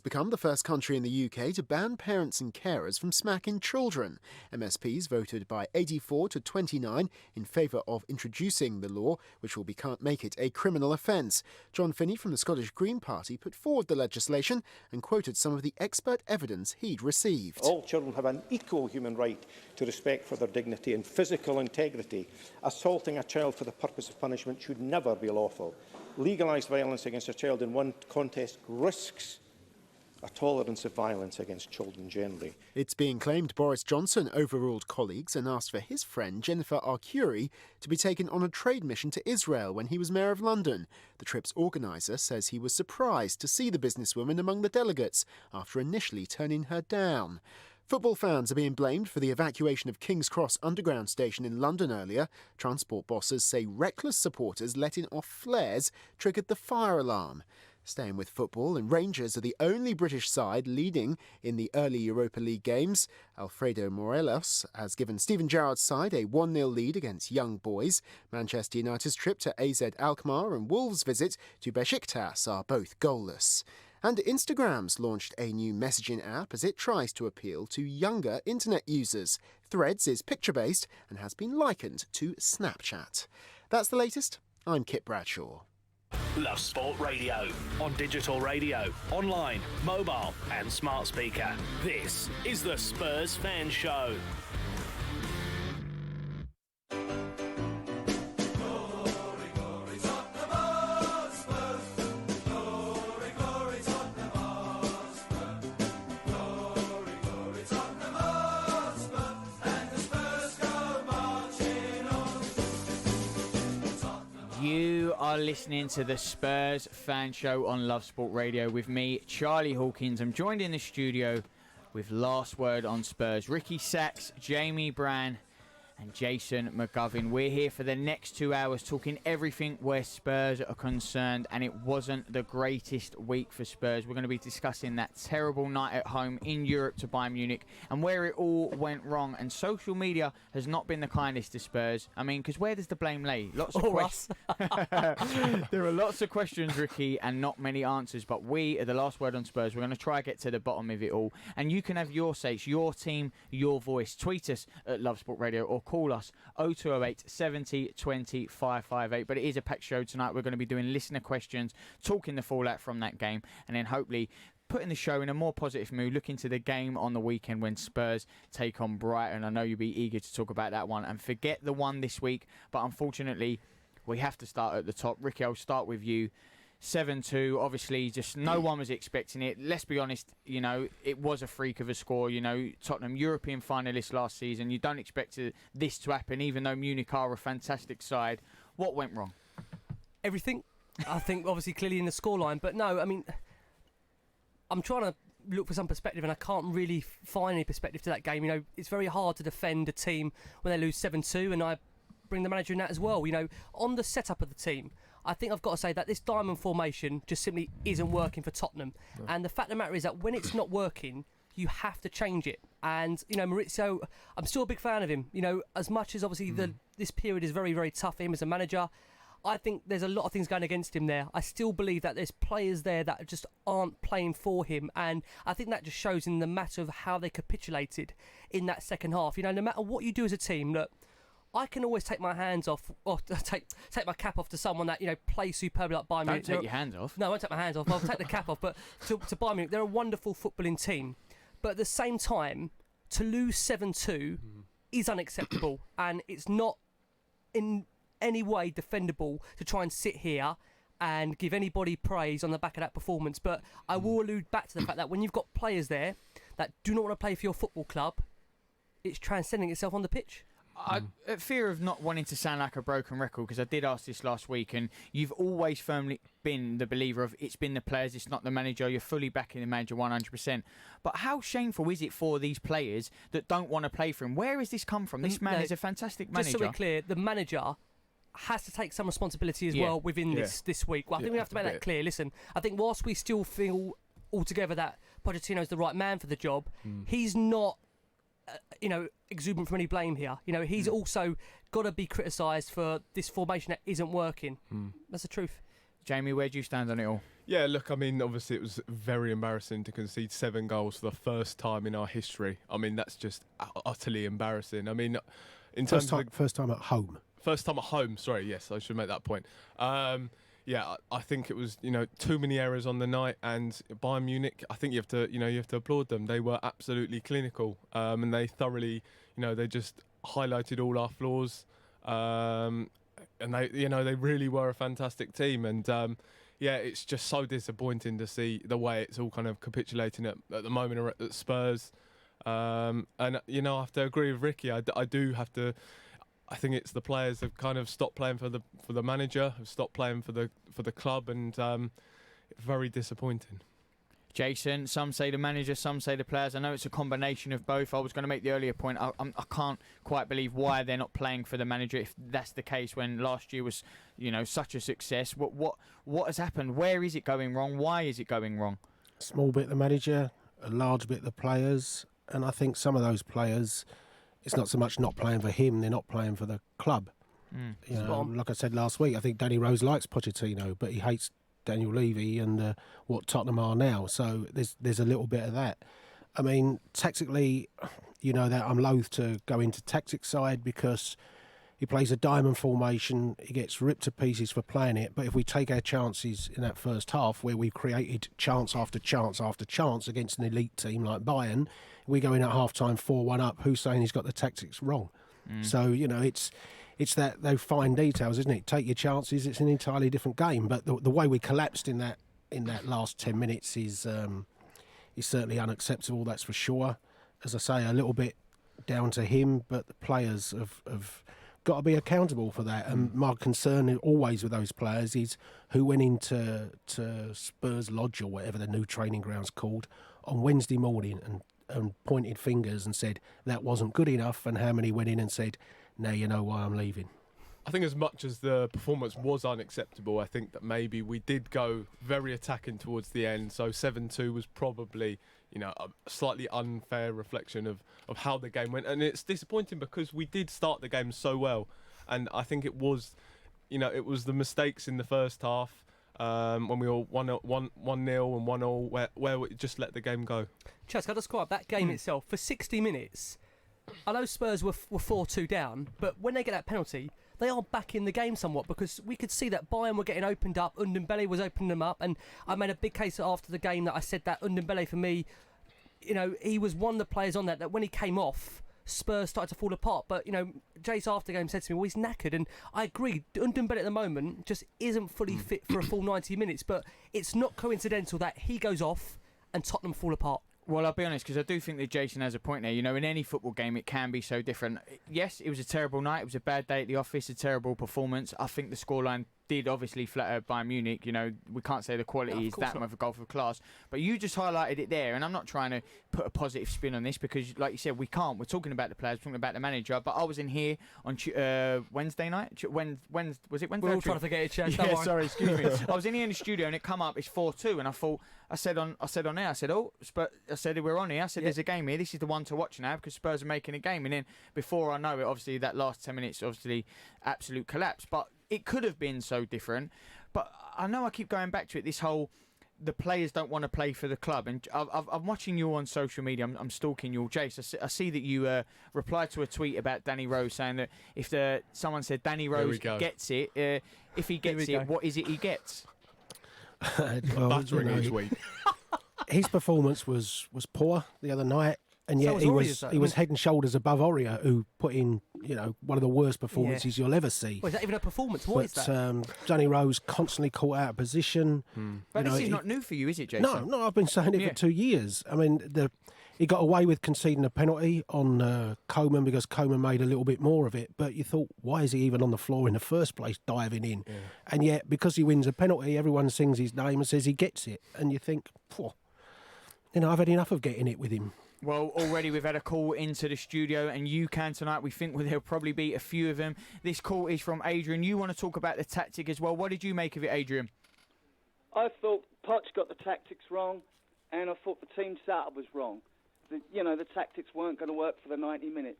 Become the first country in the UK to ban parents and carers from smacking children. MSPs voted by 84 to 29 in favour of introducing the law, which will make it a criminal offence. John Finney from the Scottish Green Party put forward the legislation and quoted some of the expert evidence he'd received. All children have an equal human right to respect for their dignity and physical integrity. Assaulting a child for the purpose of punishment should never be lawful. Legalised violence against a child in one context risks a tolerance of violence against children generally. It's being claimed Boris Johnson overruled colleagues and asked for his friend Jennifer Arcuri to be taken on a trade mission to Israel when he was Mayor of London. The trip's organiser says he was surprised to see the businesswoman among the delegates after initially turning her down. Football fans are being blamed for the evacuation of King's Cross Underground station in London earlier. Transport bosses say reckless supporters letting off flares triggered the fire alarm. Staying with football, and Rangers are the only British side leading in the early Europa League games. Alfredo Morelos has given Steven Gerrard's side a 1-0 lead against Young Boys. Manchester United's trip to AZ Alkmaar and Wolves' visit to Besiktas are both goalless. And Instagram's launched a new messaging app as it tries to appeal to younger internet users. Threads is picture-based and has been likened to Snapchat. That's the latest. I'm Kit Bradshaw. Love Sport Radio, on digital radio, online, mobile and smart speaker. This is the Spurs Fan Show. You are listening to the Spurs Fan Show on Love Sport Radio with me, Charlie Hawkins. I'm joined in the studio with Last Word on Spurs, Ricky Sachs, Jamie Brand and Jason McGovern. We're here for the next 2 hours talking everything where Spurs are concerned, and it wasn't the greatest week for Spurs. We're going to be discussing that terrible night at home in Europe to Bayern Munich and where it all went wrong. And social media has not been the kindest to Spurs. I mean, because where does the blame lay? Lots of questions. There are lots of questions, Ricky, and not many answers. But we, at the Last Word on Spurs, we're going to try to get to the bottom of it all. And you can have your sakes, your team, your voice. Tweet us at Love Sport Radio or call us 0208 70 20 558. But it is a packed show tonight. We're going to be doing listener questions, talking the fallout from that game, and then hopefully putting the show in a more positive mood, looking to the game on the weekend when Spurs take on Brighton. I know you'll be eager to talk about that one, and forget the one this week, but unfortunately we have to start at the top. Ricky, I'll start with you. 7-2, obviously just no one was expecting it. Let's be honest, you know, it was a freak of a score. You know, Tottenham, European finalists last season. You don't expect this to happen, even though Munich are a fantastic side. What went wrong? Everything. I think obviously clearly in the scoreline, but no, I mean, I'm trying to look for some perspective and I can't really find any perspective to that game. You know, it's very hard to defend a team when they lose 7-2, and I bring the manager in that as well. You know, on the setup of the team, I think I've got to say that this diamond formation just simply isn't working for Tottenham. No. And the fact of the matter is that when it's not working, you have to change it. And, you know, Maurizio, I'm still a big fan of him. You know, as much as obviously this period is very, very tough for him as a manager, I think there's a lot of things going against him there. I still believe that there's players there that just aren't playing for him. And I think that just shows in the matter of how they capitulated in that second half. You know, no matter what you do as a team, look, I can always take my hands off, or take my cap off to someone that, you know, plays superbly like Bayern Munich. Don't take your hands off. No, I won't take my hands off. I'll take the cap off. But to Bayern Munich, they're a wonderful footballing team. But at the same time, to lose 7-2 is unacceptable, and it's not in any way defendable to try and sit here and give anybody praise on the back of that performance. But I will allude back to the fact that when you've got players there that do not want to play for your football club, it's transcending itself on the pitch. At fear of not wanting to sound like a broken record, because I did ask this last week, and you've always firmly been the believer of it's been the players, it's not the manager. You're fully backing the manager 100%. But how shameful is it for these players that don't want to play for him? Where has this come from? This man is a fantastic manager. Just so we're clear, the manager has to take some responsibility as well within this week. Well, I think we have to make that clear. Listen, I think whilst we still feel altogether that Pochettino's the right man for the job, he's not exuberant from any blame here. You know, he's also got to be criticised for this formation that isn't working. That's the truth. Jamie, where do you stand on it all? Yeah, look, I mean, obviously it was very embarrassing to concede 7 goals for the first time in our history. I mean, that's just utterly embarrassing. I mean, in terms of first time at home. First time at home, sorry, yes, I should make that point. Yeah, I think it was, too many errors on the night, and Bayern Munich, I think you have to applaud them. They were absolutely clinical, and they thoroughly, they just highlighted all our flaws, and they really were a fantastic team. And yeah, it's just so disappointing to see the way it's all kind of capitulating at the moment at Spurs. And I have to agree with Ricky. I do have to. I think it's the players have kind of stopped playing for the manager, have stopped playing for the club, and very disappointing. Jason, some say the manager, some say the players. I know it's a combination of both. I was going to make the earlier point. I can't quite believe why they're not playing for the manager if that's the case. When last year was, such a success. What has happened? Where is it going wrong? Why is it going wrong? Small bit the manager, a large bit the players, and I think some of those players. It's not so much not playing for him, they're not playing for the club. Like I said last week, I think Danny Rose likes Pochettino, but he hates Daniel Levy and what Tottenham are now. So there's a little bit of that. I mean, tactically, that I'm loath to go into tactics side because he plays a diamond formation, he gets ripped to pieces for playing it. But if we take our chances in that first half, where we've created chance after chance after chance against an elite team like Bayern, we go in at half-time 4-1 up. Who's saying he's got the tactics wrong? So, it's that those fine details, isn't it? Take your chances. It's an entirely different game. But the way we collapsed in that last 10 minutes is certainly unacceptable, that's for sure. As I say, a little bit down to him, but the players have got to be accountable for that. And my concern always with those players is who went into Spurs Lodge or whatever the new training ground's called on Wednesday morning and pointed fingers and said that wasn't good enough, and how many went in and said, now you know why I'm leaving. I think as much as the performance was unacceptable, I think that maybe we did go very attacking towards the end. So 7-2 was probably, a slightly unfair reflection of how the game went. And it's disappointing because we did start the game so well. And I think it was, it was the mistakes in the first half when we were 1-0 and 1-0 where we just let the game go. Chaz, can I describe that game itself? For 60 minutes, I know Spurs were 4-2 down, but when they get that penalty, they are back in the game somewhat because we could see that Bayern were getting opened up. Ndombele was opening them up, and I made a big case after the game that I said that Ndombele, for me, he was one of the players on that when he came off, Spurs started to fall apart. But, Jace after the game said to me, well, he's knackered. And I agree, Ndombele at the moment just isn't fully fit for a full 90 minutes. But it's not coincidental that he goes off and Tottenham fall apart. Well, I'll be honest, because I do think that Jason has a point there. In any football game, it can be so different. Yes, it was a terrible night. It was a bad day at the office, a terrible performance. I think the scoreline did obviously flatter Bayern Munich. We can't say the quality is that much of a golf of class. But you just highlighted it there, and I'm not trying to put a positive spin on this because, like you said, we can't. We're talking about the players, we're talking about the manager. But I was in here on Wednesday night. Was it Wednesday? We're all trying to forget it, Chaz. Yeah, sorry, excuse me. I was in here in the studio, and it come up. It's 4-2, and I thought. I said on air. I said, I said we're on here. I said there's a game here. This is the one to watch now because Spurs are making a game. And then before I know it, obviously that last 10 minutes, obviously absolute collapse. But it could have been so different. But I know I keep going back to it. This whole the players don't want to play for the club. And I'm watching you on social media. I'm stalking you, Jace. I see that you replied to a tweet about Danny Rose saying that if someone said Danny Rose gets it, if he gets it, what is it he gets? Buttering each week. His performance was poor the other night, and yet he was head and shoulders above Aurier, who put in one of the worst performances you'll ever see. Well, is that even a performance? What is that? Johnny Rose constantly caught out of position. But this is not new for you, is it, Jason? No, I've been saying it for 2 years. I mean, he got away with conceding a penalty on Coman because Coman made a little bit more of it. But you thought, why is he even on the floor in the first place, diving in? Yeah. And yet, because he wins a penalty, everyone sings his name and says he gets it. And you think, I've had enough of getting it with him. Well, already we've had a call into the studio, and you can tonight. We think there'll probably be a few of them. This call is from Adrian. You want to talk about the tactic as well. What did you make of it, Adrian? I thought Poch got the tactics wrong, and I thought the team setup was wrong. The tactics weren't going to work for the 90 minutes.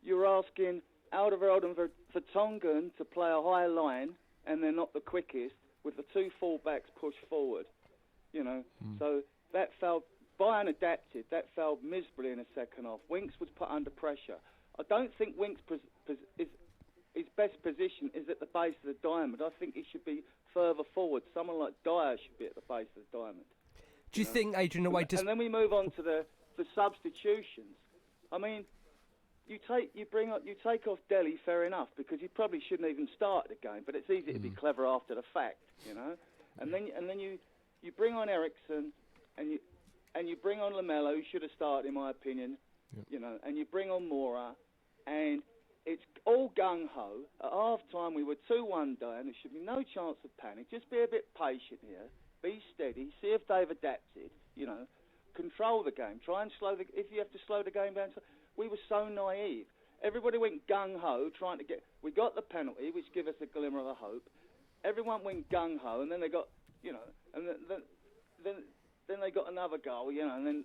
You're asking Alderweireld and Vertonghen to play a high line, and they're not the quickest, with the two full-backs pushed forward, you know. So that failed. Bayern adapted. That failed miserably in the second half. Winks was put under pressure. I don't think Winks' his best position is at the base of the diamond. I think he should be further forward. Someone like Dyer should be at the base of the diamond. Do you think, Adrian, And then we move on to the substitutions. I mean, you take off Dele, fair enough, because he probably shouldn't even start the game. But it's easy to be clever after the fact, you know. And then you bring on Eriksen, and you bring on Lamela, who should have started, in my opinion, you know. And you bring on Mora, and it's all gung-ho. At half-time, we were 2-1 down. There should be no chance of panic. Just be a bit patient here. Be steady. See if they've adapted, you know. Control the game. Try and if you have to slow the game down. We were so naive. Everybody went gung-ho trying to get... We got the penalty, which gave us a glimmer of a hope. Everyone went gung-ho, and then they got, you know... And then they got another goal, you know, and then,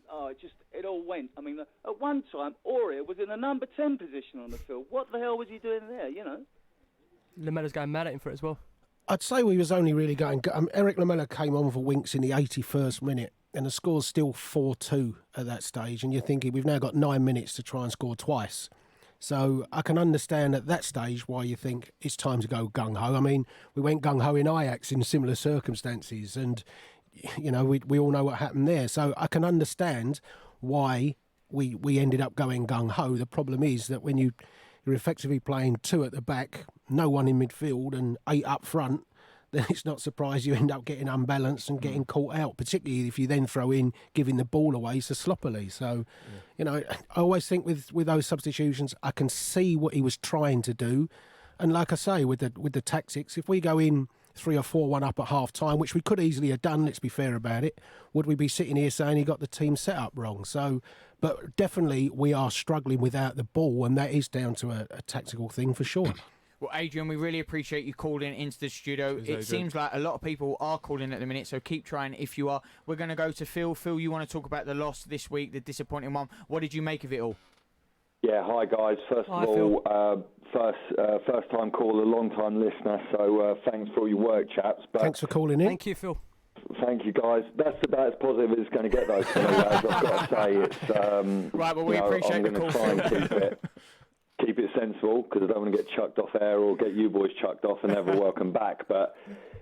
it all went. I mean, at one time, Aurier was in the number 10 position on the field. What the hell was he doing there, you know? Lamela's going mad at him for it as well. I'd say we was only really going... Eric Lamela came on for Winks in the 81st minute, and the score's still 4-2 at that stage, and you're thinking we've now got 9 minutes to try and score twice. So I can understand at that stage why you think it's time to go gung-ho. I mean, we went gung-ho in Ajax in similar circumstances, and... You know, we all know what happened there. So I can understand why we ended up going gung-ho. The problem is that when you're effectively playing 2 at the back, no one in midfield and 8 up front, then it's not surprised you end up getting unbalanced and getting caught out, particularly if you then throw in giving the ball away so sloppily. So, you know, I always think with those substitutions, I can see what he was trying to do. And like I say, with the tactics, if we go in 3 or 4-1 up at half-time, which we could easily have done, let's be fair about it, would we be sitting here saying he got the team set up wrong? So, but definitely we are struggling without the ball, and that is down to a tactical thing for sure. Well, Adrian, we really appreciate you calling into the studio. It seems like a lot of people are calling at the minute, so keep trying if you are. We're going to go to Phil. Phil, you want to talk about the loss this week, the disappointing one. What did you make of it all? Yeah, hi guys. First of all, first time caller, long time listener. So thanks for all your work, chaps. But thanks for calling in. Thank you, Phil. Thank you, guys. That's about as positive as it's going to get, though. For me, I've got to say, it's right. Well, we appreciate the call. I'm going to try and keep it sensible, because I don't want to get chucked off air or get you boys chucked off and never welcome back. But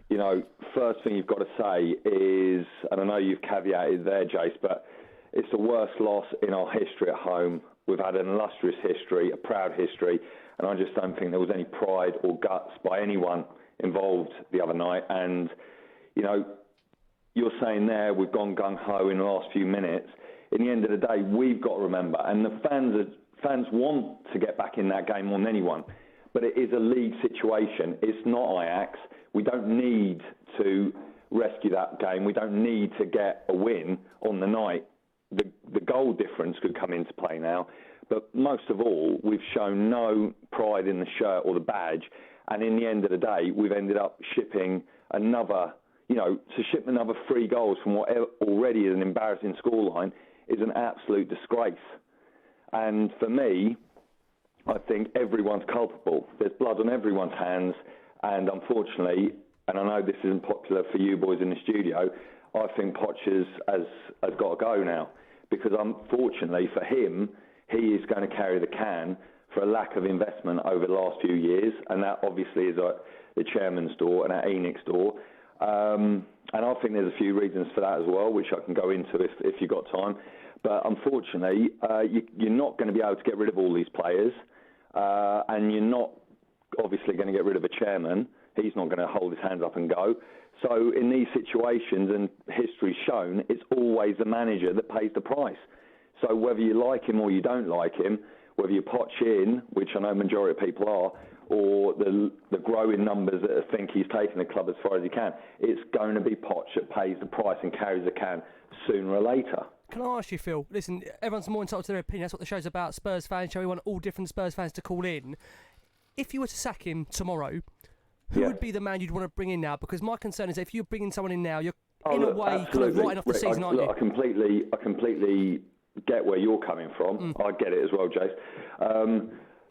you know, first thing you've got to say is, and I know you've caveated there, Jace, but it's the worst loss in our history at home. We've had an illustrious history, a proud history, and I just don't think there was any pride or guts by anyone involved the other night. And, you know, you're saying there we've gone gung-ho in the last few minutes. In the end of the day, we've got to remember, and the fans want to get back in that game more than anyone, but it is a league situation. It's not Ajax. We don't need to rescue that game. We don't need to get a win on the night. The goal difference could come into play now, but most of all, we've shown no pride in the shirt or the badge, and in the end of the day, we've ended up shipping another 3 goals from what already is an embarrassing scoreline is an absolute disgrace. And for me, I think everyone's culpable. There's blood on everyone's hands, and unfortunately, and I know this isn't popular for you boys in the studio, I think Poch has got to go now, because unfortunately for him, he is going to carry the can for a lack of investment over the last few years, and that obviously is at the chairman's door and at Enix's door. And I think there's a few reasons for that as well, which I can go into if you've got time. But unfortunately, you're not going to be able to get rid of all these players, and you're not obviously going to get rid of a chairman. He's not going to hold his hands up and go. So in these situations, and history's shown, it's always the manager that pays the price. So whether you like him or you don't like him, whether you Poch in, which I know majority of people are, or the growing numbers that think he's taking the club as far as he can, it's going to be Poch that pays the price and carries the can sooner or later. Can I ask you, Phil? Listen, everyone's more entitled to their opinion. That's what the show's about. Spurs Fan Show. We want all different Spurs fans to call in. If you were to sack him tomorrow, who would be the man you'd want to bring in now? Because my concern is that if you're bringing someone in now, you're in a way kind of writing off the season, aren't you? I completely get where you're coming from. I get it as well, Jace.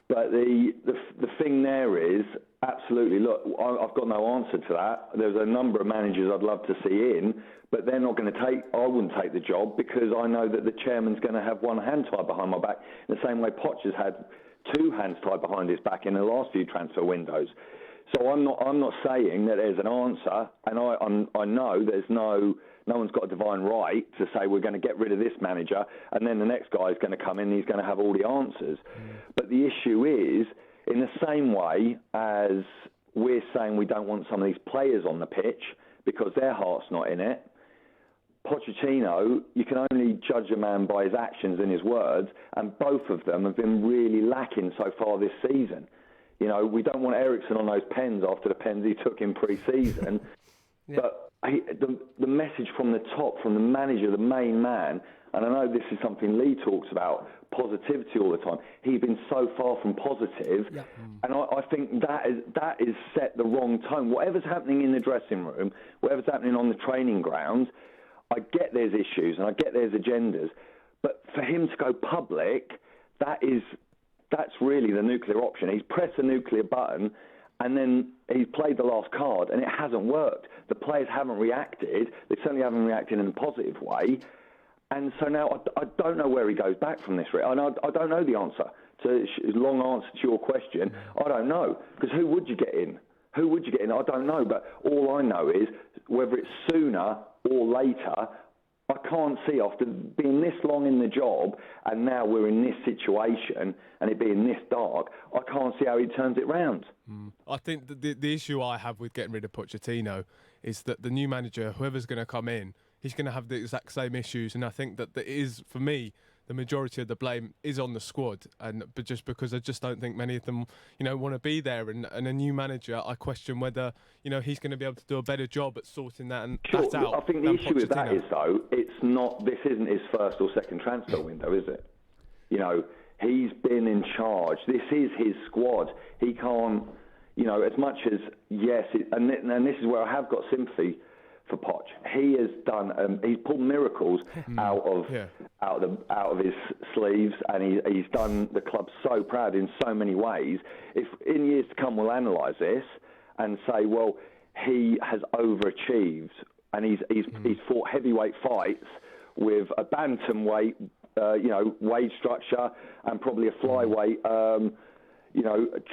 But the thing there is, Absolutely. Look, I've got no answer to that. There's a number of managers I'd love to see in, but they're not going to take. I wouldn't take the job because I know that the chairman's going to have one hand tied behind my back, in the same way Poch has had two hands tied behind his back in the last few transfer windows. So I'm not saying that there's an answer, and I know there's no one's got a divine right to say we're going to get rid of this manager, and then the next guy is going to come in and he's going to have all the answers. But the issue is, in the same way as we're saying we don't want some of these players on the pitch because their heart's not in it, Pochettino, you can only judge a man by his actions and his words, and both of them have been really lacking so far this season. You know, we don't want Eriksen on those pens after the pens he took in pre-season, but the message from the top, from the manager, the main man, and I know this is something Lee talks about, positivity all the time. He's been so far from positive, and I think that is set the wrong tone. Whatever's happening in the dressing room, whatever's happening on the training ground, I get there's issues and I get there's agendas, but for him to go public, that's really the nuclear option. He's pressed the nuclear button, and then he's played the last card, and it hasn't worked. The players haven't reacted. They certainly haven't reacted in a positive way. And so now I don't know where he goes back from this. And I don't know the answer. To long answer to your question, I don't know. Because who would you get in? Who would you get in? I don't know. But all I know is whether it's sooner or later, I can't see after being this long in the job and now we're in this situation and it being this dark, I can't see how he turns it round. I think the issue I have with getting rid of Pochettino is that the new manager, whoever's going to come in, he's going to have the exact same issues. And I think that it is, for me, the majority of the blame is on the squad, but just because I just don't think many of them, want to be there. And a new manager, I question whether, he's going to be able to do a better job at sorting that that out. I think the issue with that is, though, this isn't his first or second transfer window, is it? He's been in charge. This is his squad. He can't, as much as, yes, and this is where I have got sympathy for Poch. He has done. He's pulled miracles out of his sleeves, and he's done the club so proud in so many ways. If in years to come we'll analyse this and say, well, he has overachieved, and he's fought heavyweight fights with a bantamweight, wage structure, and probably a flyweight,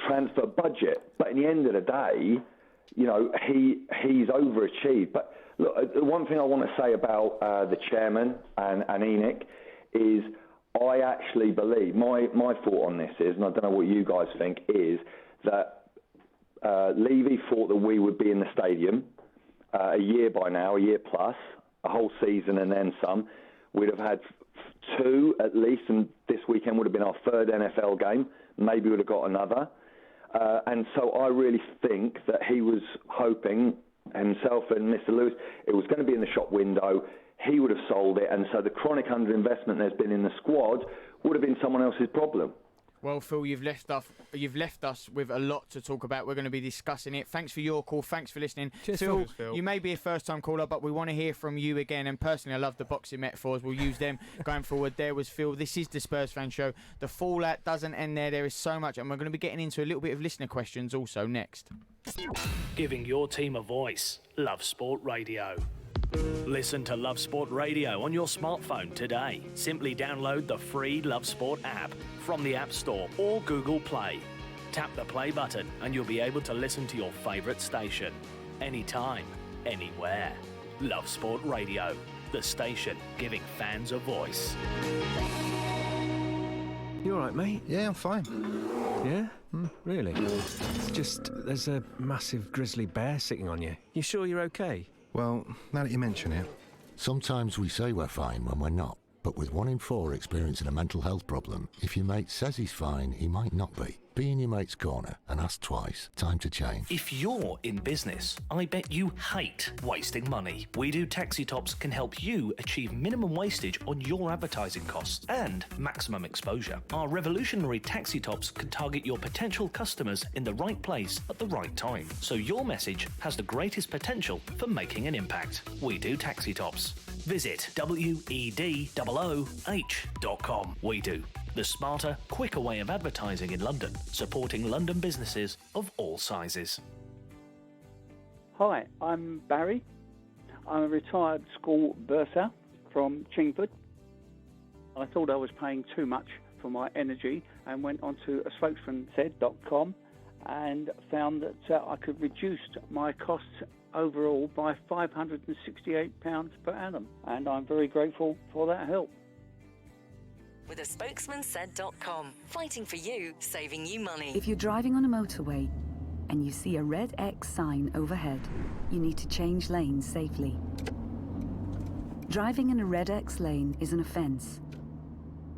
transfer budget. But in the end of the day, he's overachieved. But look, the one thing I want to say about the chairman and ENIC is I actually believe, my thought on this is, and I don't know what you guys think, is that Levy thought that we would be in the stadium a year by now, a year plus, a whole season and then some. We'd have had two at least, and this weekend would have been our third NFL game. Maybe we'd have got another. And so I really think that he was hoping, himself and Mr. Lewis, it was going to be in the shop window. He would have sold it. And so the chronic underinvestment there's been in the squad would have been someone else's problem. Well, Phil, you've left us with a lot to talk about. We're going to be discussing it. Thanks for your call. Thanks for listening. Cheers, Phil, Phil. You may be a first-time caller, but we want to hear from you again. And personally, I love the boxing metaphors. We'll use them going forward. There was Phil. This is the Spurs Fan Show. The fallout doesn't end there. There is so much. And we're going to be getting into a little bit of listener questions also next. Giving your team a voice. Love Sport Radio. Listen to Love Sport Radio on your smartphone today. Simply download the free Love Sport app from the App Store or Google Play. Tap the play button and you'll be able to listen to your favourite station. Anytime, anywhere. Love Sport Radio, the station giving fans a voice. You all right, mate? Yeah, I'm fine. Yeah? Really? It's just, there's a massive grizzly bear sitting on you. You sure you're okay? Well, now that you mention it, sometimes we say we're fine when we're not. But with 1 in 4 experiencing a mental health problem, if your mate says he's fine, he might not be. Be in your mate's corner and ask twice. Time to change. If you're in business, I bet you hate wasting money. We Do Taxi Tops can help you achieve minimum wastage on your advertising costs and maximum exposure. Our revolutionary taxi tops can target your potential customers in the right place at the right time, so your message has the greatest potential for making an impact. We Do Taxi Tops. Visit wedooh.com. We Do, the smarter, quicker way of advertising in London, supporting London businesses of all sizes. Hi, I'm Barry. I'm a retired school bursar from Chingford. I thought I was paying too much for my energy and went onto a spokesmansaid.com and found that I could reduce my costs overall by £568 per annum, and I'm very grateful for that help. With a spokesmansaid.com, fighting for you, saving you money. If you're driving on a motorway and you see a red X sign overhead, you need to change lanes safely. Driving in a red X lane is an offence.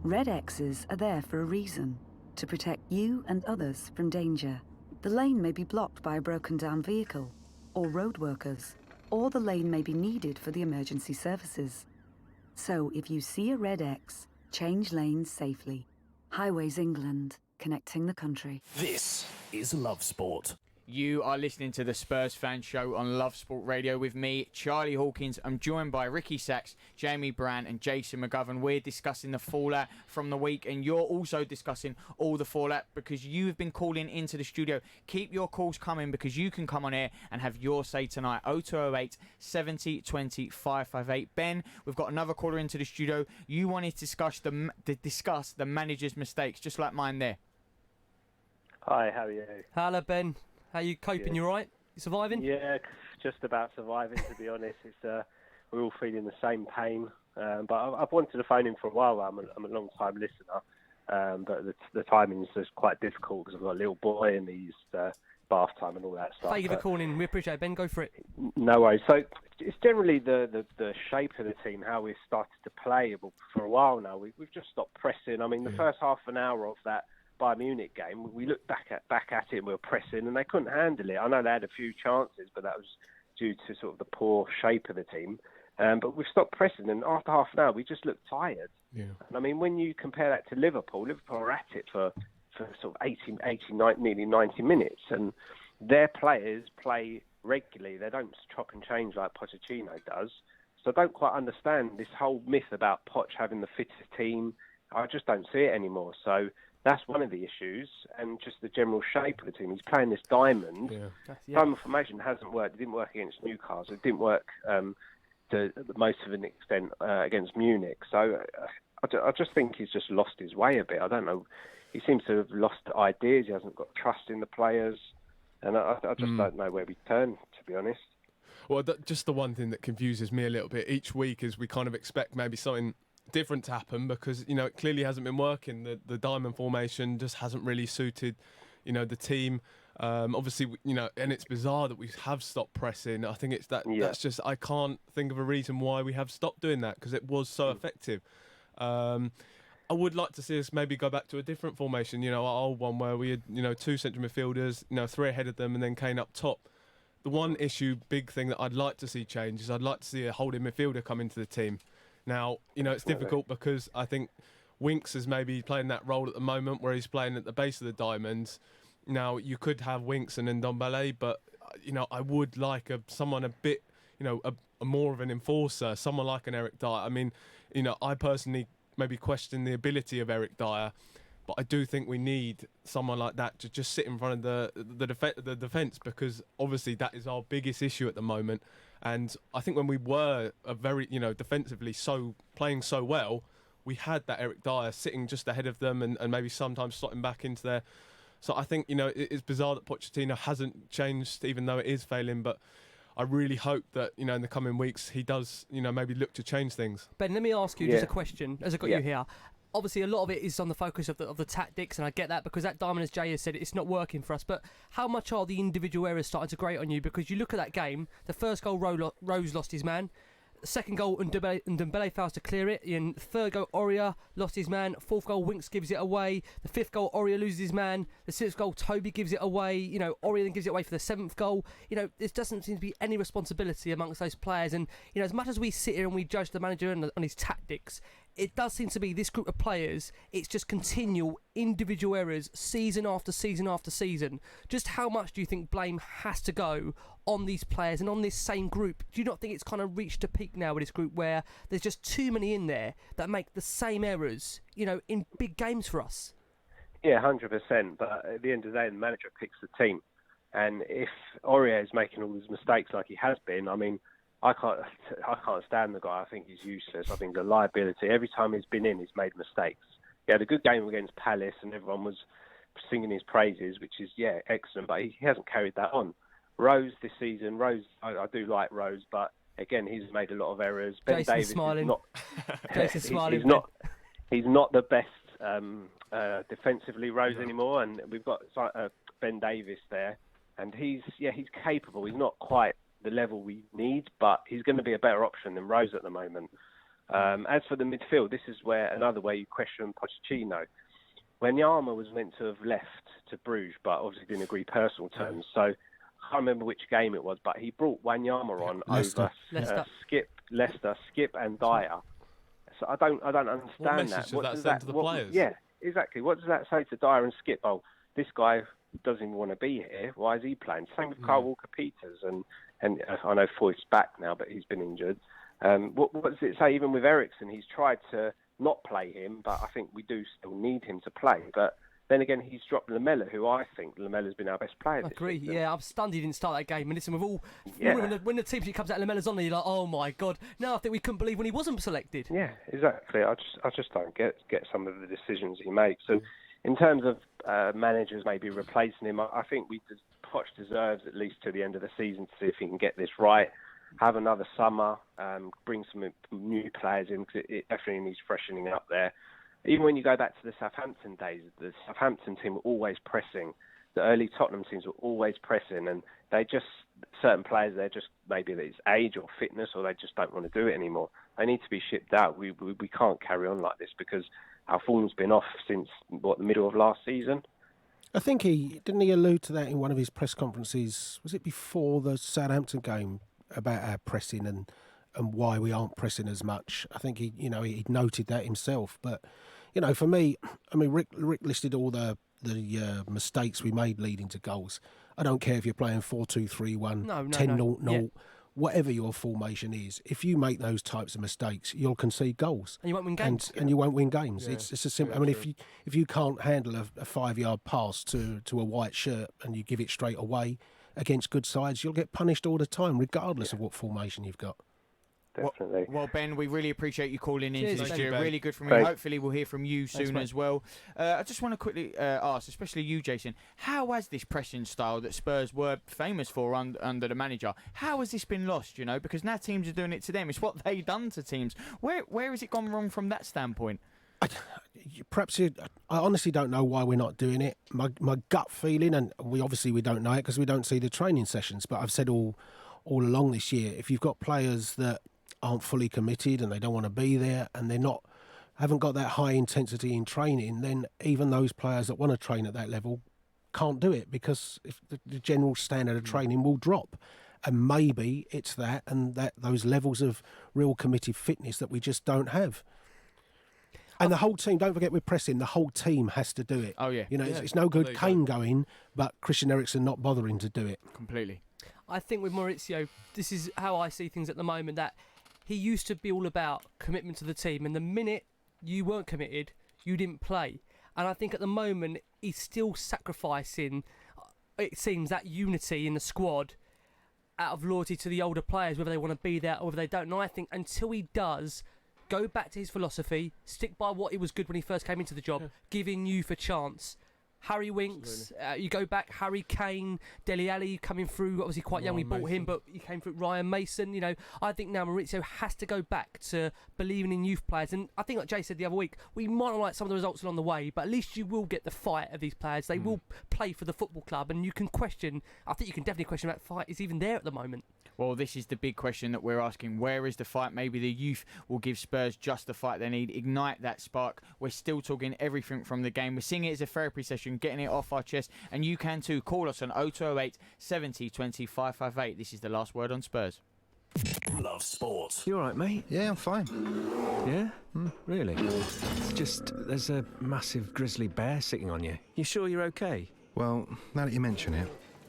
Red X's are there for a reason, to protect you and others from danger. The lane may be blocked by a broken down vehicle or road workers, or the lane may be needed for the emergency services. So if you see a red X, change lanes safely. Highways England, connecting the country. This is Love Sport. You are listening to the Spurs Fan Show on Love Sport Radio with me, Charlie Hawkins. I'm joined by Ricky Sachs, Jamie Brand and Jason McGovern. We're discussing the fallout from the week, and you're also discussing all the fallout because you've been calling into the studio. Keep your calls coming because you can come on air and have your say tonight. 0208 70 20 558. Ben, we've got another caller into the studio. You wanted to discuss the manager's mistakes, just like mine there. Hi, how are you? Hello, Ben. How you coping? You all right? You surviving? Yeah, just about surviving, to be honest. It's we're all feeling the same pain. But I've wanted to phone in for a while. I'm a long-time listener. But the timing's just quite difficult because I've got a little boy and he's bath time and all that stuff. Thank you for calling. We appreciate it, Ben. Go for it. No worries. So it's generally the shape of the team, how we've started to play for a while now. We've just stopped pressing. I mean, the first half an hour of that Bayern Munich game, we looked back at it and we were pressing and they couldn't handle it. I know they had a few chances, but that was due to sort of the poor shape of the team. But we've stopped pressing, and after half an hour, we just looked tired. Yeah. And I mean, when you compare that to Liverpool are at it for sort of 80, nearly 90 minutes, and their players play regularly. They don't chop and change like Pochettino does. So I don't quite understand this whole myth about Poch having the fittest team. I just don't see it anymore. So that's one of the issues, and just the general shape of the team. He's playing this diamond. Diamond formation hasn't worked. It didn't work against Newcastle. It didn't work to most of an extent against Munich. So I just think he's just lost his way a bit. I don't know. He seems to have lost ideas. He hasn't got trust in the players, and I just don't know where we turn, to be honest. Well, just the one thing that confuses me a little bit each week is we kind of expect maybe something different to happen because, you know, it clearly hasn't been working. The diamond formation just hasn't really suited, you know, the team. Obviously, you know, and it's bizarre that we have stopped pressing. I think it's that. Yeah. That's just, I can't think of a reason why we have stopped doing that because it was so effective. I would like to see us maybe go back to a different formation, you know, our old one where we had, you know, two central midfielders, you know, three ahead of them and then Kane up top. The one big thing that I'd like to see change is I'd like to see a holding midfielder come into the team. Now, you know, it's difficult because I think Winks is maybe playing that role at the moment where he's playing at the base of the diamonds. Now, you could have Winks and Ndombele, but, you know, I would like someone a bit, you know, a more of an enforcer, someone like an Eric Dyer. I mean, you know, I personally maybe question the ability of Eric Dyer, but I do think we need someone like that to just sit in front of the defence because obviously that is our biggest issue at the moment. And I think when we were very, you know, defensively playing so well, we had that Eric Dyer sitting just ahead of them and maybe sometimes slotting back into there. So I think, you know, it's bizarre that Pochettino hasn't changed, even though it is failing. But I really hope that, you know, in the coming weeks he does, you know, maybe look to change things. Ben, let me ask you just a question as I got you here. Obviously, a lot of it is on the focus of the tactics, and I get that because that diamond, as Jay has said, it's not working for us. But how much are the individual errors starting to grate on you? Because you look at that game, the first goal, Rose lost his man. The second goal, Ndombele fails to clear it. In the third goal, Aurier lost his man. Fourth goal, Winks gives it away. The fifth goal, Aurier loses his man. The sixth goal, Toby gives it away. You know, Aurier then gives it away for the seventh goal. You know, there doesn't seem to be any responsibility amongst those players. And, you know, as much as we sit here and we judge the manager on his tactics, it does seem to be this group of players, it's just continual individual errors season after season after season. Just how much do you think blame has to go on these players and on this same group? Do you not think it's kind of reached a peak now with this group where there's just too many in there that make the same errors, in big games for us? Yeah, 100%. But at the end of the day, the manager picks the team. And if Aurier is making all these mistakes like he has been, I mean, I can't stand the guy. I think he's useless. I think he's a liability. Every time he's been in, he's made mistakes. He had a good game against Palace, and everyone was singing his praises, which is, excellent, but he hasn't carried that on. Rose this season, I do like Rose, but again, he's made a lot of errors. Ben Jason's Davies smiling. is not. Jason's smiling. He's not the best defensively, Rose, anymore, and we've got Ben Davies there, and he's capable. He's not quite the level we need, but he's going to be a better option than Rose at the moment. As for the midfield, this is another way you question Pochettino. Wanyama was meant to have left to Bruges, but obviously didn't agree personal terms. So I can't remember which game it was, but he brought Wanyama on over Skip and Dyer. So I don't understand what message that. Does that send to the players? Yeah, exactly. What does that say to Dyer and Skip? Oh, this guy doesn't even want to be here. Why is he playing? Same with Kyle Walker-Peters, and I know Foyth's back now, but he's been injured. What does it say? Even with Eriksen, he's tried to not play him, but I think we do still need him to play. But then again, he's dropped Lamella, who I think Lamella's been our best player this agree. season. Yeah, I'm stunned he didn't start that game. And listen, when the team sheet comes out, Lamella's on there, you're like, oh my God. Now I think we couldn't believe when he wasn't selected. Yeah, exactly. I just don't get some of the decisions he makes. And in terms of managers maybe replacing him, I think Poch deserves at least to the end of the season to see if he can get this right. Have another summer, bring some new players in, because it definitely needs freshening up there. Even when you go back to the Southampton days, the Southampton team were always pressing. The early Tottenham teams were always pressing, and certain players, they're just, maybe it's age or fitness, or they just don't want to do it anymore. They need to be shipped out. We can't carry on like this, because our form's been off since, the middle of last season. I think didn't he allude to that in one of his press conferences? Was it before the Southampton game, about our pressing and why we aren't pressing as much? I think he noted that himself. But for me, I mean, Rick listed all the mistakes we made leading to goals. I don't care if you're playing 4-2-3-1, 10-0-0, whatever your formation is. If you make those types of mistakes, you'll concede goals, and you won't win games. And you won't win games. Yeah. It's a simple. I mean, if you can't handle a 5-yard pass to a white shirt and you give it straight away against good sides, you'll get punished all the time, regardless of what formation you've got. Definitely. Well, Ben, we really appreciate you calling in Cheers, this year. Ben. Really good from you. Thanks. Hopefully we'll hear from you soon as well. I just want to quickly ask, especially you, Jason, how has this pressing style that Spurs were famous for under the manager, how has this been lost, Because now teams are doing it to them. It's what they done to teams. Where has it gone wrong from that standpoint? I honestly don't know why we're not doing it. My gut feeling, and we don't know it because we don't see the training sessions, but I've said all along this year, if you've got players that aren't fully committed and they don't want to be there and haven't got that high intensity in training, then even those players that want to train at that level can't do it, because if the general standard of training will drop. And maybe it's that, and that those levels of real committed fitness that we just don't have. And the whole team, don't forget we're pressing, the whole team has to do it. Oh, yeah. It's no good Kane going, but Christian Eriksen not bothering to do it. Completely. I think with Maurizio, this is how I see things at the moment, that he used to be all about commitment to the team, and the minute you weren't committed, you didn't play. And I think at the moment, he's still sacrificing, it seems, that unity in the squad out of loyalty to the older players, whether they want to be there or whether they don't. And I think until he does go back to his philosophy, stick by what he was good when he first came into the job, giving youth a chance. Harry Winks, you go back, Harry Kane, Dele Alli coming through, obviously quite young, we bought him, but he came through, Ryan Mason, I think now Maurizio has to go back to believing in youth players, and I think like Jay said the other week, we might not like some of the results along the way, but at least you will get the fight of these players, they will play for the football club, and you can definitely question that fight is even there at the moment. Well, this is the big question that we're asking. Where is the fight? Maybe the youth will give Spurs just the fight they need, ignite that spark. We're still talking everything from the game. We're seeing it as a therapy session, getting it off our chest, and you can too. Call us on 0208 70 20 558. This is the last word on Spurs. Love Sport. You all right, mate? Yeah, I'm fine. Yeah? Really? It's just there's a massive grizzly bear sitting on you. You sure you're okay? Well, now that you mention it.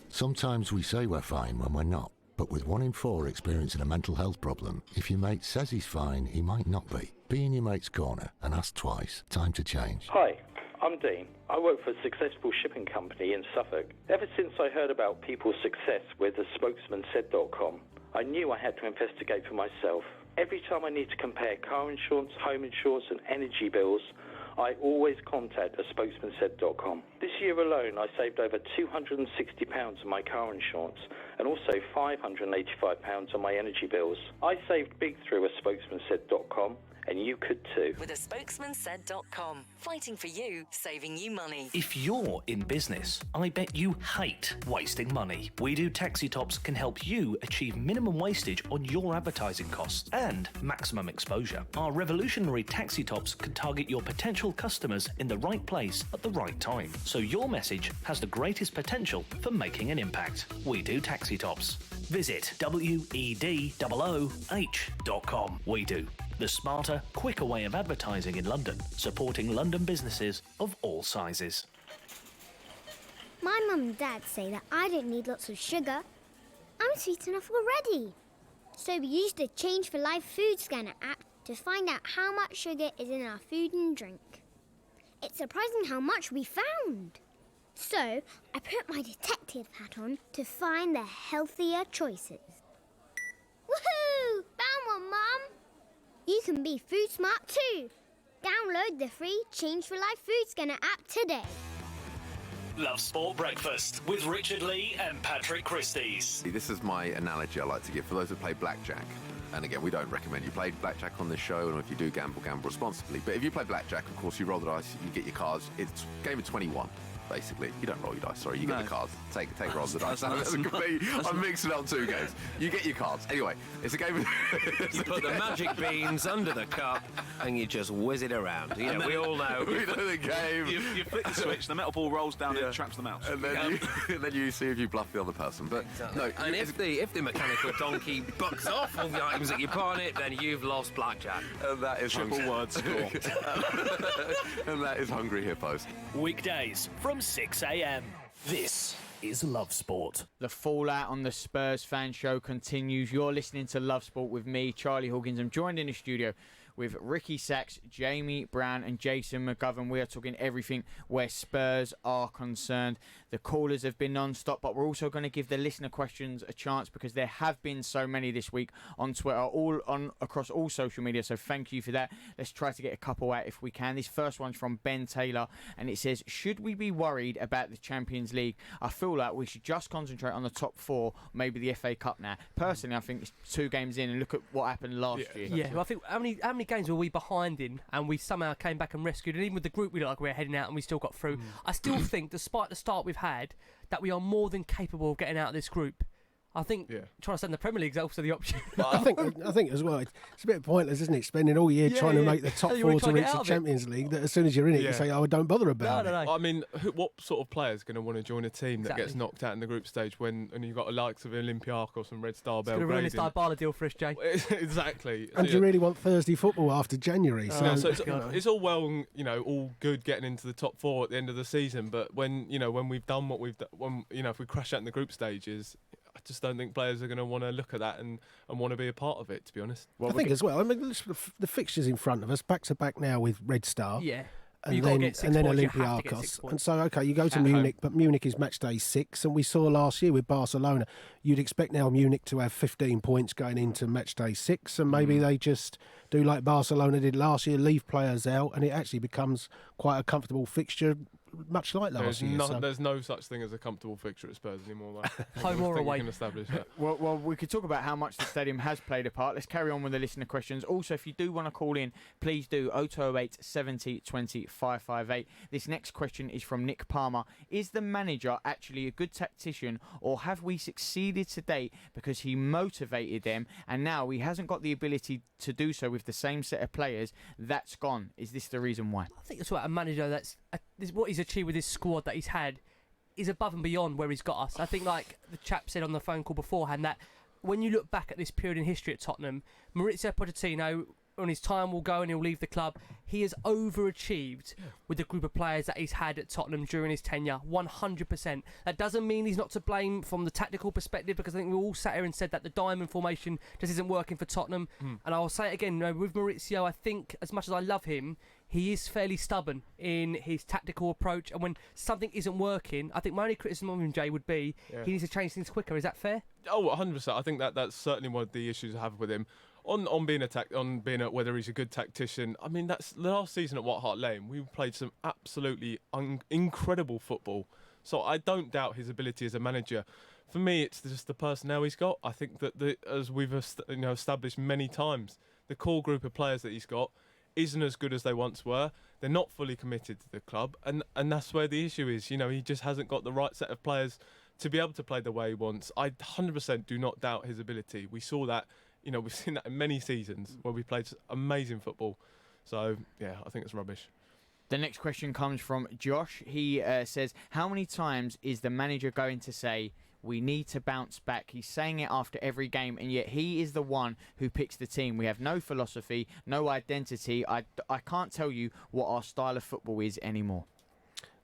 Sometimes we say we're fine when we're not. But with 1 in 4 experiencing a mental health problem, if your mate says he's fine, he might not be. Be in your mate's corner and ask twice. Time to change. Hi, I'm Dean. I work for a successful shipping company in Suffolk. Ever since I heard about people's success with the spokesmansaid.com, I knew I had to investigate for myself. Every time I need to compare car insurance, home insurance and energy bills, I always contact a spokesmansaid.com. This year alone, I saved over £260 on my car insurance and also £585 on my energy bills. I saved big through a spokesmansaid.com, and you could too. With a spokesmansaid.com. Fighting for you, saving you money. If you're in business, I bet you hate wasting money. We Do Taxi Tops can help you achieve minimum wastage on your advertising costs and maximum exposure. Our revolutionary taxi tops can target your potential customers in the right place at the right time, so your message has the greatest potential for making an impact. We Do Taxi Tops. Visit WEDOOH.com. We Do. The smarter, quicker way of advertising in London, supporting London businesses of all sizes. My mum and dad say that I don't need lots of sugar. I'm sweet enough already. So we used the Change for Life food scanner app to find out how much sugar is in our food and drink. It's surprising how much we found. So I put my detective hat on to find the healthier choices. Woohoo! Found one, Mum! You can be food smart too. Download the free Change for Life food scanner app today. Love Sport Breakfast with Richard Lee and Patrick Christie's. This is my analogy I like to give for those who play blackjack. And again, we don't recommend you play blackjack on this show, and if you do gamble responsibly. But if you play blackjack, of course, you roll the dice, you get your cards. It's game of 21. Basically, you don't roll your dice. Sorry, you get the cards. Take roll the dice. I'm mixing up two games. You get your cards. Anyway, it's a game. You put the magic beans under the cup and you just whiz it around. You know, we all know. We know the game. You flick the switch, the metal ball rolls down and traps the mouse. And then, then you see if you bluff the other person. But no, and if the mechanical donkey bucks off all the items that you put on it, then you've lost blackjack. And that is triple word score. And that is Hungry Hippos. Weekdays from 6 a.m. This is Love Sport. The fallout on the Spurs fan show continues. You're listening to Love Sport with me, Charlie Hawkins. I'm joined in the studio with Ricky Sachs, Jamie Brown and Jason McGovern. We are talking everything where Spurs are concerned. The callers have been non-stop, but we're also going to give the listener questions a chance because there have been so many this week on Twitter, all on across all social media, so thank you for that. Let's try to get a couple out if we can. This first one's from Ben Taylor, and it says, should we be worried about the Champions League? I feel like we should just concentrate on the top four, maybe the FA Cup now. Personally, I think it's 2 games in, and look at what happened last year. Yeah, well, I think how many games were we behind in, and we somehow came back and rescued, and even with the group we looked like we were heading out and we still got through. I still think, despite the start we've had, that we are more than capable of getting out of this group. I think trying to send the Premier League is also the option. I think as well, it's a bit pointless, isn't it? Spending all year trying to make the top 4 to reach the Champions League. That as soon as you're in it, you say, "Oh, don't bother about it." No. I mean, what sort of player is going to want to join a team that gets knocked out in the group stage and you've got the likes of Olympiacos and Red Star Belgrade? It's going to ruin this Dybala deal for us, Jay. Exactly. And do you really want Thursday football after January? It's all well, all good getting into the top 4 at the end of the season, but when we've done what we've done, if we crash out in the group stages, I just don't think players are going to want to look at that and want to be a part of it, to be honest. I think as well. I mean, the fixtures in front of us, back to back now with Red Star. Yeah. And then Olympiacos. And so, okay, you go to Munich, but Munich is match day 6, and we saw last year with Barcelona, you'd expect now Munich to have 15 points going into match day 6, and maybe they just do like Barcelona did last year, leave players out, and it actually becomes quite a comfortable fixture, much like last year. There's no such thing as a comfortable fixture at Spurs anymore. Home or away. Well, we could talk about how much the stadium has played a part. Let's carry on with the listener questions. Also, if you do want to call in, please do 0208 70 20 558. This next question is from Nick Palmer. Is the manager actually a good tactician, or have we succeeded to date because he motivated them and now he hasn't got the ability to do so with the same set of players? That's gone. Is this the reason why? I think that's what a manager what he's achieved with his squad that he's had is above and beyond where he's got us. I think, like the chap said on the phone call beforehand, that when you look back at this period in history at Tottenham, Maurizio Pochettino, on his time will go and he'll leave the club, he has overachieved with the group of players that he's had at Tottenham during his tenure, 100%. That doesn't mean he's not to blame from the tactical perspective, because I think we all sat here and said that the diamond formation just isn't working for Tottenham. And I'll say it again, with Maurizio, I think as much as I love him, he is fairly stubborn in his tactical approach, and when something isn't working, I think my only criticism of him, Jay, would be he needs to change things quicker. Is that fair? Oh, 100%. I think that's certainly one of the issues I have with him. On being whether he's a good tactician. I mean, that's last season at White Hart Lane. We played some absolutely incredible football. So I don't doubt his ability as a manager. For me, it's just the personnel he's got. I think that as we've established many times, the core group of players that he's got isn't as good as they once were. They're not fully committed to the club, and that's where the issue is. He just hasn't got the right set of players to be able to play the way he wants. I 100% do not doubt his ability. We saw that. We've seen that in many seasons where we played amazing football. So, yeah, I think it's rubbish. The next question comes from Josh. He says, how many times is the manager going to say, we need to bounce back? He's saying it after every game, and yet he is the one who picks the team. We have no philosophy, no identity. I can't tell you what our style of football is anymore.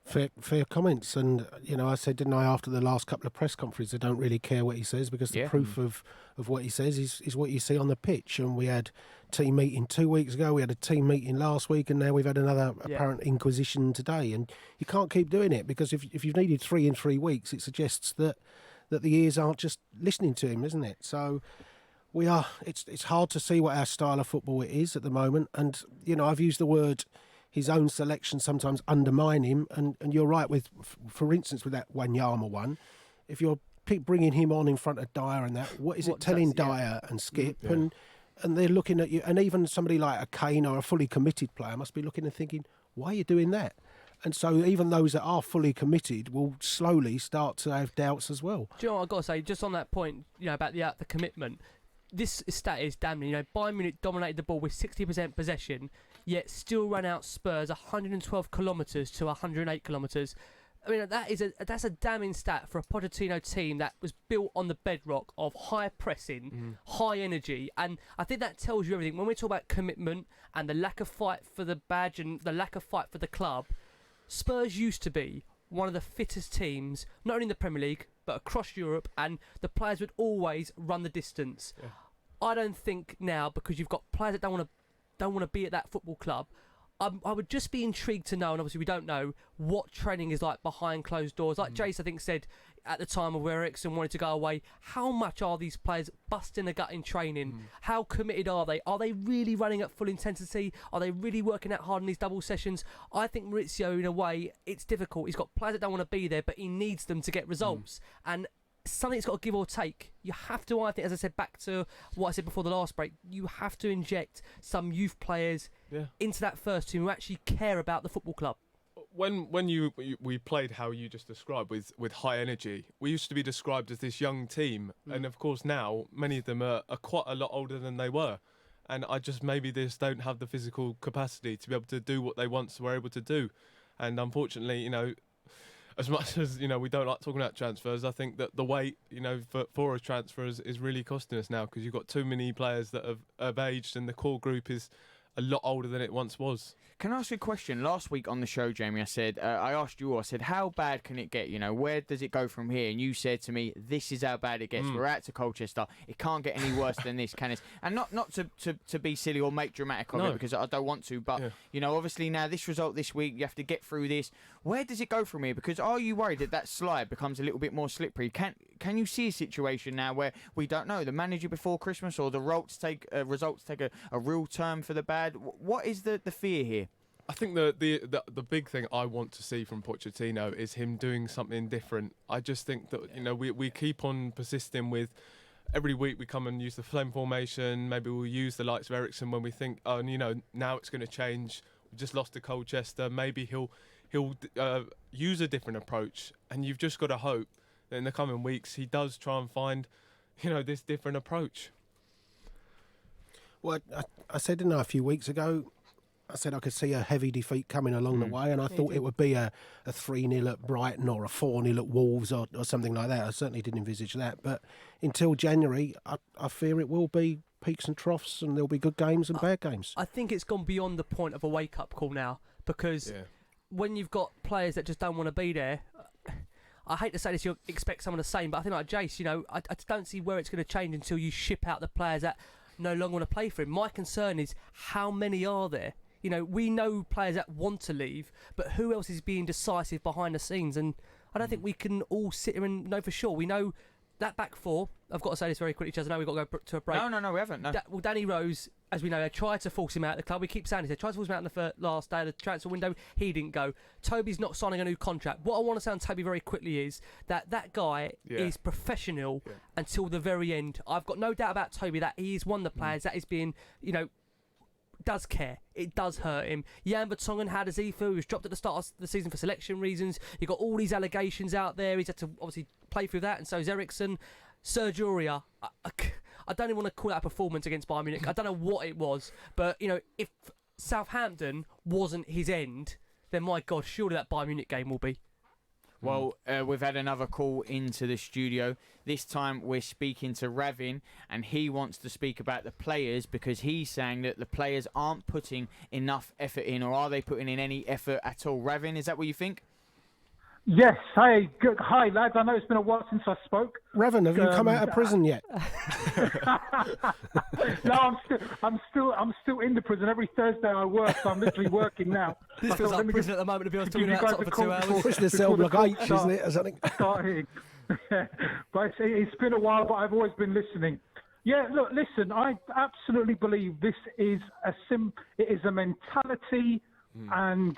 Fair comments, and I said, didn't I, after the last couple of press conferences, I don't really care what he says, because the proof of what he says is what you see on the pitch. And we had team meeting 2 weeks ago, we had a team meeting last week, and now we've had another apparent inquisition today. And you can't keep doing it, because if you've needed 3 in 3 weeks, it suggests that the ears aren't just listening to him, isn't it? So we are. It's hard to see what our style of football is at the moment. And I've used the word, his own selection sometimes undermine him, and you're right with, for instance, with that Wanyama one, if you're bringing him on in front of Dyer and that, what is it telling Dyer and Skip, and they're looking at you, and even somebody like a Kane or a fully committed player must be looking and thinking, why are you doing that? And so even those that are fully committed will slowly start to have doubts as well. Do you know what I've got to say, just on that point, about the commitment, this stat is damning. Bayern Munich dominated the ball with 60% possession, yet still ran out Spurs 112 kilometres to 108 kilometres. I mean, that's a damning stat for a Pochettino team that was built on the bedrock of high pressing, high energy, and I think that tells you everything. When we talk about commitment and the lack of fight for the badge and the lack of fight for the club, Spurs used to be one of the fittest teams, not only in the Premier League, but across Europe, and the players would always run the distance. Yeah. I don't think now, because you've got players that don't want to be at that football club, I would just be intrigued to know, and obviously we don't know, what training is like behind closed doors. Like Jace, I think, said at the time of where Ericsson wanted to go away, how much are these players busting a gut in training? How committed are they? Are they really running at full intensity? Are they really working out hard in these double sessions? I think Maurizio, in a way, it's difficult. He's got players that don't want to be there, but he needs them to get results. And something's got to give or take. You have to, I think, as I said, back to what I said before the last break, you have to inject some youth players into that first team who actually care about the football club. When we played how you just described with high energy, we used to be described as this young team, and of course now many of them are quite a lot older than they were, and maybe they just don't have the physical capacity to be able to do what they once were able to do, and unfortunately, as much as we don't like talking about transfers, I think that the wait for a transfer is really costing us now, because you've got too many players that have aged, and the core group is a lot older than it once was. Can I ask you a question? Last week on the show, Jamie, I said, I asked you all, I said, how bad can it get? Where does it go from here? And you said to me, this is how bad it gets. We're out to Colchester. It can't get any worse than this, can it? And not to be silly or make dramatic of it, because I don't want to, but, obviously now this result this week, you have to get through this. Where does it go from here? Because are you worried that slide becomes a little bit more slippery? Can you see a situation now where we don't know, the manager before Christmas or the results take a real turn for the bad? What is the fear here? I think the big thing I want to see from Pochettino is him doing something different. I just think that we keep on persisting with, every week we come and use the same formation. Maybe we'll use the likes of Ericsson when we think, now it's going to change. We've just lost to Colchester. Maybe he'll use a different approach, and you've just got to hope that in the coming weeks he does try and find this different approach. Well, I said a few weeks ago, I said I could see a heavy defeat coming along the way, and I thought it would be a 3-0 at Brighton or a 4-0 at Wolves or something like that. I certainly didn't envisage that. But until January, I fear it will be peaks and troughs, and there'll be good games and bad games. I think it's gone beyond the point of a wake-up call now, because when you've got players that just don't want to be there, I hate to say this, you'll expect someone the same, but I think like Jace, you know, I just don't see where it's going to change until you ship out the players that no longer want to play for him. My concern is how many are there? You know, we know players that want to leave, but who else is being decisive behind the scenes? And I don't think we can all sit here and know for sure. We know that back four, I've got to say this very quickly, Chaz, I know we've got to go to a break. No, we haven't. No. Well, Danny Rose, as we know, they tried to force him out of the club. We keep saying this. They tried to force him out in the last day of the transfer window. He didn't go. Toby's not signing a new contract. What I want to say on Toby very quickly is that guy is professional until the very end. I've got no doubt about Toby that he is one of the players that is being, you know, does care. It does hurt him. Jan Vertonghen, how does he feel? He was dropped at the start of the season for selection reasons. You've got all these allegations out there. He's had to obviously play through that, and so is Eriksen. Serge Aurier, I don't even want to call that a performance against Bayern Munich. I don't know what it was, but you know, if Southampton wasn't his end, then my God, surely that Bayern Munich game will be. Well, we've had another call into the studio. This time we're speaking to Ravin, and he wants to speak about the players because he's saying that the players aren't putting enough effort in, or are they putting in any effort at all? Ravin, is that what you think? Yes. Hi, hi, lads. I know it's been a while since I spoke. Revan, have you come out of prison yet? No, I'm still in the prison. Every Thursday I work, so I'm literally working now. This feels like prison at the moment to be honest. Talking about for 2 hours. Push the cell block H, isn't it, or something? Starting. But it's been a while, but I've always been listening. Yeah, look, listen. I absolutely believe this is it is a mentality and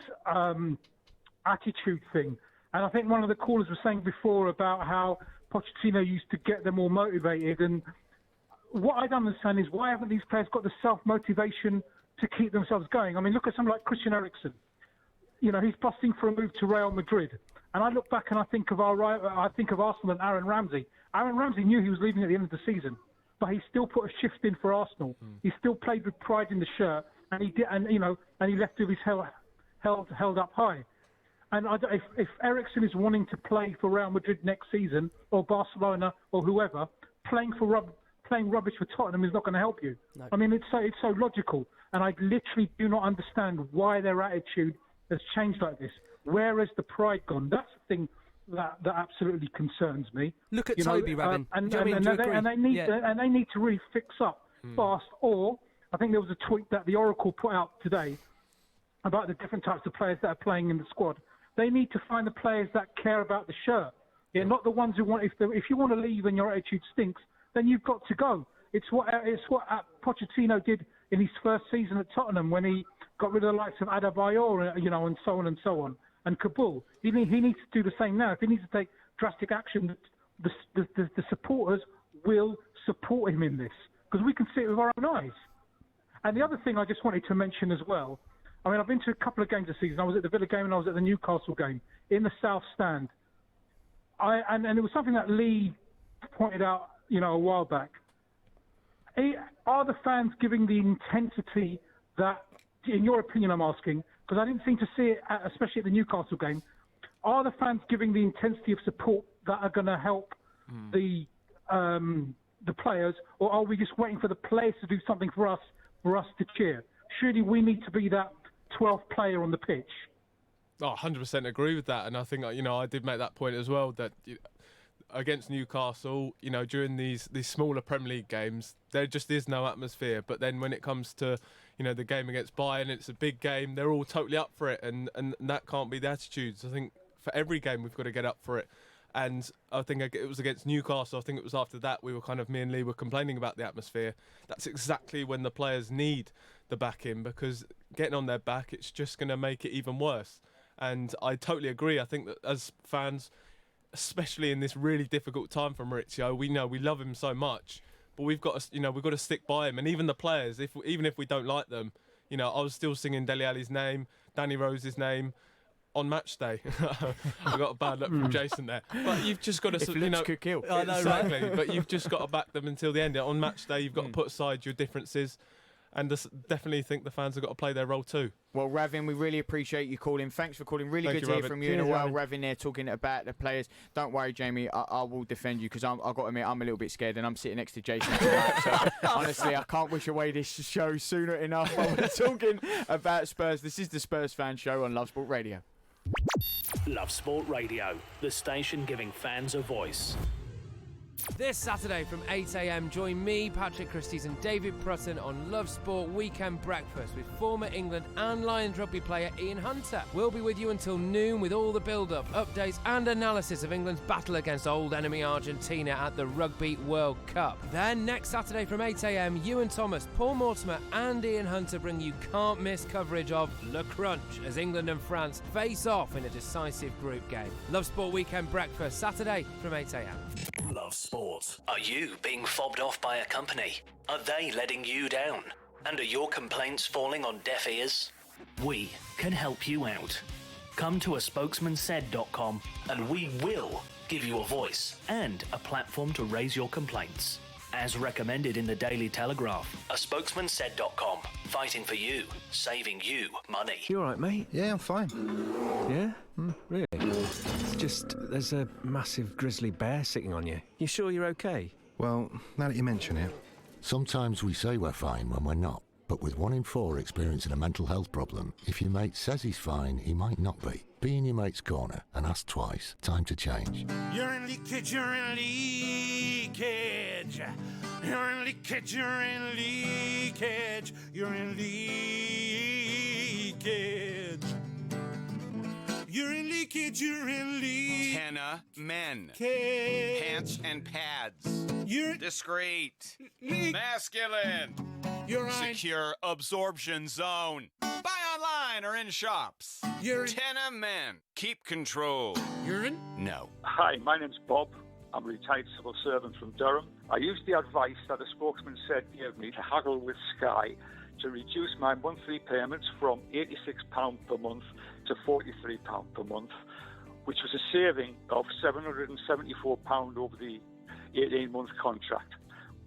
attitude thing. And I think one of the callers was saying before about how Pochettino used to get them all motivated. And what I don't understand is why haven't these players got the self-motivation to keep themselves going? I mean, look at someone like Christian Eriksen. You know, he's busting for a move to Real Madrid. And I look back and I think of Arsenal and Aaron Ramsey. Aaron Ramsey knew he was leaving at the end of the season, but he still put a shift in for Arsenal. He still played with pride in the shirt, and he did, and you know, and he left with his held up high. And if Eriksen is wanting to play for Real Madrid next season, or Barcelona, or whoever, playing rubbish for Tottenham is not going to help you. No. I mean, it's so logical, and I literally do not understand why their attitude has changed like this. Where has the pride gone? That's the thing that absolutely concerns me. Look at Toby, Ravin. And they need to really fix up fast. Or I think there was a tweet that the Oracle put out today about the different types of players that are playing in the squad. They need to find the players that care about the shirt. Yeah, not the ones who want. If you want to leave and your attitude stinks, then you've got to go. It's what Pochettino did in his first season at Tottenham when he got rid of the likes of Adebayor, you know, and so on, and Kabul. He needs to do the same now. If he needs to take drastic action, the supporters will support him in this because we can see it with our own eyes. And the other thing I just wanted to mention as well. I mean, I've been to a couple of games this season. I was at the Villa game and I was at the Newcastle game in the South Stand. And it was something that Lee pointed out, you know, a while back. Are the fans giving the intensity that, in your opinion, I'm asking, because I didn't seem to see it, especially at the Newcastle game. Are the fans giving the intensity of support that are going to help the players, or are we just waiting for the players to do something for us to cheer? Surely we need to be that 12th player on the pitch. Oh, 100% agree with that, and I think, you know, I did make that point as well that against Newcastle, you know, during these smaller Premier League games, there just is no atmosphere. But then when it comes to, you know, the game against Bayern, it's a big game. They're all totally up for it, and that can't be the attitudes. I think for every game we've got to get up for it. And I think it was against Newcastle. I think it was after that me and Lee were complaining about the atmosphere. That's exactly when the players need the backing, because getting on their back, it's just going to make it even worse. And I totally agree. I think that as fans, especially in this really difficult time for Maurizio, we know we love him so much, but we've got to stick by him. And even the players, even if we don't like them, you know, I was still singing Dele Alli's name, Danny Rose's name on match day. I got a bad look from Jason there. But you've just got to, you know, could kill. Exactly. But you've just got to back them until the end. On match day, you've got to put aside your differences. and definitely think the fans have got to play their role too. Well, Ravin, we really appreciate you calling. Thanks for calling. Really Thank good you, to hear Ravin. from you Cheers, in a while. Ravin. Ravin there talking about the players. Don't worry, Jamie, I will defend you because I've got to admit I'm a little bit scared and I'm sitting next to Jason tonight. So honestly, I can't wish away this show sooner enough. I was talking about Spurs. This is the Spurs Fan Show on Love Sport Radio. Love Sport Radio, the station giving fans a voice. This Saturday from 8 a.m, join me, Patrick Christys and David Prutton on Love Sport Weekend Breakfast with former England and Lions rugby player Ian Hunter. We'll be with you until noon with all the build-up, updates and analysis of England's battle against old enemy Argentina at the Rugby World Cup. Then next Saturday from 8 a.m, Ewan Thomas, Paul Mortimer and Ian Hunter bring you can't miss coverage of Le Crunch as England and France face off in a decisive group game. Love Sport Weekend Breakfast, Saturday from 8 a.m. Love Sport. Are you being fobbed off by a company? Are they letting you down? And are your complaints falling on deaf ears? We can help you out. Come to aspokesmansaid.com and we will give you a voice and a platform to raise your complaints. As recommended in the Daily Telegraph, aspokesmansaid.com. Fighting for you, saving you money. You all right, mate? Yeah, I'm fine. Yeah? Really? It's just, there's a massive grizzly bear sitting on you. You sure you're okay? Well, now that you mention it. Sometimes we say we're fine when we're not. But with 1 in 4 experiencing a mental health problem, if your mate says he's fine, he might not be. Be in your mate's corner and ask twice. Time to change. You're in leakage, you're in leakage. You're in leakage, you're in leakage. You're in leakage. You're in leakage, you're in leakage. Tenna men. Cage. Pants and pads. You're discreet. Masculine. You're secure absorption zone. Buy online or in shops. You're Tenna men. Keep control. Urine? No. Hi, my name's Bob. I'm a retired civil servant from Durham. I used the advice that a spokesman said gave me to haggle with Sky to reduce my monthly payments from £86 per month to £43 per month, which was a saving of £774 over the 18-month contract.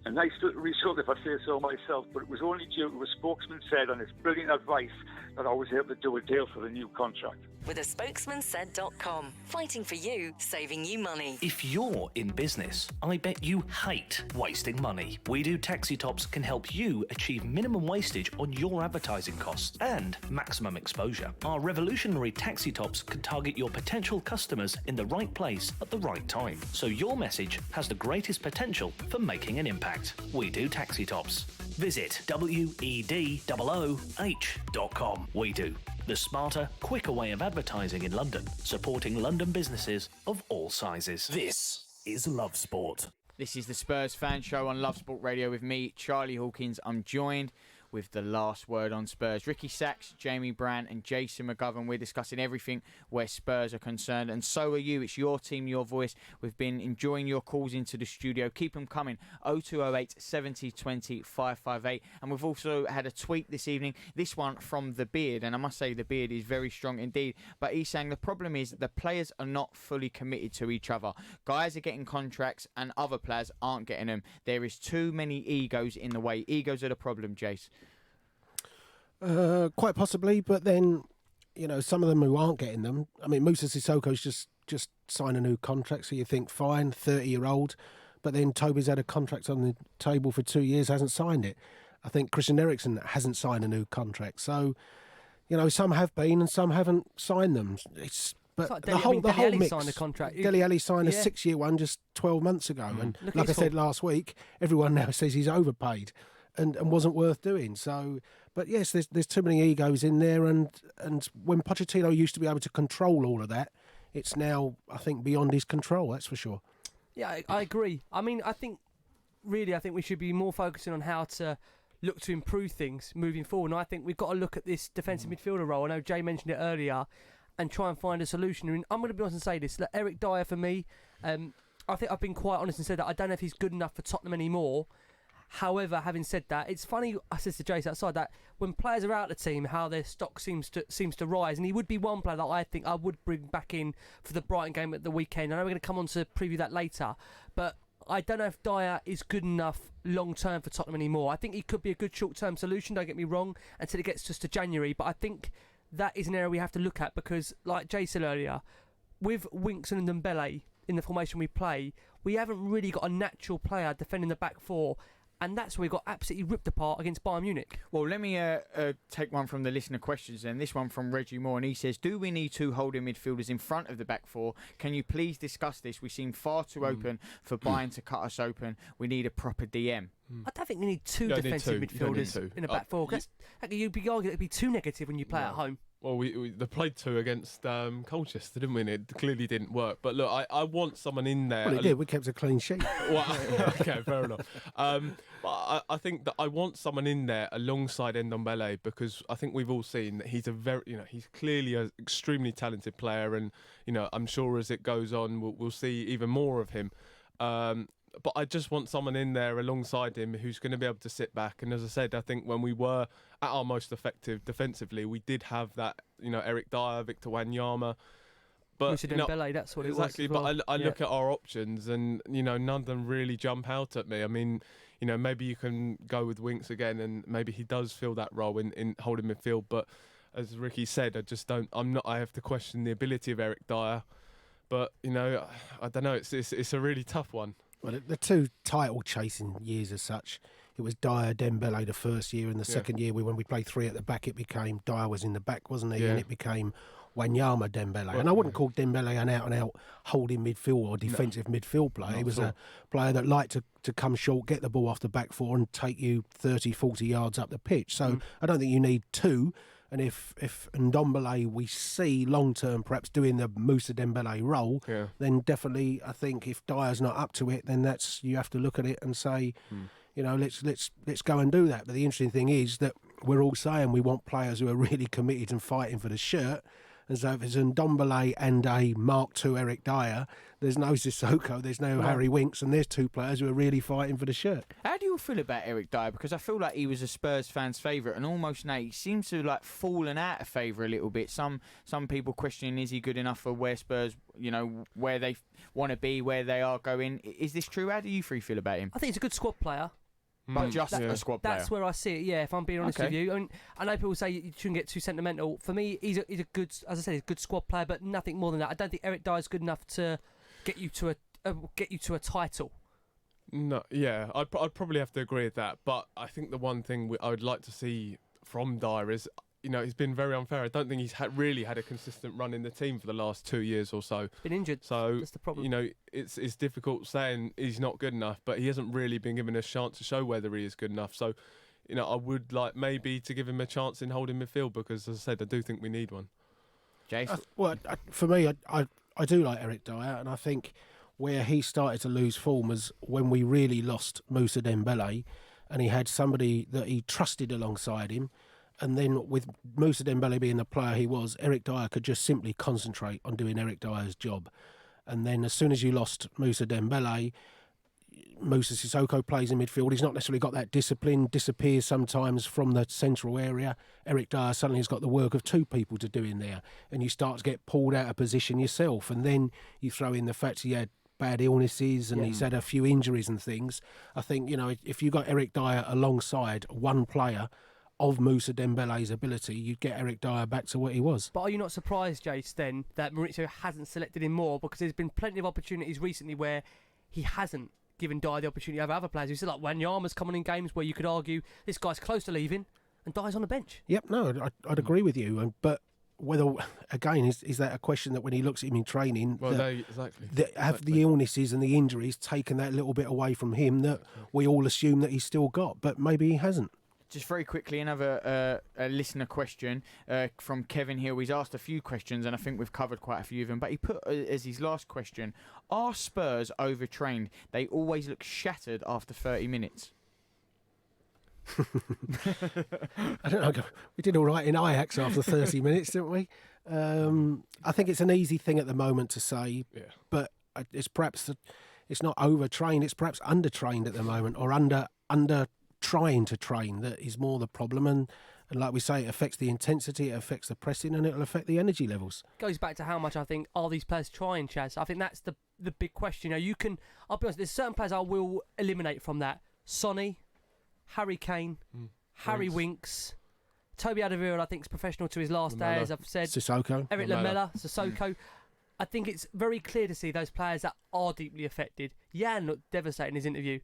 A nice little result, if I say so myself, but it was only due to a spokesman said on his brilliant advice that I was able to do a deal for the new contract. With aspokesmansaid.com. Fighting for you, saving you money. If you're in business, I bet you hate wasting money. We Do Taxi Tops can help you achieve minimum wastage on your advertising costs and maximum exposure. Our revolutionary taxi tops can target your potential customers in the right place at the right time, so your message has the greatest potential for making an impact. We Do Taxi Tops. Visit WEDOOH.com. We Do. The smarter, quicker way of advertising in London, supporting London businesses of all sizes. This is Love Sport. This is the Spurs Fan Show on Love Sport Radio with me, Charlie Hawkins. I'm joined with the last word on Spurs. Ricky Sachs, Jamie Brand and Jason McGovern. We're discussing everything where Spurs are concerned, and so are you. It's your team, your voice. We've been enjoying your calls into the studio. Keep them coming. 0208 70 20 558. And we've also had a tweet this evening, this one from The Beard, and I must say The Beard is very strong indeed, but he's saying the problem is the players are not fully committed to each other. Guys are getting contracts and other players aren't getting them. There is too many egos in the way. Egos are the problem, Jace. Quite possibly, but then, you know, some of them who aren't getting them. I mean, Moussa Sissoko's just signed a new contract, so you think, fine, 30-year-old. But then Toby's had a contract on the table for 2 years, hasn't signed it. I think Christian Eriksen hasn't signed a new contract. So, you know, some have been and some haven't signed them. But like the whole mix. Signed a contract. Dele Alli signed a 6-year one just 12 months ago. And like I said last week, everyone now says he's overpaid and wasn't worth doing. So... But yes, there's too many egos in there, and when Pochettino used to be able to control all of that, it's now, I think, beyond his control, that's for sure. Yeah, I agree. I mean, I think we should be more focusing on how to look to improve things moving forward. And I think we've got to look at this defensive midfielder role. I know Jay mentioned it earlier, and try and find a solution. I mean, I'm going to be honest and say this. Look, Eric Dyer, for me, I think I've been quite honest and said that I don't know if he's good enough for Tottenham anymore. However, having said that, it's funny, I said to Jace outside, that when players are out of the team, how their stock seems to rise. And he would be one player that I think I would bring back in for the Brighton game at the weekend. I know we're going to come on to preview that later. But I don't know if Dyer is good enough long-term for Tottenham anymore. I think he could be a good short-term solution, don't get me wrong, until it gets just to January. But I think that is an area we have to look at because, like Jay said earlier, with Winks and Dembele in the formation we play, we haven't really got a natural player defending the back four, and that's where we got absolutely ripped apart against Bayern Munich. Well, let me take one from the listener questions then. This one from Reggie Moore, and he says, do we need two holding midfielders in front of the back four? Can you please discuss this? We seem far too open for Bayern to cut us open. We need a proper DM. I don't think we need two defensive midfielders in the back four. You'd be arguing it'd be too negative when you play at home. Well, we played two against Colchester, didn't we? And it clearly didn't work. But look, I want someone in there. Well, it did. We kept a clean sheet. Well, okay, fair enough. But I think that I want someone in there alongside Ndombele because I think we've all seen that he's he's clearly an extremely talented player, and I'm sure as it goes on, we'll see even more of him. But I just want someone in there alongside him who's going to be able to sit back. And as I said, I think when we were at our most effective defensively, we did have that, Eric Dyer, Victor Wanyama. But Dembele, that's what exactly, it was. Exactly, but I look at our options and, none of them really jump out at me. I mean, maybe you can go with Winks again and maybe he does fill that role in holding midfield. But as Ricky said, I have to question the ability of Eric Dyer. But, I don't know, it's a really tough one. Well, the two title-chasing years as such, it was Dyer, Dembele the first year, and the second year when we played three at the back, it became Dyer was in the back, wasn't he? Yeah. And it became Wanyama, Dembele. Well, and I wouldn't call Dembele an out-and-out holding midfield or defensive midfield player. He was a player that liked to come short, get the ball off the back four and take you 30, 40 yards up the pitch. So I don't think you need two. And if Ndombele we see long-term perhaps doing the Moussa Dembele role, then definitely I think if Dyer's not up to it, then you have to look at it and say, let's go and do that. But the interesting thing is that we're all saying we want players who are really committed and fighting for the shirt. And so if it's Ndombele and a Mark II Eric Dyer, there's no Sissoko, there's no Harry Winks, and there's two players who are really fighting for the shirt. How do you feel about Eric Dyer? Because I feel like he was a Spurs fan's favourite, and almost now he seems to have fallen out of favour a little bit. Some people questioning, is he good enough for where Spurs, where they want to be, where they are going? Is this true? How do you three feel about him? I think he's a good squad player. But just a squad player. That's where I see it, if I'm being honest with you. I mean, I know people say you shouldn't get too sentimental. For me, he's a good, as I said, he's a good squad player, but nothing more than that. I don't think Eric Dyer's good enough to get you to a title. No, yeah, I'd probably have to agree with that. But I think the one thing I would like to see from Dyer is, he's been very unfair. I don't think he's really had a consistent run in the team for the last 2 years or so. Been injured. So that's the problem. It's difficult saying he's not good enough, but he hasn't really been given a chance to show whether he is good enough. So, I would like maybe to give him a chance in holding midfield because, as I said, I do think we need one. Jason? For me, I do like Eric Dyer, and I think where he started to lose form was when we really lost Moussa Dembele, and he had somebody that he trusted alongside him. And then with Moussa Dembele being the player he was, Eric Dyer could just simply concentrate on doing Eric Dyer's job. And then as soon as you lost Moussa Dembele, Moussa Sissoko plays in midfield. He's not necessarily got that discipline, disappears sometimes from the central area. Eric Dyer suddenly has got the work of two people to do in there. And you start to get pulled out of position yourself. And then you throw in the fact he had bad illnesses and he's had a few injuries and things. I think, if you got Eric Dyer alongside one player of Moussa Dembele's ability, you'd get Eric Dyer back to what he was. But are you not surprised, Jace, then, that Maurizio hasn't selected him more? Because there's been plenty of opportunities recently where he hasn't given Dyer the opportunity over other players. You said like Wanyama's coming in games where you could argue this guy's close to leaving and Dyer's on the bench. Yep, no, I'd agree with you. But whether, again, is that a question that when he looks at him in training, have the illnesses and the injuries taken that little bit away from him that we all assume that he's still got, but maybe he hasn't. Just very quickly, another listener question from Kevin Hill. He's asked a few questions, and I think we've covered quite a few of them. But he put as his last question, are Spurs overtrained? They always look shattered after 30 minutes. I don't know. We did all right in Ajax after 30 minutes, didn't we? I think it's an easy thing at the moment to say, but it's perhaps it's not overtrained. It's perhaps undertrained at the moment, or under trying to train that is more the problem. And like we say, it affects the intensity, it affects the pressing, and it'll affect the energy levels. Goes back to how much I think are these players trying, Chaz. I think that's the big question. You know, I'll be honest, there's certain players I will eliminate from that. Sonny, Harry Kane, Harry Winks. Toby Alderweireld, I think, is professional to his last day, as I've said. Sissoko. Eric Lamela, Sissoko. I think it's very clear to see those players that are deeply affected. Jan looked devastated in his interview.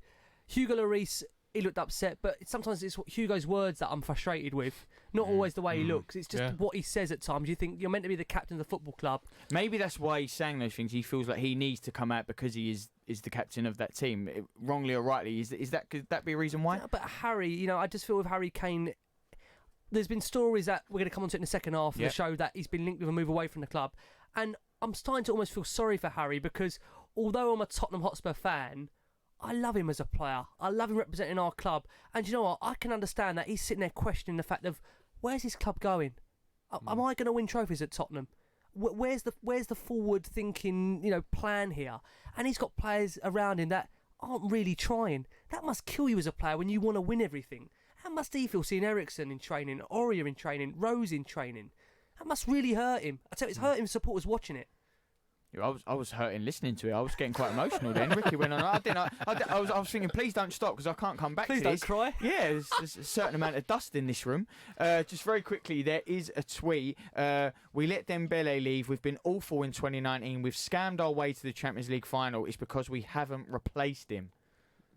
Hugo Lloris, he looked upset, but sometimes it's Hugo's words that I'm frustrated with. Not always the way he looks. It's just what he says at times. You think you're meant to be the captain of the football club. Maybe that's why he's saying those things. He feels like he needs to come out because he is the captain of that team. Wrongly or rightly, could that be a reason why? Yeah, but Harry, you know, I just feel with Harry Kane, there's been stories that we're going to come on to it in the second half of the show that he's been linked with a move away from the club. And I'm starting to almost feel sorry for Harry because although I'm a Tottenham Hotspur fan, I love him as a player. I love him representing our club. And you know what? I can understand that he's sitting there questioning the fact of, where's his club going? Am I going to win trophies at Tottenham? Where's the forward thinking, plan here? And he's got players around him that aren't really trying. That must kill you as a player when you want to win everything. How must he feel seeing Ericsson in training, Aurier in training, Rose in training? That must really hurt him. I tell you, it's hurting supporters watching it. I was hurting listening to it. I was getting quite emotional then. Ricky went on. I was thinking, please don't stop because I can't come back to this. Please don't cry. Yeah, there's a certain amount of dust in this room. Just very quickly, there is a tweet. We let Dembele leave. We've been awful in 2019. We've scammed our way to the Champions League final. It's because we haven't replaced him.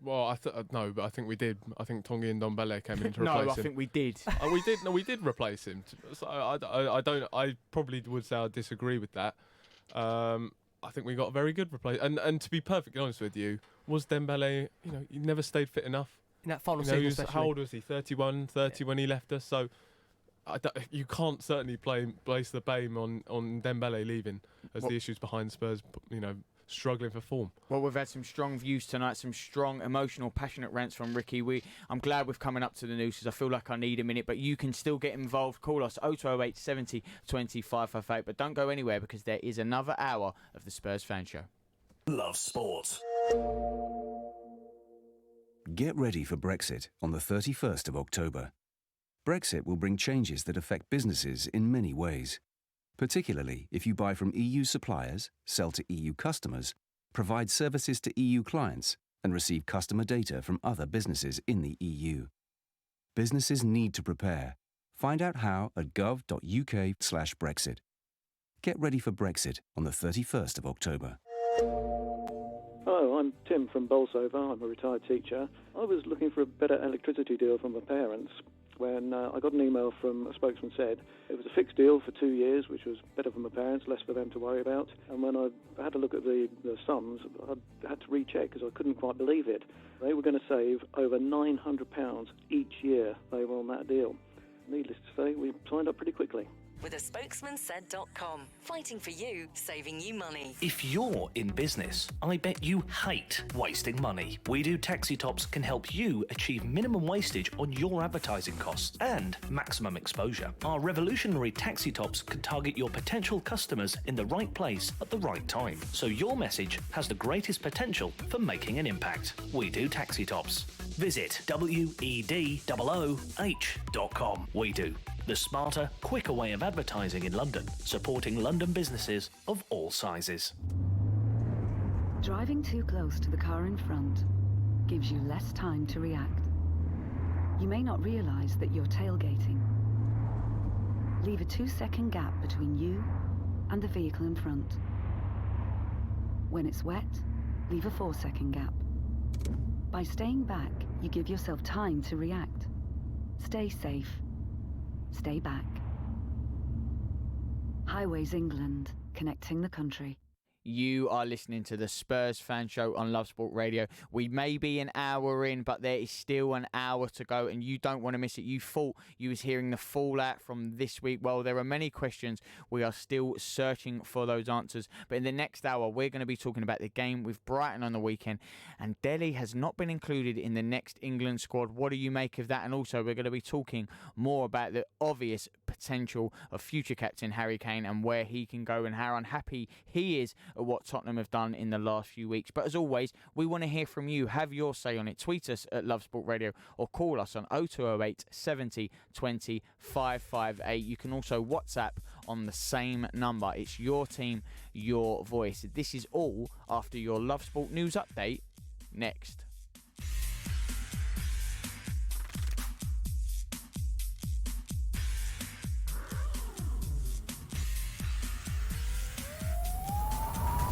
Well, no, but I think we did. I think Tongi and Ndombele came in to replace him. No, I think we did. We did. No, we did replace him. So I probably would say I disagree with that. I think we got a very good replacement. And to be perfectly honest with you, was Dembele, he never stayed fit enough. In that final season, especially. How old was he? 30 when he left us. So you can't certainly place the blame on Dembele leaving as the issues behind Spurs, struggling for form. Well, we've had some strong views tonight, some strong, emotional, passionate rants from Ricky. I'm glad we're coming up to the news because I feel like I need a minute, but you can still get involved. Call us 0208 70 20 558, but don't go anywhere because there is another hour of the Spurs Fan Show. Love Sport. Get ready for Brexit on the 31st of October. Brexit will bring changes that affect businesses in many ways, particularly if you buy from EU suppliers, sell to EU customers, provide services to EU clients, and receive customer data from other businesses in the EU. Businesses need to prepare. Find out how at gov.uk/Brexit. Get ready for Brexit on the 31st of October. Hello, I'm Tim from Bolsover. I'm a retired teacher. I was looking for a better electricity deal from my parents when I got an email from a spokesman said it was a fixed deal for 2 years, which was better for my parents, less for them to worry about. And when I had to look at the sums, I had to recheck because I couldn't quite believe it. They were going to save over £900 each year they were on that deal. Needless to say, we signed up pretty quickly. With a spokesmansaid.com. Fighting for you, saving you money. If you're in business, I bet you hate wasting money. We Do Taxi Tops can help you achieve minimum wastage on your advertising costs and maximum exposure. Our revolutionary taxi tops can target your potential customers in the right place at the right time, so your message has the greatest potential for making an impact. We Do Taxi Tops. Visit WEDOOH.com. We Do. The smarter, quicker way of advertising in London, supporting London businesses of all sizes. Driving too close to the car in front gives you less time to react. You may not realise that you're tailgating. Leave a 2-second gap between you and the vehicle in front. When it's wet, leave a 4-second gap. By staying back, you give yourself time to react. Stay safe. Stay back. Highways England, connecting the country. You are listening to the Spurs Fan Show on Love Sport Radio. We may be an hour in, but there is still an hour to go, and you don't want to miss it. You thought you was hearing the fallout from this week. Well, there are many questions. We are still searching for those answers. But in the next hour, we're going to be talking about the game with Brighton on the weekend. And Dele has not been included in the next England squad. What do you make of that? And also, we're going to be talking more about the obvious potential of future captain Harry Kane and where he can go and how unhappy he is at what Tottenham have done in the last few weeks. But as always, we want to hear from you. Have your say on it. Tweet us at Love Sport Radio or call us on 0208 70 20 558. You can also WhatsApp on the same number. It's your team, your voice. This is all after your Love Sport news update next.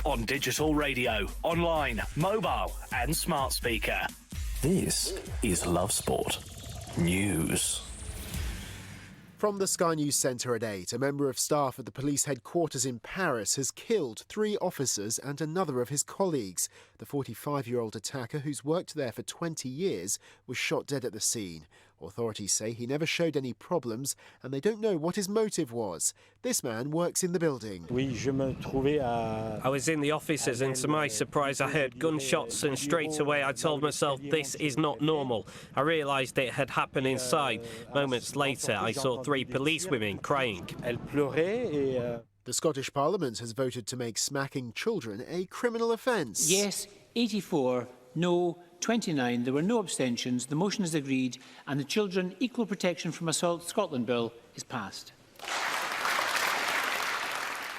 On digital radio, online, mobile and smart speaker. This is Love Sport News. From the Sky News Centre at 8, a member of staff at the police headquarters in Paris has killed 3 officers and another of his colleagues. The 45-year-old attacker, who's worked there for 20 years, was shot dead at the scene. Authorities say he never showed any problems and they don't know what his motive was. This man works in the building. I was in the offices and to my surprise I heard gunshots and straight away I told myself this is not normal. I realised it had happened inside. Moments later I saw 3 policewomen crying. The Scottish Parliament has voted to make smacking children a criminal offence. Yes, 84, no, 29. There were no abstentions. The motion is agreed and the Children Equal Protection from Assault Scotland Bill is passed.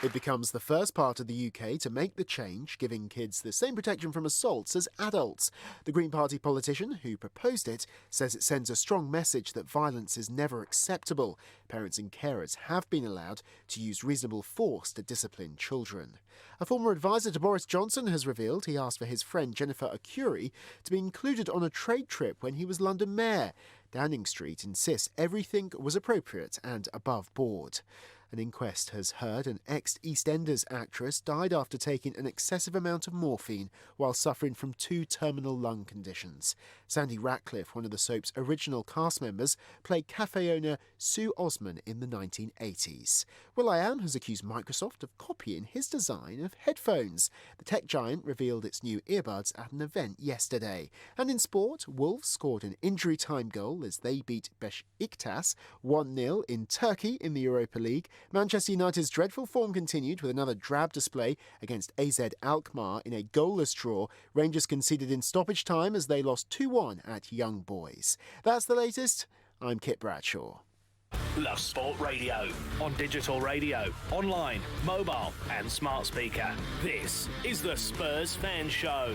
It becomes the first part of the UK to make the change, giving kids the same protection from assaults as adults. The Green Party politician who proposed it says it sends a strong message that violence is never acceptable. Parents and carers have been allowed to use reasonable force to discipline children. A former advisor to Boris Johnson has revealed he asked for his friend Jennifer Arcuri to be included on a trade trip when he was London mayor. Downing Street insists everything was appropriate and above board. An inquest has heard an ex-EastEnders actress died after taking an excessive amount of morphine while suffering from 2 terminal lung conditions. Sandy Ratcliffe, one of the soap's original cast members, played cafe owner Sue Osman in the 1980s. will.i.am has accused Microsoft of copying his design of headphones. The tech giant revealed its new earbuds at an event yesterday. And in sport, Wolves scored an injury-time goal as they beat Beşiktaş 1-0 in Turkey in the Europa League. Manchester United's dreadful form continued with another drab display against AZ Alkmaar in a goalless draw. Rangers conceded in stoppage time as they lost 2-1 at Young Boys. That's the latest. I'm Kit Bradshaw. Love Sport Radio. On digital radio, online, mobile and smart speaker. This is the Spurs Fan Show.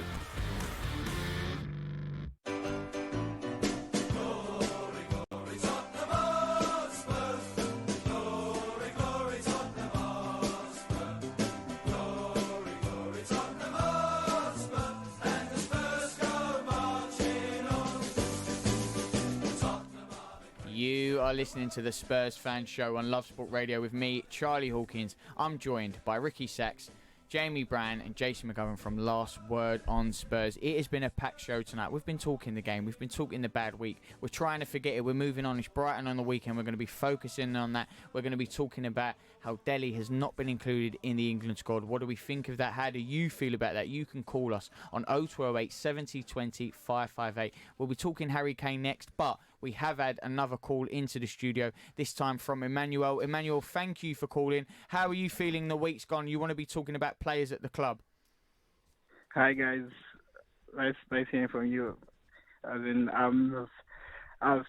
You are listening to the Spurs Fan Show on Love Sport Radio with me, Charlie Hawkins. I'm joined by Ricky Sacks, Jamie Brand and Jason McGovern from Last Word on Spurs. It has been a packed show tonight. We've been talking the game. We've been talking the bad week. We're trying to forget it. We're moving on. It's Brighton on the weekend. We're going to be focusing on that. We're going to be talking about how Dele has not been included in the England squad. What do we think of that? How do you feel about that? You can call us on 0208 70 20 558. We'll be talking Harry Kane next, but we have had another call into the studio, this time from Emmanuel. Emmanuel, thank you for calling. How are you feeling the week's gone? You want to be talking about players at the club? Hi, guys. Nice hearing from you.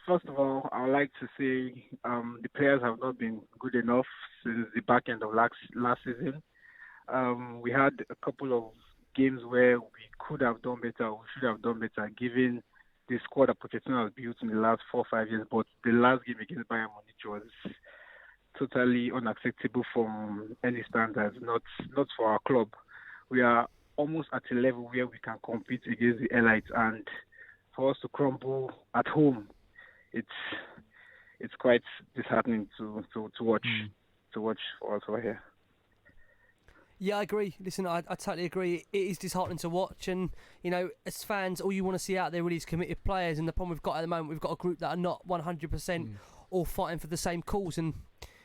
First of all, I would like to say the players have not been good enough since the back end of last season. We had a couple of games where we could have done better, we should have done better, given the squad that Pochettino has built in the last 4 or 5 years. But the last game against Bayern Munich was totally unacceptable from any standards, not for our club. We are almost at a level where we can compete against the elites, and for us to crumble at home, it's quite disheartening to watch for us over here. Yeah, I agree. Listen, I totally agree. It is disheartening to watch, and you know, as fans, all you want to see out there really is committed players. And the problem we've got at the moment, we've got a group that are not 100% all fighting for the same cause, and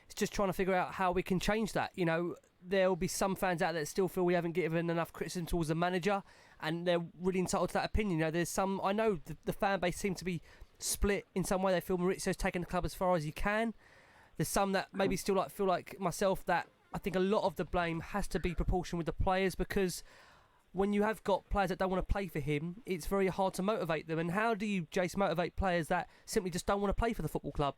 it's just trying to figure out how we can change that. You know, there will be some fans out there that still feel we haven't given enough criticism towards the manager, and they're really entitled to that opinion. You know, there's some. I know the fan base seems to be split in some way. They feel Maurizio's taking the club as far as he can. There's some that maybe still feel like myself that I think a lot of the blame has to be proportional with the players, because when you have got players that don't want to play for him, it's very hard to motivate them. And how do you, Jace, motivate players that simply just don't want to play for the football club?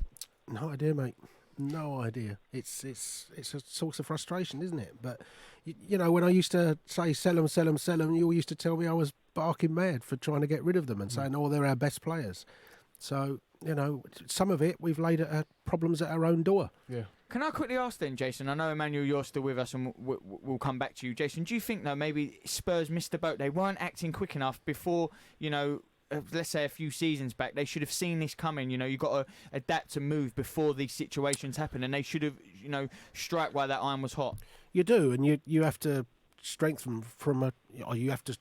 No idea, mate. No idea. It's a source of frustration, isn't it? But, you know, when I used to say sell them, you all used to tell me I was barking mad for trying to get rid of them and saying, oh, they're our best players. So, you know, some of it we've laid problems at our own door. Yeah. Can I quickly ask then, Jason? I know, Emmanuel, you're still with us and we'll come back to you. Jason, do you think, though, maybe Spurs missed the boat? They weren't acting quick enough before, you know, let's say a few seasons back. They should have seen this coming. You know, you've got to adapt and move before these situations happen, and they should have, you know, strike while that iron was hot. You do, and you have to strengthen you have to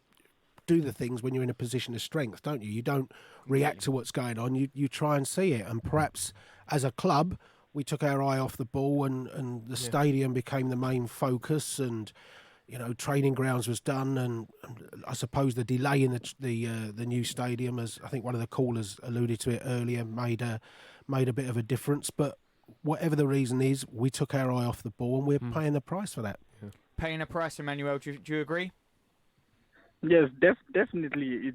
do the things when you're in a position of strength, don't you? You don't react to what's going on. You try and see it, and perhaps as a club, we took our eye off the ball, and the stadium became the main focus, and you know, training grounds was done, and I suppose the delay in the new stadium, as I think one of the callers alluded to it earlier, made a bit of a difference. But whatever the reason is, we took our eye off the ball, and we're paying the price for that. Yeah. Paying a price, Emmanuel. Do you agree? Yes, definitely.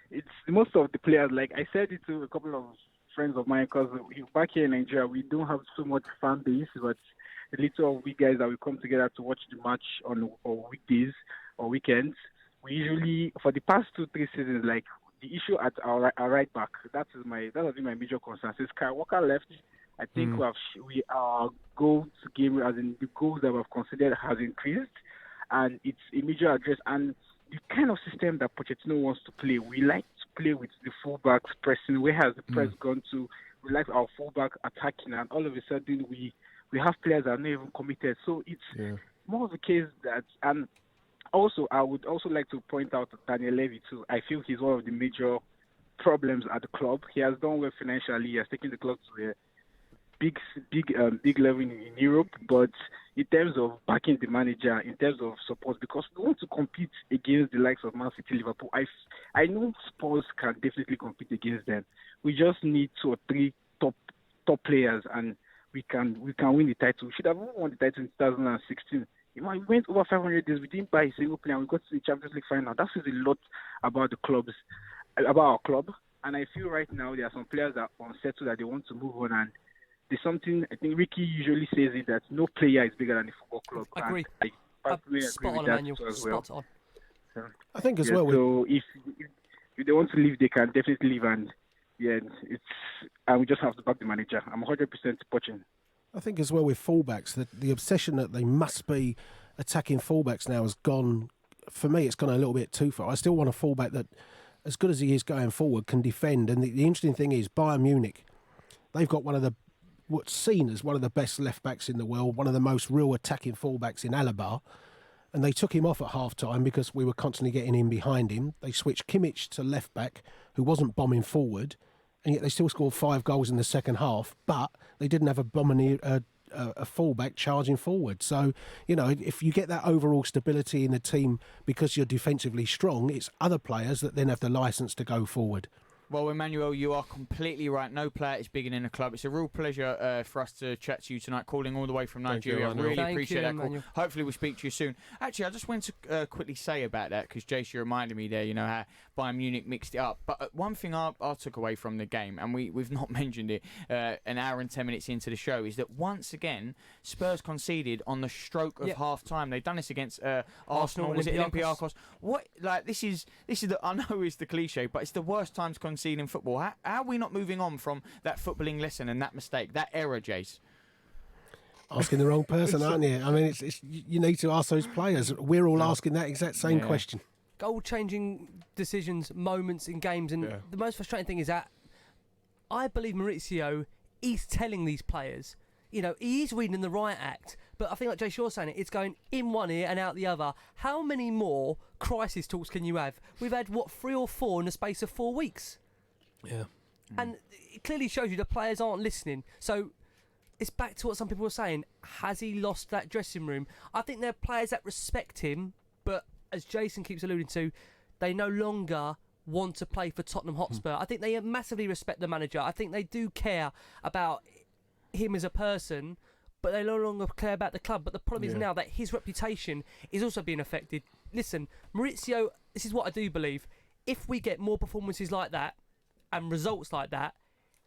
It's most of the players. Like I said it to a couple of friends of mine, because back here in Nigeria, we don't have so much fan base, but the little of we guys that we come together to watch the match on weekdays or weekends, we usually, for the past 2-3 seasons, like the issue at our right back, that has been my major concern. Since Kyle Walker left, I think we our goal to game, as in the goals that we've considered, has increased, and it's a major address. And the kind of system that Pochettino wants to play, we like to play with the fullbacks pressing. Where has the press gone to? We like our fullback attacking, and all of a sudden we have players that are not even committed. So it's more of a case that, and also I would also like to point out Daniel Levy too. I feel he's one of the major problems at the club. He has done well financially. He has taken the club to a big level in Europe, but in terms of backing the manager, in terms of support, because we want to compete against the likes of Man City, Liverpool. I know Spurs can definitely compete against them. We just need 2 or 3 top players, and we can win the title. We should have won the title in 2016. We went over 500 days. We didn't buy a single player. We got to the Champions League final. That says a lot about about our club. And I feel right now there are some players that are unsettled, that they want to move on. And there's something, I think Ricky usually says it, that no player is bigger than the football club. I agree. Spot on, Emmanuel. Spot on. I think as well. So if they want to leave, they can definitely leave, and we just have to back the manager. I'm 100% watching. I think as well with fullbacks, the obsession that they must be attacking fullbacks now has gone. For me, it's gone a little bit too far. I still want a fullback that, as good as he is going forward, can defend. And the interesting thing is, Bayern Munich, they've got what's seen as one of the best left backs in the world, one of the most real attacking fullbacks in Alaba. And they took him off at half-time because we were constantly getting in behind him. They switched Kimmich to left-back, who wasn't bombing forward, and yet they still scored 5 goals in the second half, but they didn't have a full-back charging forward. So, you know, if you get that overall stability in the team because you're defensively strong, it's other players that then have the licence to go forward. Well, Emmanuel, you are completely right. No player is bigger than a club. It's a real pleasure for us to chat to you tonight, calling all the way from Nigeria. I really appreciate that call. Hopefully we'll speak to you soon. Actually, I just want to quickly say about that, because Jace, you reminded me there, you know, how Bayern Munich mixed it up. But one thing I took away from the game, and we've not mentioned it an hour and 10 minutes into the show, is that once again, Spurs conceded on the stroke of half-time. They've done this against Arsenal. Was it Olympiacos? What? Like, this is I know it's the cliche, but it's the worst time to concede in football. How are we not moving on from that footballing lesson and that mistake, that error, Jace? Asking the wrong person, aren't you? I mean, it's you need to ask those players. We're all asking that exact same question. Goal-changing decisions, moments in games, and the most frustrating thing is that I believe Maurizio is telling these players, you know, he is reading the right act, but I think, like Jay Shaw saying it's going in one ear and out the other. How many more crisis talks can you have? We've had, 3 or 4 in the space of 4 weeks? Yeah. And it clearly shows you the players aren't listening. So it's back to what some people were saying. Has he lost that dressing room? I think there are players that respect him, but as Jason keeps alluding to, they no longer want to play for Tottenham Hotspur. I think they massively respect the manager. I think they do care about him as a person, but they no longer care about the club. But the problem is now that his reputation is also being affected. Listen, Maurizio, this is what I do believe. If we get more performances like that and results like that,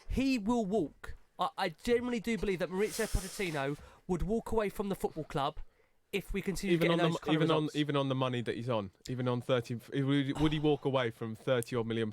he will walk. I genuinely do believe that Maurizio Pochettino would walk away from the football club if we continue getting those kind of results. Even on the money that he's on, even on 30, would he walk away from £30 odd million?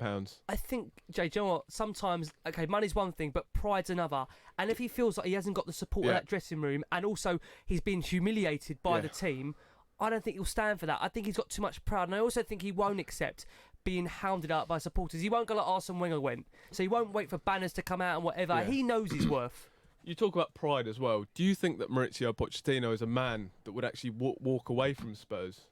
I think, Jay, do you know what? Sometimes, okay, money's one thing, but pride's another. And if he feels like he hasn't got the support of that dressing room, and also he's been humiliated by the team, I don't think he'll stand for that. I think he's got too much pride, and I also think he won't accept being hounded out by supporters. He won't go like Arsene Wenger went, so he won't wait for banners to come out and whatever. He knows his worth. You talk about pride as well. Do you think that Maurizio Pochettino is a man that would actually walk away from Spurs?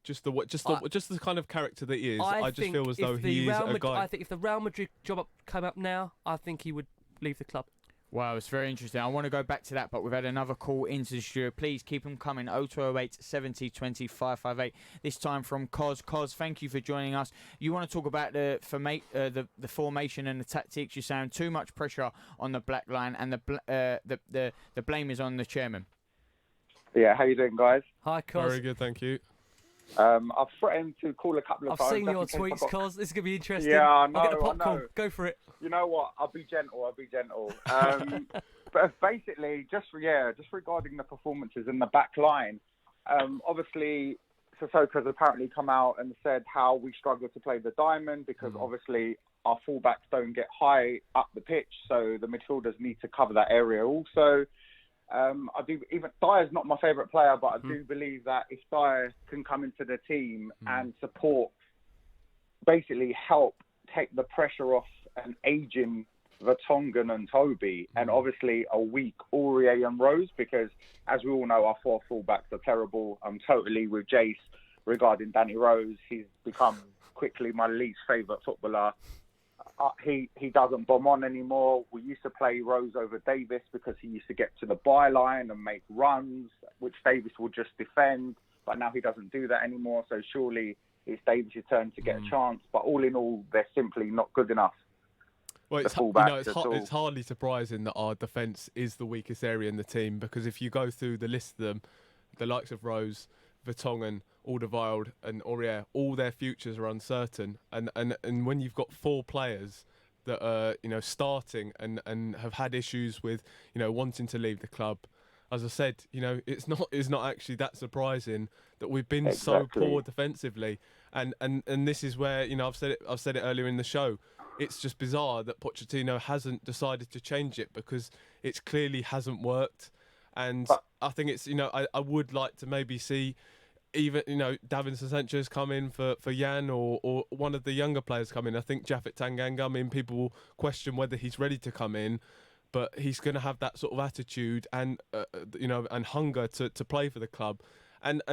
Just the kind of character that he is. I just feel as though he is a guy. I think if the Real Madrid job came up now, I think he would leave the club. Wow, it's very interesting. I want to go back to that, but we've had another call into the studio. Please keep them coming. 0208 70 20 558. This time from Cos. Cos, thank you for joining us. You want to talk about the formation and the tactics. You're saying too much pressure on the black line, and the blame is on the chairman. Yeah, how you doing, guys? Hi, Cos. Very good, thank you. I've threatened to call a couple of times. I've seen your tweets, Cos. This is going to be interesting. Yeah, I know. I'll get the popcorn. Go for it. You know what? I'll be gentle. But basically, just regarding the performances in the back line, obviously, Sissoko's apparently come out and said how we struggle to play the diamond because obviously our fullbacks don't get high up the pitch, so the midfielders need to cover that area also. Dyer's not my favourite player, but I do believe that if Dyer can come into the team and support, basically help take the pressure off an ageing Vertonghen and Toby, and obviously a weak Aurier and Rose, because as we all know, our four fullbacks are terrible. I'm totally with Jace regarding Danny Rose. He's become quickly my least favourite footballer. He doesn't bomb on anymore. We used to play Rose over Davis because he used to get to the byline and make runs, which Davis would just defend. But now he doesn't do that anymore. So surely it's Davis' turn to get a chance. But all in all, they're simply not good enough. Well, it's hardly surprising that our defence is the weakest area in the team, because if you go through the list of them, the likes of Rose, Vertonghen, Alderweireld and Aurier, all their futures are uncertain. And when you've got four players that are starting and have had issues with wanting to leave the club, as I said, it's not actually that surprising that we've been so poor defensively. And this is where I've said it earlier in the show. It's just bizarre that Pochettino hasn't decided to change it, because it clearly hasn't worked. And I think it's I would like to maybe see even Davinson Sanchez come in for Jan, or one of the younger players come in. I think Japhet Tanganga, I mean, people will question whether he's ready to come in, but he's going to have that sort of attitude and and hunger to play for the club. And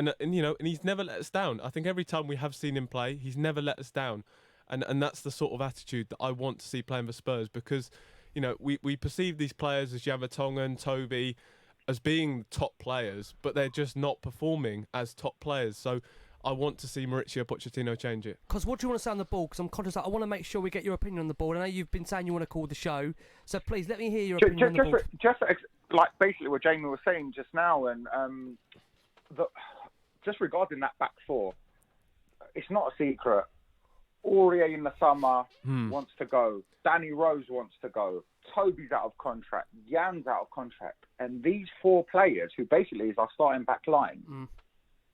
he's never let us down. I think every time we have seen him play, he's never let us down. And that's the sort of attitude that I want to see playing for Spurs, because we perceive these players as Jan Vertonghen, Toby, as being top players, but they're just not performing as top players. So I want to see Maurizio Pochettino change it. Because what do you want to say on the ball? Because I'm conscious that I want to make sure we get your opinion on the ball. I know you've been saying you want to call the show, so please let me hear your opinion on the ball. Just like basically what Jamie was saying just now, and just regarding that back four, it's not a secret. Aurier in the summer wants to go. Danny Rose wants to go. Toby's out of contract. Jan's out of contract. And these four players, who basically is our starting back line,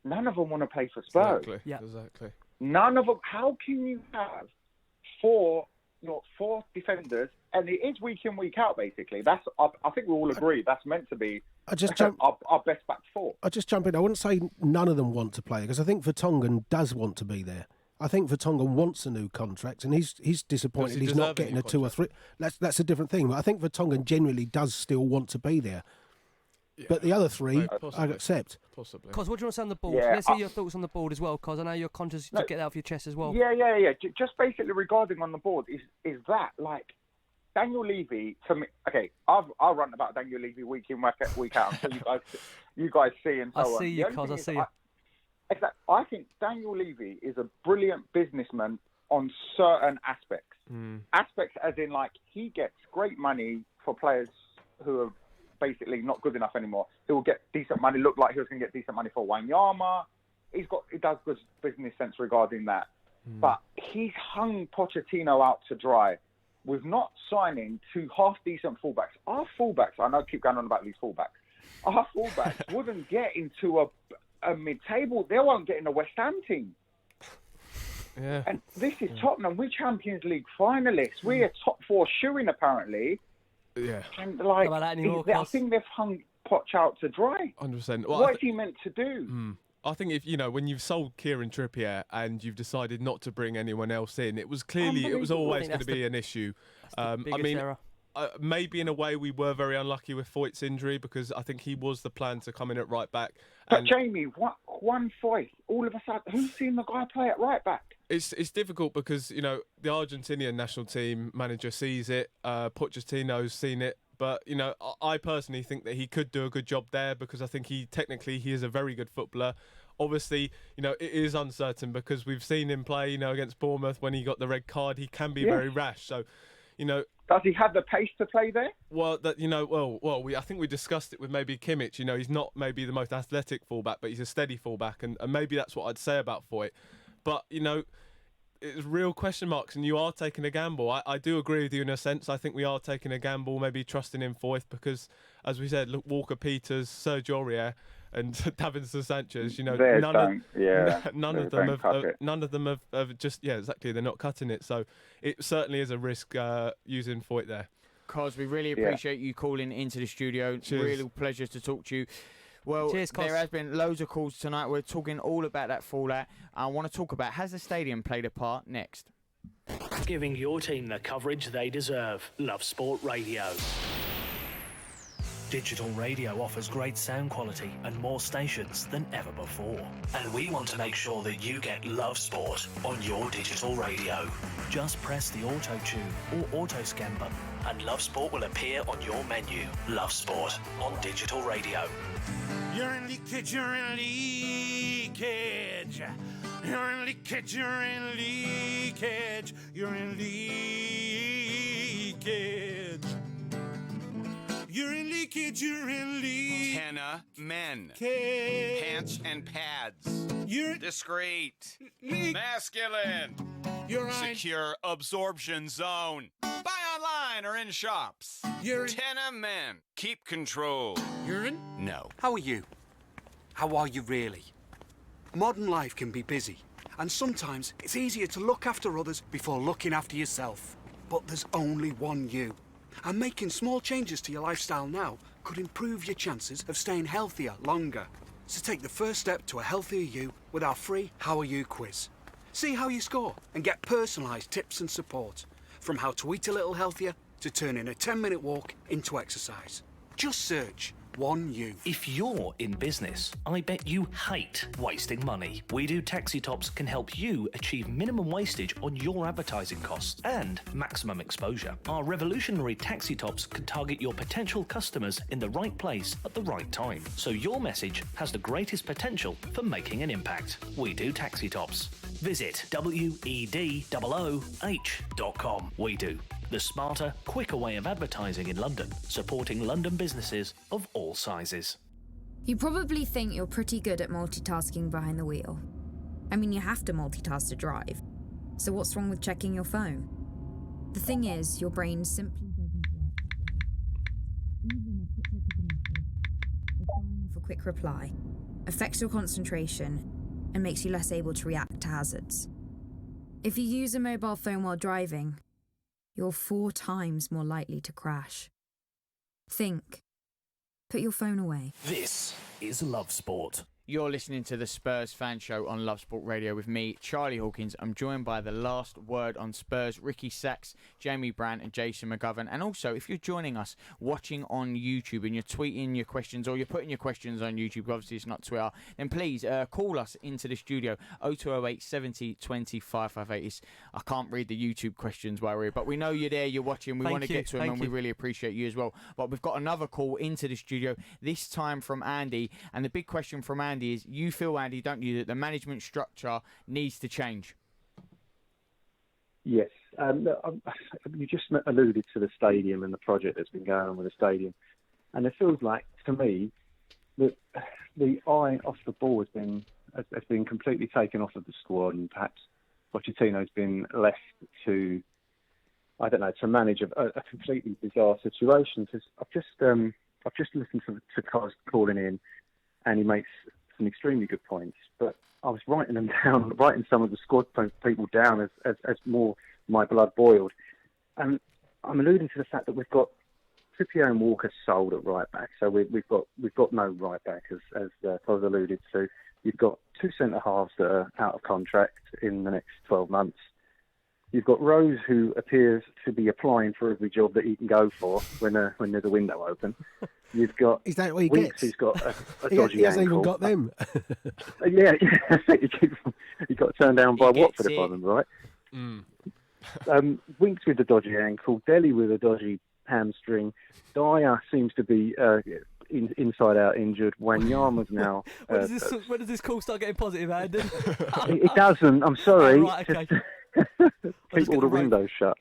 none of them want to play for Spurs. Exactly. None of them. How can you have four defenders? And it is week in, week out, basically. That's. I think we all agree that's meant to be our best back four. I'll just jump in. I wouldn't say none of them want to play, because I think Vertonghen does want to be there. I think Vertonghen wants a new contract, and he's disappointed he's not getting a 2 or 3. That's a different thing. But I think Vertonghen generally does still want to be there. Yeah. But the other three, I accept. Possibly. Cos, what do you want to say on the board? Yeah, let's hear your thoughts on the board as well, Cos. I know you're conscious to get that off your chest as well. Yeah. Just basically regarding on the board, is that like Daniel Levy? To me, okay, I'll run about Daniel Levy week in, week out, so you guys see and so on. I see you, Cos. I see you. I think Daniel Levy is a brilliant businessman on certain aspects. Aspects as in, like, he gets great money for players who are basically not good enough anymore. He will get decent money. Looked like he was going to get decent money for Wanyama. He does good business sense regarding that. But he's hung Pochettino out to dry with not signing two half-decent fullbacks. Our fullbacks, I know I keep going on about these fullbacks, our fullbacks wouldn't get into a mid-table. They won't get in the West Ham team. Yeah. And this is Tottenham. We're Champions League finalists. We're a top four shoo-in, apparently. Yeah. And like, How about that anymore, I think they've hung Poch out to dry. 100%. What is he meant to do? I think if when you've sold Kieran Trippier and you've decided not to bring anyone else in, it was always going to be an issue. I mean, error. Maybe in a way we were very unlucky with Foyt's injury because I think he was the plan to come in at right back. But Jamie, Juan Foyt, all of a sudden, who's seen the guy play at right back? It's difficult because the Argentinian national team manager sees it, Pochettino's seen it. But, I personally think that he could do a good job there because I think he is a very good footballer. Obviously, it is uncertain because we've seen him play, against Bournemouth when he got the red card. He can be very rash. So, does he have the pace to play there? Well, I think we discussed it with maybe Kimmich. He's not maybe the most athletic fullback, but he's a steady fullback. And maybe that's what I'd say about Foyt. But, it's real question marks, and you are taking a gamble. I do agree with you in a sense. I think we are taking a gamble, maybe trusting in Foyt because, as we said, look, Walker Peters, Sergio Aurier, and Davinson Sanchez. None of them have just exactly. They're not cutting it, so it certainly is a risk using Foyt there. Cos, we really appreciate you calling into the studio. Cheers. Real pleasure to talk to you. Well, Cheers, there has been loads of calls tonight. We're talking all about that fallout. I want to talk about, has the stadium played a part next? Giving your team the coverage they deserve. Love Sport Radio. Digital radio offers great sound quality and more stations than ever before. And we want to make sure that you get Love Sport on your digital radio. Just press the auto tune or auto scan button and Love Sport will appear on your menu. Love Sport on digital radio. You're in leakage, you're in leakage. You're in leakage, you're in leakage. You're in leakage. You're in leakage, you're in leakage. Tenna men. Cage. Pants and pads. You're discreet. Masculine. You're secure absorption zone. Buy online or in shops. You're in Tenna men. Keep control. You're in? No. How are you? How are you really? Modern life can be busy, and sometimes it's easier to look after others before looking after yourself. But there's only one you. And making small changes to your lifestyle now could improve your chances of staying healthier longer. So take the first step to a healthier you with our free How Are You quiz. See how you score and get personalised tips and support. From how to eat a little healthier to turning a 10-minute walk into exercise. Just search One You. If you're in business, I bet you hate wasting money. We Do Taxi Tops can help you achieve minimum wastage on your advertising costs and maximum exposure. Our revolutionary taxi tops can target your potential customers in the right place at the right time, so your message has the greatest potential for making an impact. We Do Taxi Tops. Visit wedooh.com. We Do. The smarter, quicker way of advertising in London, supporting London businesses of all sizes. You probably think you're pretty good at multitasking behind the wheel. I mean, you have to multitask to drive. So what's wrong with checking your phone? The thing is, your brain simply doesn't work. Even a quick look at a message, or firing off a quick reply, affects your concentration and makes you less able to react to hazards. If you use a mobile phone while driving, you're 4 times more likely to crash. Think. Put your phone away. This is Love Sport. You're listening to the Spurs Fan Show on Love Sport Radio with me, Charlie Hawkins. I'm joined by the last word on Spurs, Ricky Sachs, Jamie Brandt and Jason McGovern. And also, if you're joining us watching on YouTube and you're tweeting your questions or you're putting your questions on YouTube, obviously it's not Twitter, then please call us into the studio, 0208 70 20 558. I can't read the YouTube questions, worry, but we know you're there, you're watching, we want to get to them and we really appreciate you as well. But we've got another call into the studio, this time from Andy. And the big question from Andy is, you feel, Andy, don't you, that the management structure needs to change? Yes. You just alluded to the stadium and the project that's been going on with the stadium. And it feels like, to me, that the eye off the ball has been completely taken off of the squad, and perhaps Pochettino's been left to, I don't know, to manage a completely bizarre situation. Because I've just listened to Cos calling in, and he makes some extremely good points. But I was writing them down, writing some of the squad people down as more my blood boiled. And I'm alluding to the fact that we've got Trippier and Walker sold at right back, so we've got no right back, as Cos alluded to. You've got two centre halves that are out of contract in the next 12 months. You've got Rose, who appears to be applying for every job that he can go for when there's a window open. You've got Is that what he Winks, gets? who's got a dodgy he hasn't ankle. even got them. Yeah, he got turned down by Watford, if I remember right. Winks with the dodgy ankle, Dele with a dodgy hamstring. Dyer seems to be inside out injured. Wanyama's now. When does this call start getting positive, Andy? It doesn't. I'm sorry. Oh, right, okay. Keep all the windows shut.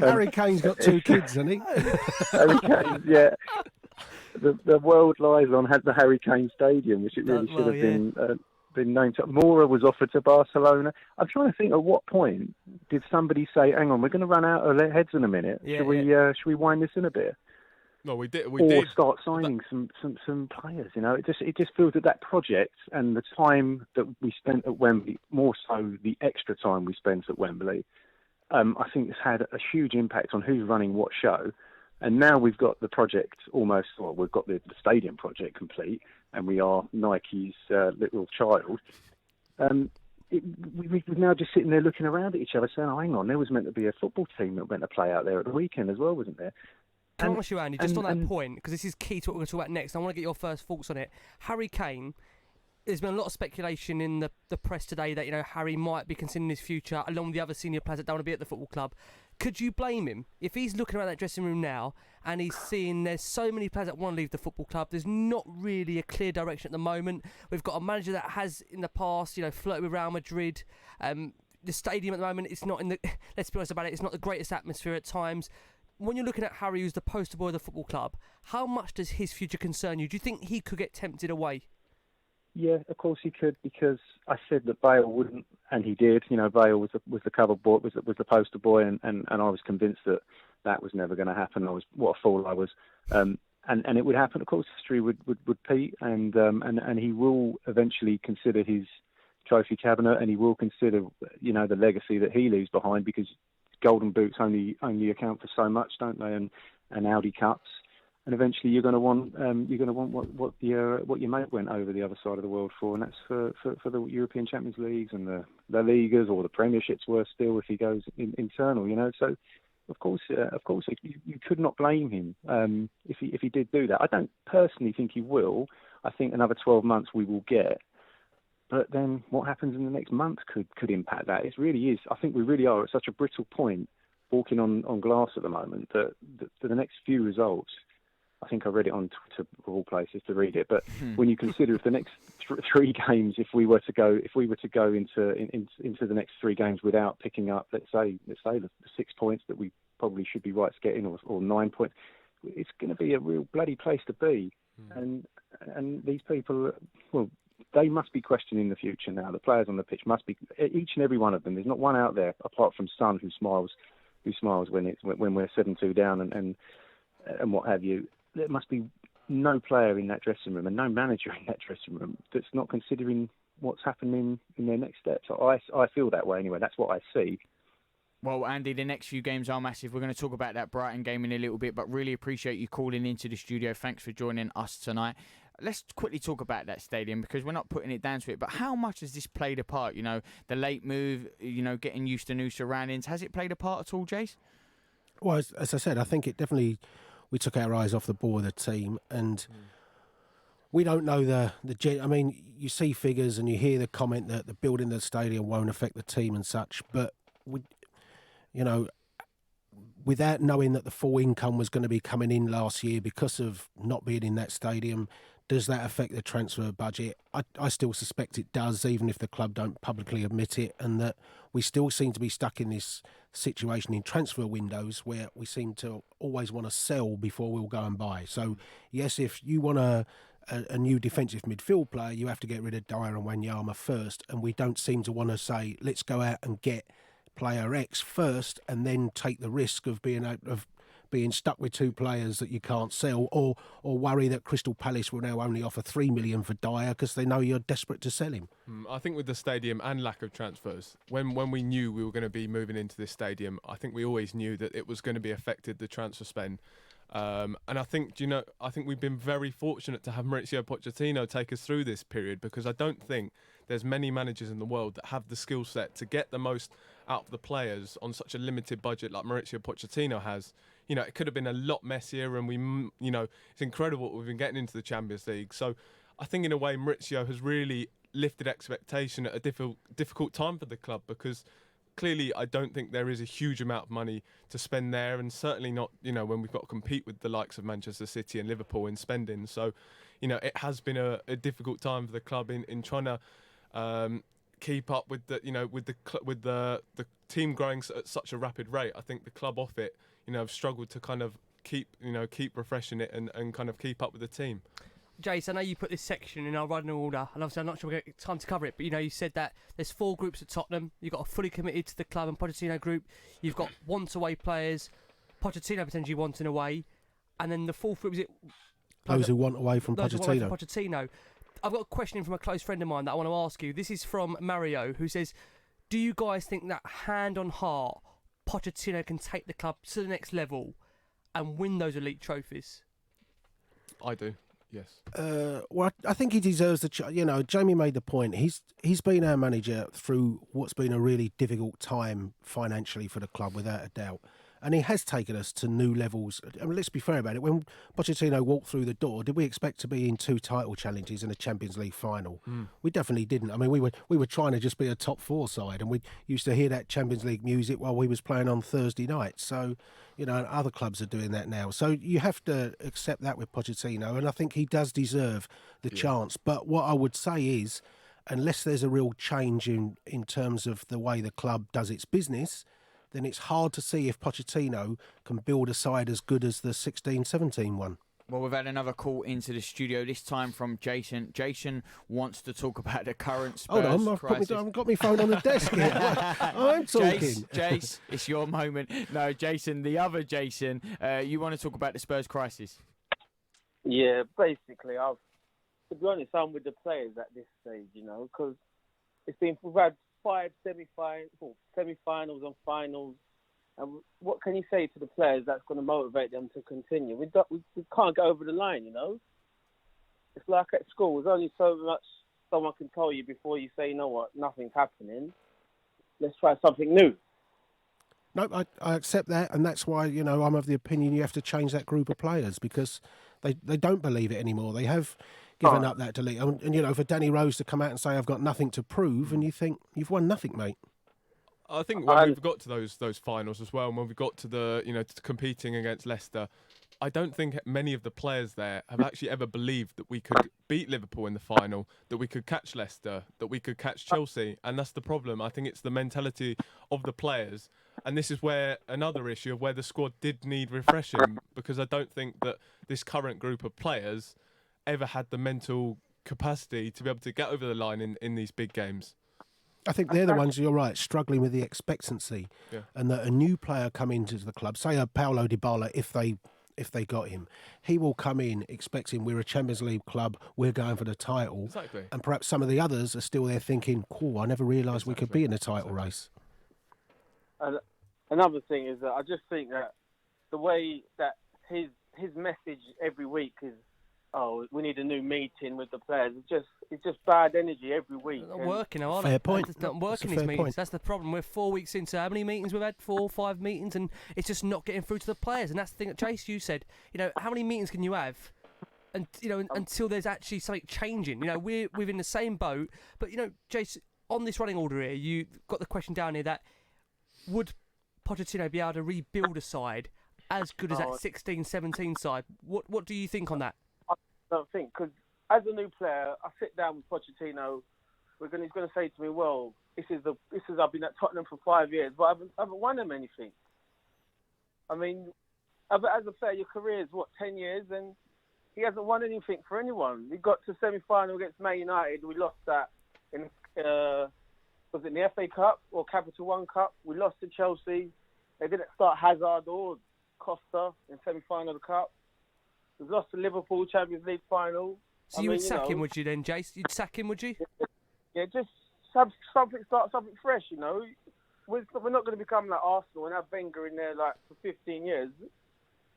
Harry Kane's got 2 kids, hasn't he? Harry Kane, yeah. The world lies on the Harry Kane Stadium, which it really should have been named. Moura was offered to Barcelona. I'm trying to think, at what point did somebody say, "Hang on, we're going to run out of heads in a minute. Should we wind this in a bit?" No, we did. Or start signing some players. You know, it just feels that project and the time that we spent at Wembley, more so the extra time we spent at Wembley, I think it's had a huge impact on who's running what show. And now we've got the project almost, well, we've got the stadium project complete, and we are Nike's little child. We're now just sitting there looking around at each other saying, "Oh, hang on, there was meant to be a football team that went to play out there at the weekend as well, wasn't there?" Can I ask you, Andy, just on that point, because this is key to what we're going to talk about next. I want to get your first thoughts on it. Harry Kane, there's been a lot of speculation in the press today that, you know, Harry might be considering his future along with the other senior players that don't want to be at the football club. Could you blame him? If he's looking around that dressing room now and he's seeing there's so many players that want to leave the football club, there's not really a clear direction at the moment. We've got a manager that has in the past, you know, flirted with Real Madrid. The stadium at the moment, it's not in the, let's be honest about it, it's not the greatest atmosphere at times. When you're looking at Harry, who's the poster boy of the football club, how much does his future concern you? Do you think he could get tempted away? Yeah, of course he could, because I said that Bale wouldn't, and he did. You know, Bale was the cover boy, was the poster boy, and I was convinced that was never going to happen. What a fool I was. And it would happen. Of course, history would repeat, and he will eventually consider his trophy cabinet, and he will consider, you know, the legacy that he leaves behind, because golden boots only account for so much, don't they? And Audi Cups, and eventually you're going to want what your mate went over the other side of the world for, and that's for the European Champions Leagues and the La Ligas, or the Premierships worse still if he goes internal, you know. So of course you could not blame him if he did do that. I don't personally think he will. I think another 12 months we will get. But then what happens in the next month could impact that. It really is. I think we really are at such a brittle point, walking on glass at the moment, that for the next few results, I think I read it on Twitter of all places to read it. But when you consider if the next 3 games, if we were to go into the next 3 games without picking up, let's say the 6 points that we probably should be right to get in, or 9 points, it's going to be a real bloody place to be. And these people, well, they must be questioning the future now. The players on the pitch must be, each and every one of them. There's not one out there apart from Son who smiles when we're 7-2 down and what have you. There must be no player in that dressing room and no manager in that dressing room that's not considering what's happening in their next steps. I feel that way anyway. That's what I see. Well, Andy, the next few games are massive. We're going to talk about that Brighton game in a little bit, but really appreciate you calling into the studio. Thanks for joining us tonight. Let's quickly talk about that stadium, because we're not putting it down to it, but how much has this played a part? You know, the late move, you know, getting used to new surroundings. Has it played a part at all, Jace? Well, as I said, I think it definitely, we took our eyes off the ball of the team, and we don't know I mean, you see figures and you hear the comment that the building of the stadium won't affect the team and such, but you know, without knowing that the full income was going to be coming in last year because of not being in that stadium, does that affect the transfer budget? I still suspect it does, even if the club don't publicly admit it, and that we still seem to be stuck in this situation in transfer windows where we seem to always want to sell before we'll go and buy. So, yes, if you want a new defensive midfield player, you have to get rid of Dyer and Wanyama first, and we don't seem to want to say, let's go out and get player X first and then take the risk of being stuck with two players that you can't sell, or worry that Crystal Palace will now only offer $3 million for Dyer because they know you're desperate to sell him. I think with the stadium and lack of transfers, when we knew we were going to be moving into this stadium, I think we always knew that it was going to be affected, the transfer spend. And I think, I think we've been very fortunate to have Mauricio Pochettino take us through this period, because I don't think there's many managers in the world that have the skill set to get the most out of the players on such a limited budget like Mauricio Pochettino has. It could have been a lot messier, and it's incredible what we've been getting into the Champions League. So I think in a way Mauricio has really lifted expectation at a difficult time for the club, because clearly I don't think there is a huge amount of money to spend there, and certainly not, when we've got to compete with the likes of Manchester City and Liverpool in spending. So, it has been a difficult time for the club in trying to keep up with the team growing at such a rapid rate. I think the club off it, have struggled to kind of keep refreshing it and kind of keep up with the team. Jace, I know you put this section in our running order, and obviously I'm not sure we're going to get time to cover it, but you said that there's 4 groups at Tottenham. You've got a fully committed to the club and Pochettino group. You've got want-away players, Pochettino potentially wanting away, and then the 4th group, is it? Those who want away from Those who want away from Pochettino. Pochettino. I've got a question from a close friend of mine that I want to ask you. This is from Mario, who says, do you guys think that, hand on heart, Pochettino can take the club to the next level and win those elite trophies? I do. Yes. Well, I think he deserves the. Jamie made the point. He's been our manager through what's been a really difficult time financially for the club, without a doubt. And he has taken us to new levels. I mean, let's be fair about it. When Pochettino walked through the door, did we expect to be in 2 title challenges and a Champions League final? We definitely didn't. I mean, we were trying to just be a top 4 side, and we used to hear that Champions League music while we was playing on Thursday night. So, other clubs are doing that now. So you have to accept that with Pochettino, and I think he does deserve the chance. But what I would say is, unless there's a real change in terms of the way the club does its business, then it's hard to see if Pochettino can build a side as good as the 16-17 one. Well, we've had another call into the studio, this time from Jason. Jason wants to talk about the current Spurs crisis. I've got my phone on the desk here. I'm talking. Jace, it's your moment. No, Jason, the other Jason, you want to talk about the Spurs crisis? Yeah, basically, to be honest, I'm with the players at this stage, because we've had 5 semi-finals and finals. And what can you say to the players that's going to motivate them to continue? We can't get over the line, It's like at school. There's only so much someone can tell you before you say, you know what, nothing's happening. Let's try something new. No, I accept that, and that's why, I'm of the opinion you have to change that group of players, because they don't believe it anymore. They have given up that delete. And, for Danny Rose to come out and say, I've got nothing to prove, and you think, you've won nothing, mate. I think when we've got to those finals as well, and when we got to the to competing against Leicester, I don't think many of the players there have actually ever believed that we could beat Liverpool in the final, that we could catch Leicester, that we could catch Chelsea, and that's the problem. I think it's the mentality of the players, and this is where another issue of where the squad did need refreshing, because I don't think that this current group of players ever had the mental capacity to be able to get over the line in these big games. I think they're the ones, you're right, struggling with the expectancy. Yeah. And that a new player come into the club, say a Paulo Dybala, if they got him, he will come in expecting we're a Champions League club, we're going for the title. Exactly. And perhaps some of the others are still there thinking, cool, I never realised we could be in a title race. Another thing is that I just think that the way that his message every week is, we need a new meeting with the players. It's just bad energy every week. It's not working, are they? Fair point. It's not working, these meetings. That's the problem. We're 4 weeks into how many meetings we've had? 4 or 5 meetings, and it's just not getting through to the players. And that's the thing that Chase, you said. How many meetings can you have? And until there's actually something changing. We're in the same boat. But Chase, on this running order here, you got the question down here that would Pochettino be able to rebuild a side as good as that 16-17 side? What do you think on that? I don't think, because as a new player, I sit down with Pochettino he's going to say to me, well, this is I've been at Tottenham for 5 years, but I haven't won him anything. I mean, as a player, your career is, 10 years, and he hasn't won anything for anyone. We got to semi-final against Man United. We lost that in, was it in the FA Cup or Capital One Cup? We lost to Chelsea. They didn't start Hazard or Costa in semi-final of the Cup. We've lost to Liverpool Champions League final. So you would sack him, would you then, Jace? You'd sack him, would you? Yeah, just start something fresh, you know. We're not going to become like Arsenal and have Wenger in there like for 15 years.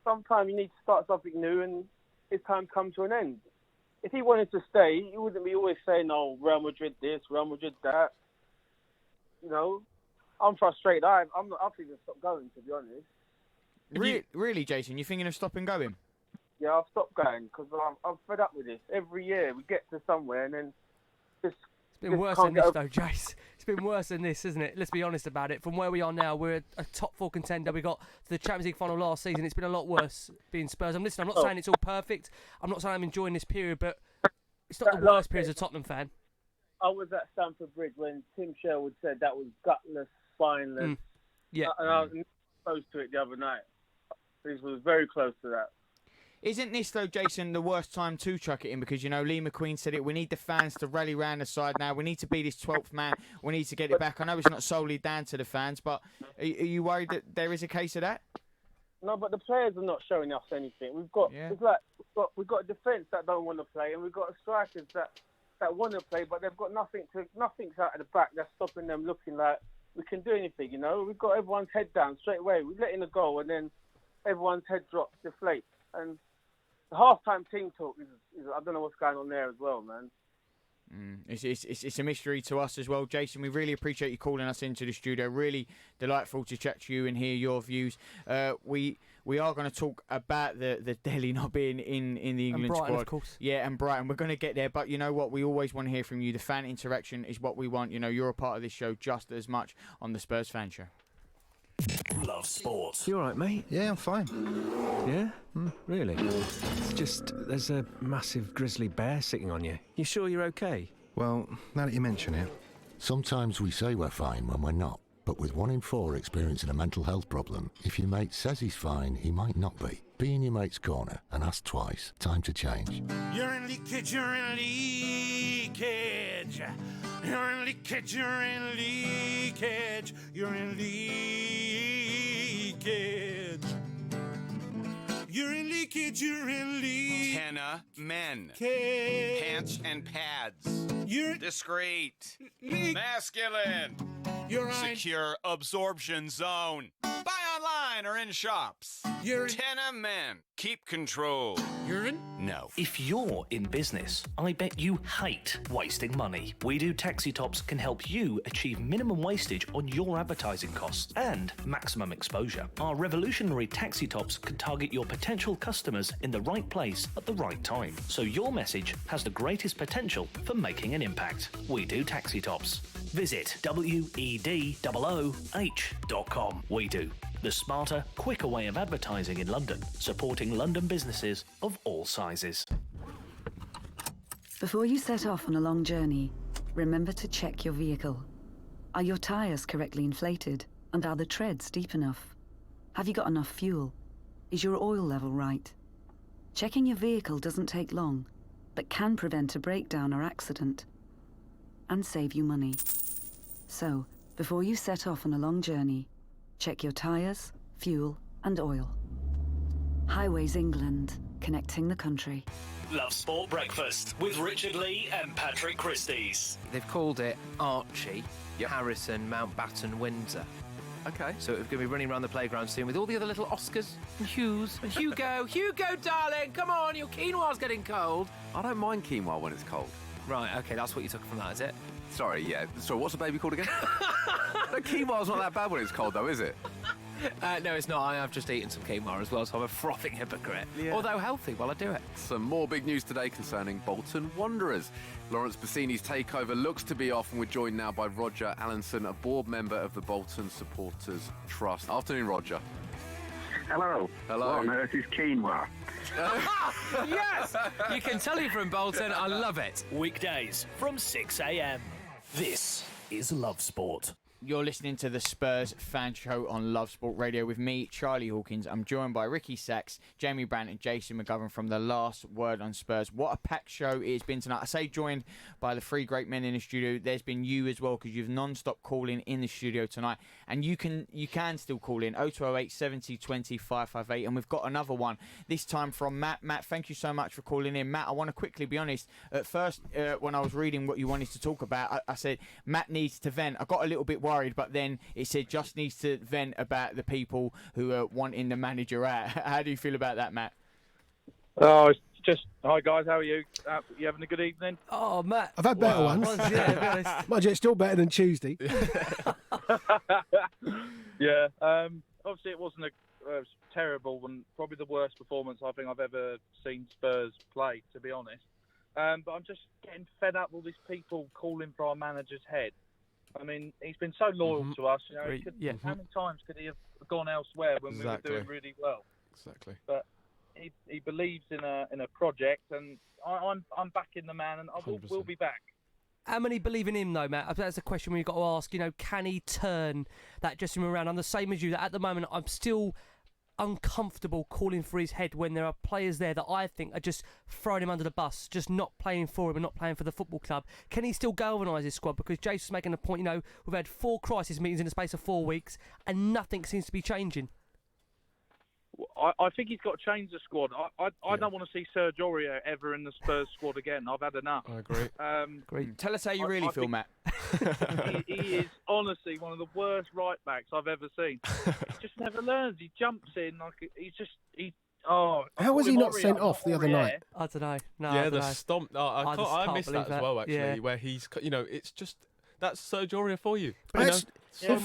Sometimes you need to start something new, and it's time to come to an end. If he wanted to stay, he wouldn't be always saying, "Oh, Real Madrid this, Real Madrid that." You know, I'm frustrated. I'm thinking of stop going, to be honest. Really, Jason? You thinking of stopping going? Yeah, I've stopped going because I'm fed up with this. Every year we get to somewhere and then just. It's been worse than this, though, Jace. It's been worse than this, isn't it? Let's be honest about it. From where we are now, we're a top 4 contender. We got to the Champions League final last season. It's been a lot worse being Spurs. I'm not saying it's all perfect. I'm not saying I'm enjoying this period, but it's not the worst period as a Tottenham fan. I was at Stamford Bridge when Tim Sherwood said that was gutless, spineless. Yeah. And I was close to it the other night. This was very close to that. Isn't this, though, Jason, the worst time to chuck it in? Because, you know, Lee McQueen said it. We need the fans to rally round the side now. We need to be this 12th man. We need to get it back. I know it's not solely down to the fans, but are you worried that there is a case of that? No, but the players are not showing us anything. We've got a defence that don't want to play, and we've got strikers that want to play, but they've got nothing's out of the back that's stopping them looking like we can do anything. You know, we've got everyone's head down straight away. We let in a goal, and then everyone's head drops, deflates, and the half-time team talk is I don't know what's going on there as well, man. It's a mystery to us as well, Jason. We really appreciate you calling us into the studio. Really delightful to chat to you and hear your views. We are going to talk about the Dele not being in the England and Brighton, squad. Of course. Yeah, and Brighton. We're going to get there, but you know what? We always want to hear from you. The fan interaction is what we want. You know, you're a part of this show just as much on the Spurs Fan Show. Love sports. You all right, mate? Yeah, I'm fine. Yeah? Really? It's just, there's a massive grizzly bear sitting on you. You sure you're okay? Well, now that you mention it, sometimes we say we're fine when we're not. But with 1 in 4 experiencing a mental health problem, if your mate says he's fine, he might not be. Be in your mate's corner and ask twice. Time to change. You're in leakage, you're in leakage. You're in leakage, you're in leakage. You're in leakage. You're in leakage, you're in leakage. Tenna men. Pants and pads. You're discreet. Masculine. You're secure absorption zone. Buy online or in shops. You're Tenna men. Keep control. Urine? No. If you're in business, I bet you hate wasting money. We Do Taxi Tops can help you achieve minimum wastage on your advertising costs and maximum exposure. Our revolutionary taxi tops can target your potential customers in the right place at the right time, so your message has the greatest potential for making an impact. We Do Taxi Tops. Visit WEDOOH.com. We Do. The smarter, quicker way of advertising in London, supporting London businesses of all sizes. Before you set off on a long journey, remember to check your vehicle. Are your tyres correctly inflated? And are the treads deep enough? Have you got enough fuel? Is your oil level right? Checking your vehicle doesn't take long, but can prevent a breakdown or accident and save you money. So, before you set off on a long journey, check your tyres, fuel and oil. Highways England, connecting the country. Love Sport Breakfast with Richard Lee and Patrick Christys. They've called it Archie, Harrison, Mountbatten, Windsor. Okay. So we're going to be running around the playground soon with all the other little Oscars and Hughs and Hugo. Hugo, darling, come on, your quinoa's getting cold. I don't mind quinoa when it's cold. Right, okay, that's what you took from that, is it? Sorry, yeah. Sorry, what's the baby called again? The quinoa's not that bad when it's cold, though, is it? No, it's not. I have just eaten some quinoa as well, so I'm a frothing hypocrite. Yeah. Although healthy while I do it. Some more big news today concerning Bolton Wanderers. Lawrence Bassini's takeover looks to be off, and we're joined now by Roger Allinson, a board member of the Bolton Supporters Trust. Afternoon, Roger. Hello. Hello. What on earth is quinoa? Yes! You can tell you're from Bolton. I love it. Weekdays from 6 a.m. This is Love Sport. You're listening to the Spurs Fan Show on Love Sport Radio with me, Charlie Hawkins. I'm joined by Ricky Sachs, Jamie Brandt and Jason McGovern from The Last Word on Spurs. What a packed show it has been tonight. I say joined by the three great men in the studio. There's been you as well, because you've non-stop calling in the studio tonight. And you can still call in 0208 70 20 558. And we've got another one, this time from Matt. Matt, thank you so much for calling in. Matt, I want to quickly be honest. At first, when I was reading what you wanted to talk about, I said, Matt needs to vent. I got a little bit worried, but then it said just needs to vent about the people who are wanting the manager out. How do you feel about that, Matt? Oh, it's just, hi guys, how are you? You having a good evening? Oh, Matt. I've had better ones. Mind you, it's still better than Tuesday. Yeah, obviously it wasn't a terrible one, probably the worst performance I think I've ever seen Spurs play, to be honest. But I'm just getting fed up with all these people calling for our manager's head. I mean, he's been so loyal to us. You know, how many times could he have gone elsewhere when we were doing really well? Exactly. But he believes in a project, and I'm backing the man, and we'll be back. How many believe in him, though, Matt? That's a question we've got to ask. You know, can he turn that dressing room around? I'm the same as you. That at the moment, I'm still uncomfortable calling for his head when there are players there that I think are just throwing him under the bus, just not playing for him and not playing for the football club. Can he still galvanise his squad? Because Jason's making a point, you know, we've had 4 crisis meetings in the space of 4 weeks and nothing seems to be changing. I think he's got to change the squad. I don't want to see Serge Aurier ever in the Spurs squad again. I've had enough. I agree. Great. Tell us how you really feel, Matt. he is honestly one of the worst right backs I've ever seen. He just never learns. He jumps in like How was he not sent off the other night? I don't know. No, yeah, I don't the know. stomp. I missed that as well, actually. Where he's, it's just that's Serge Aurier for you. In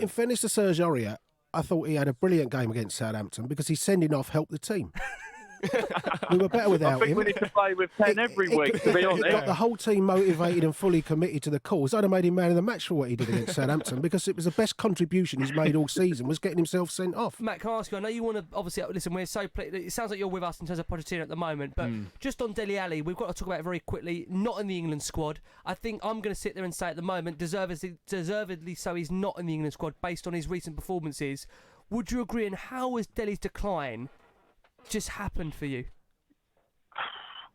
fairness to Serge Aurier, I thought he had a brilliant game against Southampton because his sending off helped the team. We were better without him. I think we need to play with 10 every week, to be honest. It got the whole team motivated and fully committed to the cause. I'd have made him man of the match for what he did against Southampton because it was the best contribution he's made all season, was getting himself sent off. Matt, can I ask you, I know you want to, obviously, listen, we're so, it sounds like you're with us in terms of Pochettino at the moment, but just on Dele Alli, we've got to talk about it very quickly, not in the England squad. I think I'm going to sit there and say at the moment, deservedly so, he's not in the England squad based on his recent performances. Would you agree, and how has Dele's decline just happened for you?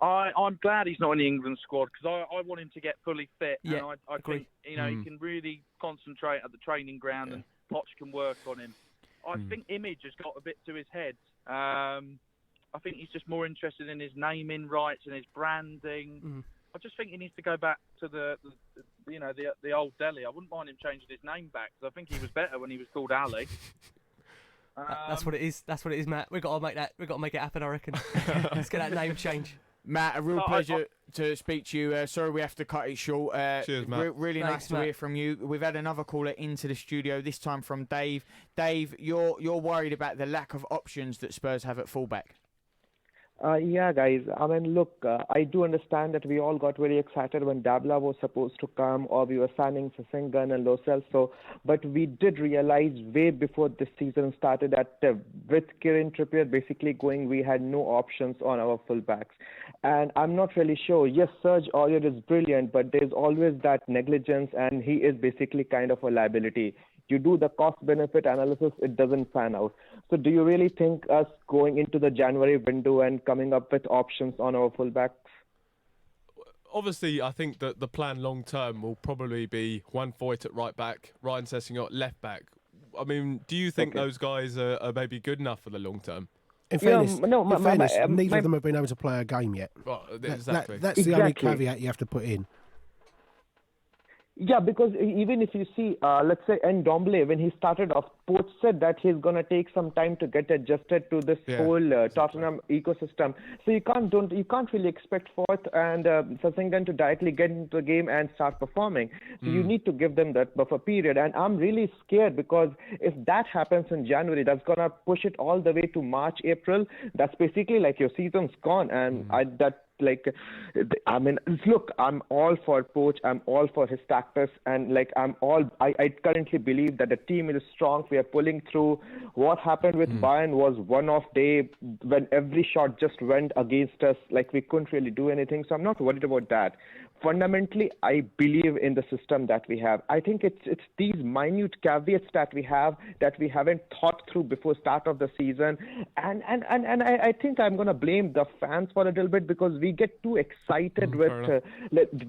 I'm glad he's not in the England squad because I want him to get fully fit. Yeah, and I think he can really concentrate at the training ground and Poch can work on him. I think image has got a bit to his head. I think he's just more interested in his naming rights and his branding. I just think he needs to go back to the old Dele. I wouldn't mind him changing his name back because I think he was better when he was called Ali. That's what it is. That's what it is, Matt. We've got to make that. We've got to make it happen, I reckon. Let's get that name change. Matt, a real pleasure to speak to you. Sorry we have to cut it short. Cheers, Matt. Really nice to hear from you. We've had another caller into the studio, this time from Dave. Dave, you're worried about the lack of options that Spurs have at fullback. Yeah, guys. I mean, look, I do understand that we all got very excited when Dabla was supposed to come, or we were signing Sessegnon and Lo Celso. But we did realize way before this season started that with Kieran Trippier basically going, we had no options on our fullbacks. And I'm not really sure. Yes, Serge Aurier is brilliant, but there's always that negligence, and he is basically kind of a liability. You do the cost-benefit analysis, it doesn't pan out. So do you really think us going into the January window and coming up with options on our fullbacks? Obviously, I think that the plan long-term will probably be Juan Foyth at right back, Ryan Sessegnon at left back. I mean, do you think those guys are maybe good enough for the long-term? In fairness, neither of them have been able to play a game yet. Well, exactly. That's the only caveat you have to put in. Yeah, because even if you see, let's say, Ndombele, when he started off, Poch said that he's going to take some time to get adjusted to this whole Tottenham ecosystem. So you can't really expect Foyth and Sessegnon to directly get into the game and start performing. So you need to give them that buffer period. And I'm really scared because if that happens in January, that's going to push it all the way to March, April. That's basically like your season's gone. And look, I'm all for Poch, I'm all for his tactics, and I currently believe that the team is strong. We are pulling through. What happened with Bayern was one-off day when every shot just went against us, like we couldn't really do anything. So I'm not worried about that. fundamentally, I believe in the system that we have. I think it's these minute caveats that we have that we haven't thought through before start of the season, and I think I'm going to blame the fans for a little bit because we get too excited with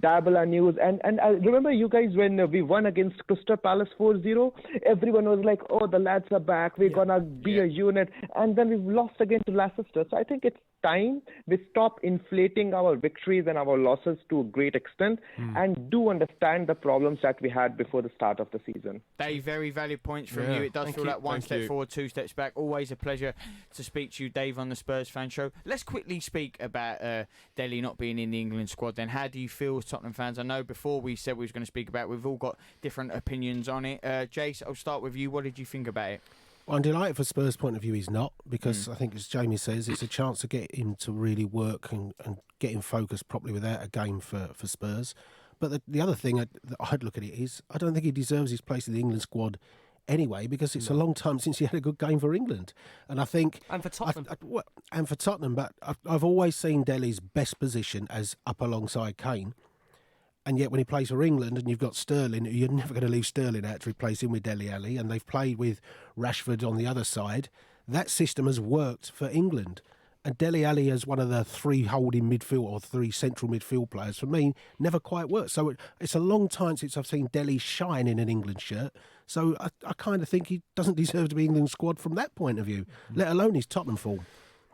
Dabala news. And I remember you guys when we won against Crystal Palace 4-0, everyone was like, oh, the lads are back, we're going to be a unit. And then we've lost again to Leicester. So I think it's time we stop inflating our victories and our losses to a great extent and do understand the problems that we had before the start of the season. Dave, very valid points from you. It does feel like one step forward, two steps back. Always a pleasure to speak to you, Dave, on the Spurs Fan Show. Let's quickly speak about Dele not being in the England squad then. How do you feel as Tottenham fans? I know before we said we was going to speak about it, we've all got different opinions on it. Jace, I'll start with you. What did you think about it? Well, I'm delighted for Spurs' point of view he's not, because I think, as Jamie says, it's a chance to get him to really work and get him focused properly without a game for Spurs. But the other thing that I'd look at it is, I don't think he deserves his place in the England squad anyway, because it's a long time since he had a good game for England. And I think... And for Tottenham. And for Tottenham, but I've always seen Dele's best position as up alongside Kane. And yet when he plays for England and you've got Sterling, you're never going to leave Sterling out to replace him with Dele Alli, and they've played with Rashford on the other side. That system has worked for England. And Dele Alli as one of the three holding midfield or three central midfield players, for me, never quite worked. So it's a long time since I've seen Dele shine in an England shirt. So I kind of think he doesn't deserve to be England squad from that point of view, let alone his Tottenham form.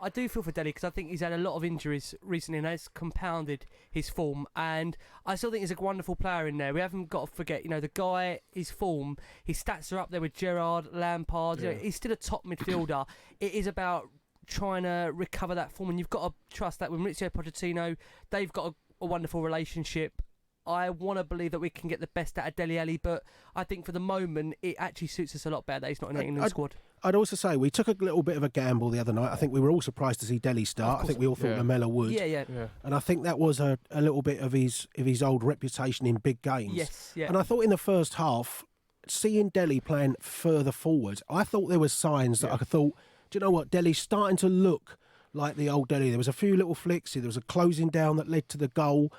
I do feel for Dele because I think he's had a lot of injuries recently and that's compounded his form. And I still think he's a wonderful player in there. We haven't got to forget, the guy, his form, his stats are up there with Gerrard, Lampard. Yeah. He's still a top midfielder. It is about trying to recover that form, and you've got to trust that with Maurizio Pochettino, they've got a wonderful relationship. I want to believe that we can get the best out of Dele Alli, but I think for the moment it actually suits us a lot better that he's not in the England squad. I'd also say we took a little bit of a gamble the other night. I think we were all surprised to see Dele start. I think we all thought Lamella would. Yeah. And I think that was a little bit of his old reputation in big games. Yes, yeah. And I thought in the first half, seeing Dele playing further forward, I thought there were signs that I thought, do you know what, Dele's starting to look like the old Dele. There was a few little flicks. There was a closing down that led to the goal.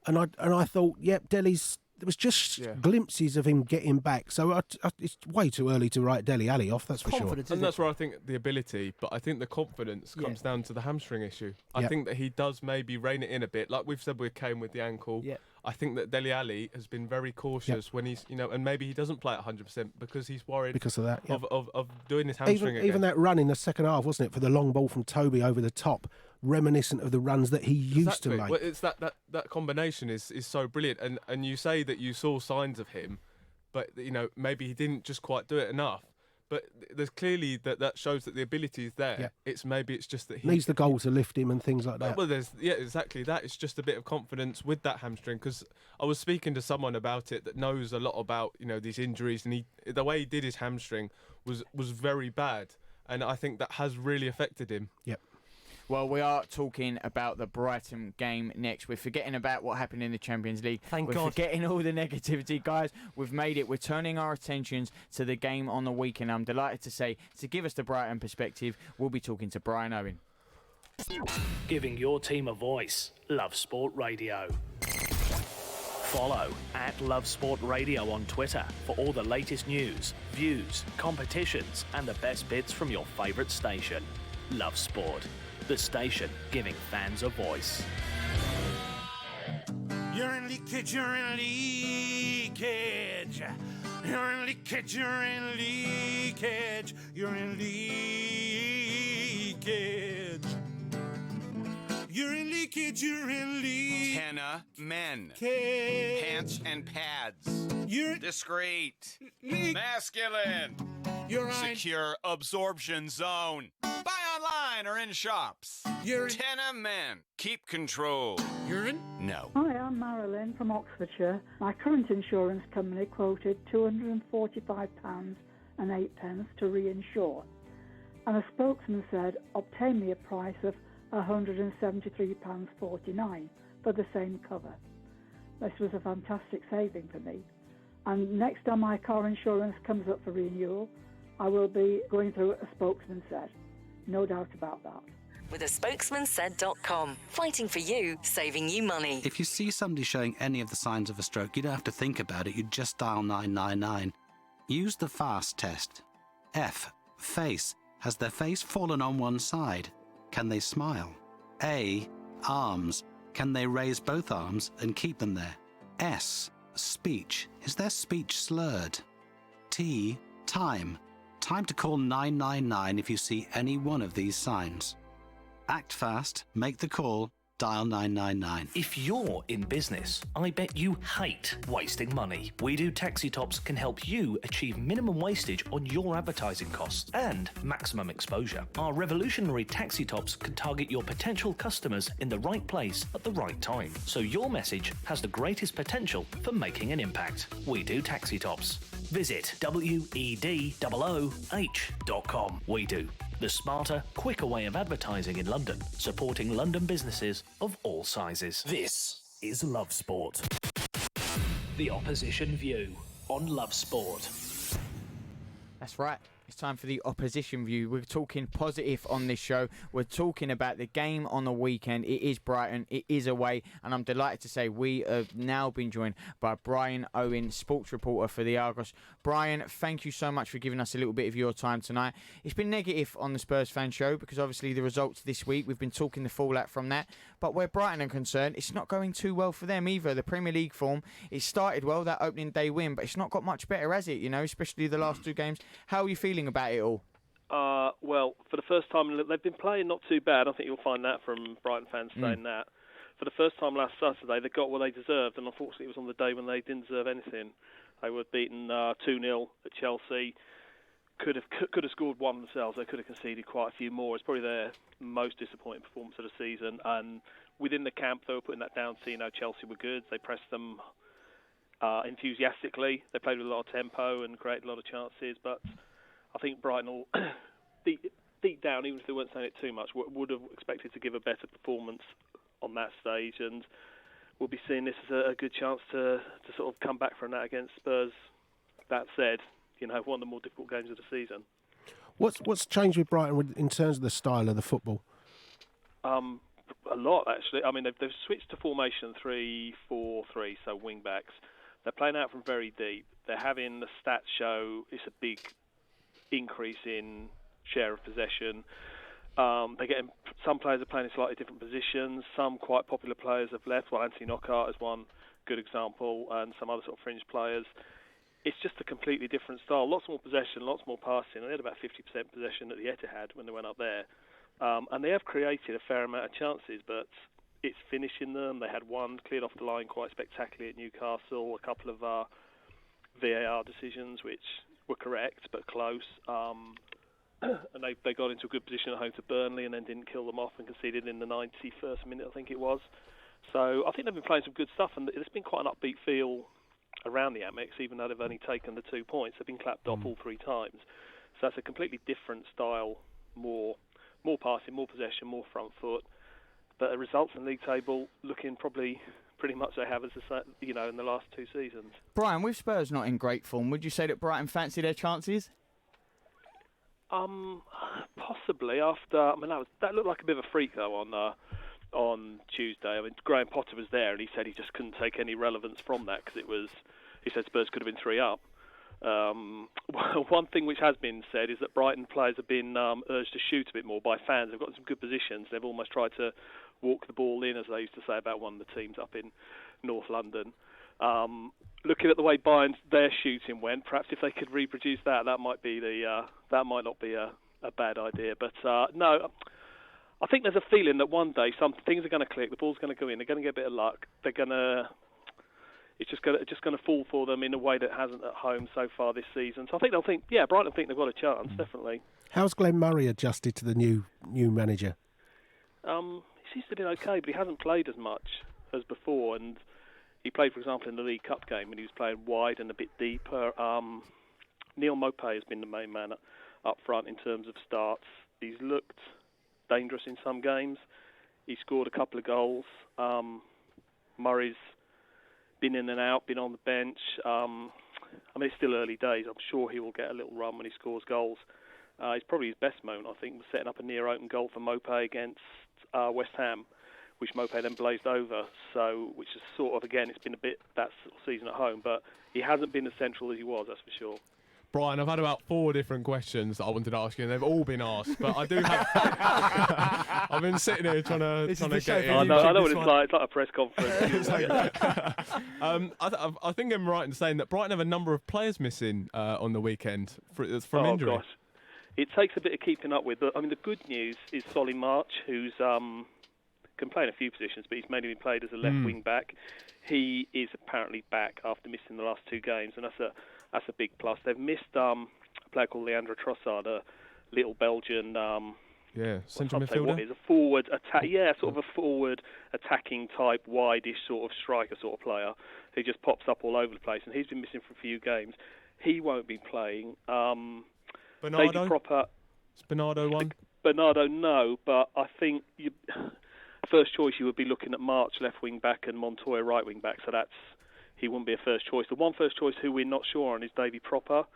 And I thought, yep, Dele's... There was just glimpses of him getting back. So it's way too early to write Dele Alli off, that's for sure. And that's where I think the ability, but I think the confidence comes down to the hamstring issue. I think that he does maybe rein it in a bit. Like we've said with Kane with the ankle. I think that Dele Alli has been very cautious when he's, and maybe he doesn't play at 100% because he's worried because of that, of doing his hamstring again. Even that run in the second half, wasn't it, for the long ball from Toby over the top, reminiscent of the runs that he used to make. Well, it's that combination is so brilliant, and you say that you saw signs of him, but maybe he didn't just quite do it enough. But there's clearly that shows that the ability is there. Yeah. It's just that he needs the goal to lift him and things like that. Well, there's exactly that. It's just a bit of confidence with that hamstring, because I was speaking to someone about it that knows a lot about these injuries, and the way he did his hamstring was very bad, and I think that has really affected him. Yep. Well, we are talking about the Brighton game next. We're forgetting about what happened in the Champions League. Thank God. We're forgetting all the negativity, guys. We've made it. We're turning our attentions to the game on the weekend. I'm delighted to say, to give us the Brighton perspective, we'll be talking to Brian Owen. Giving your team a voice. Love Sport Radio. Follow @Love Sport Radio on Twitter for all the latest news, views, competitions, and the best bits from your favourite station. Love Sport. The station giving fans a voice. You're in leakage, you're in leakage. You're in leakage, you're in leakage. You're in leakage. You're in leakage, you're in leakage. Tenna men. Cage. Pants and pads. You're discreet. Masculine. You're secure absorption zone. Buy online or in shops. You're Tenna men. Keep control. Urine? No. Hi, I'm Marilyn from Oxfordshire. My current insurance company quoted £245.08 to reinsure. And a spokesman said, obtain me a price of £173.49 for the same cover. This was a fantastic saving for me. And next time my car insurance comes up for renewal, I will be going through what a spokesman said. No doubt about that. with a spokesman-said.com. Fighting for you, saving you money. If you see somebody showing any of the signs of a stroke, you don't have to think about it. You just dial 999. Use the FAST test. F. Face. Has their face fallen on one side? Can they smile? A. Arms. Can they raise both arms and keep them there? S. Speech. Is their speech slurred? T. Time. Time to call 999 if you see any one of these signs. Act fast, make the call, dial 999. If you're in business, I bet you hate wasting money. We Do Taxi Tops can help you achieve minimum wastage on your advertising costs and maximum exposure. Our revolutionary taxi tops can target your potential customers in the right place at the right time, so your message has the greatest potential for making an impact. We Do Taxi Tops. Visit wedooh.com. We Do. The smarter, quicker way of advertising in London, supporting London businesses of all sizes. This is Love Sport. The opposition view on Love Sport. That's right. It's time for the opposition view. We're talking positive on this show. We're talking about the game on the weekend. It is Brighton. It is away. And I'm delighted to say we have now been joined by Brian Owen, sports reporter for the Argos. Brian, thank you so much for giving us a little bit of your time tonight. It's been negative on the Spurs fan show because obviously the results this week, we've been talking the fallout from that. But where Brighton are concerned, it's not going too well for them either. The Premier League form, it started well, that opening day win, but it's not got much better, has it? You know, especially the last two games. How are you feeling about it all? Well, for the first time, they've been playing not too bad. I think you'll find that from Brighton fans saying that. For the first time last Saturday, they got what they deserved, and unfortunately it was on the day when they didn't deserve anything. They were beaten 2-0 at Chelsea. Could have scored one themselves. They could have conceded quite a few more. It's probably their most disappointing performance of the season. And within the camp, they were putting that down to, Chelsea were good. They pressed them enthusiastically. They played with a lot of tempo and created a lot of chances. But I think Brighton will, deep down, even if they weren't saying it too much, would have expected to give a better performance on that stage. And we'll be seeing this as a good chance to sort of come back from that against Spurs. That said, one of the more difficult games of the season. What's changed with Brighton in terms of the style of the football? A lot, actually. I mean, they've switched to formation 3-4-3, so wing-backs. They're playing out from very deep. They're having the stats show it's a big increase in share of possession. They're getting some players are playing in slightly different positions. Some quite popular players have left. Well, Anthony Knockaert is one good example, and some other sort of fringe players. It's just a completely different style. Lots more possession, lots more passing. They had about 50% possession at the Etihad when they went up there. And they have created a fair amount of chances, but it's finishing them. They had one cleared off the line quite spectacularly at Newcastle, a couple of VAR decisions which were correct but close. And they got into a good position at home to Burnley and then didn't kill them off and conceded in the 91st minute, I think it was. So I think they've been playing some good stuff, and there's been quite an upbeat feel around the Amex, even though they've only taken the 2 points. They've been clapped off all three times. So that's a completely different style, more passing, more possession, more front foot. But the results in the league table looking probably pretty much they have as in the last two seasons. Brian, with Spurs not in great form, would you say that Brighton fancy their chances? Possibly. After that looked like a bit of a freak though on Tuesday. I mean, Graham Potter was there and he said he just couldn't take any relevance from that because he said Spurs could have been 3 up. One thing which has been said is that Brighton players have been urged to shoot a bit more by fans. They've got some good positions. They've almost tried to walk the ball in, as they used to say about one of the teams up in North London. Looking at the way their shooting went, perhaps if they could reproduce that might be that might not be a bad idea. But no, I think there's a feeling that one day some things are going to click. The ball's going to go in. They're going to get a bit of luck. It's just going to fall for them in a way that hasn't at home so far this season. So I think Brighton think they've got a chance, definitely. How's Glenn Murray adjusted to the new manager? He seems to have been okay, but he hasn't played as much as before. And he played, for example, in the League Cup game when he was playing wide and a bit deeper. Neil Maupay has been the main man up front in terms of starts. He's looked dangerous in some games. He scored a couple of goals. Murray's been in and out, been on the bench. It's still early days. I'm sure he will get a little run when he scores goals. It's probably his best moment, I think, was setting up a near open goal for Mopé against West Ham, which Mopé then blazed over. So, which is sort of, again, it's been a bit that sort of season at home, but he hasn't been as central as he was, that's for sure. Brian, I've had about 4 different questions that I wanted to ask you, and they've all been asked. But I do have. I've been sitting here trying to get in. I know what it's like. It's like a press conference. I think I'm right in saying that Brighton have a number of players missing on the weekend from injury. Gosh. It takes a bit of keeping up with. But I mean, the good news is Solly March, who's can play in a few positions, but he's mainly been played as a left wing back. He is apparently back after missing the last 2 games, and that's a big plus. They've missed a player called Leandro Trossard, a little Belgian. Central midfielder. What is a forward attack? Yeah, sort of a forward attacking type, wide-ish sort of striker sort of player who just pops up all over the place, and he's been missing for a few games. He won't be playing. Bernardo. Is Bernardo one? Bernardo, no, but I think first choice you would be looking at March left wing back and Montoya right wing back. So he wouldn't be a first choice. The one first choice who we're not sure on is Davy Propper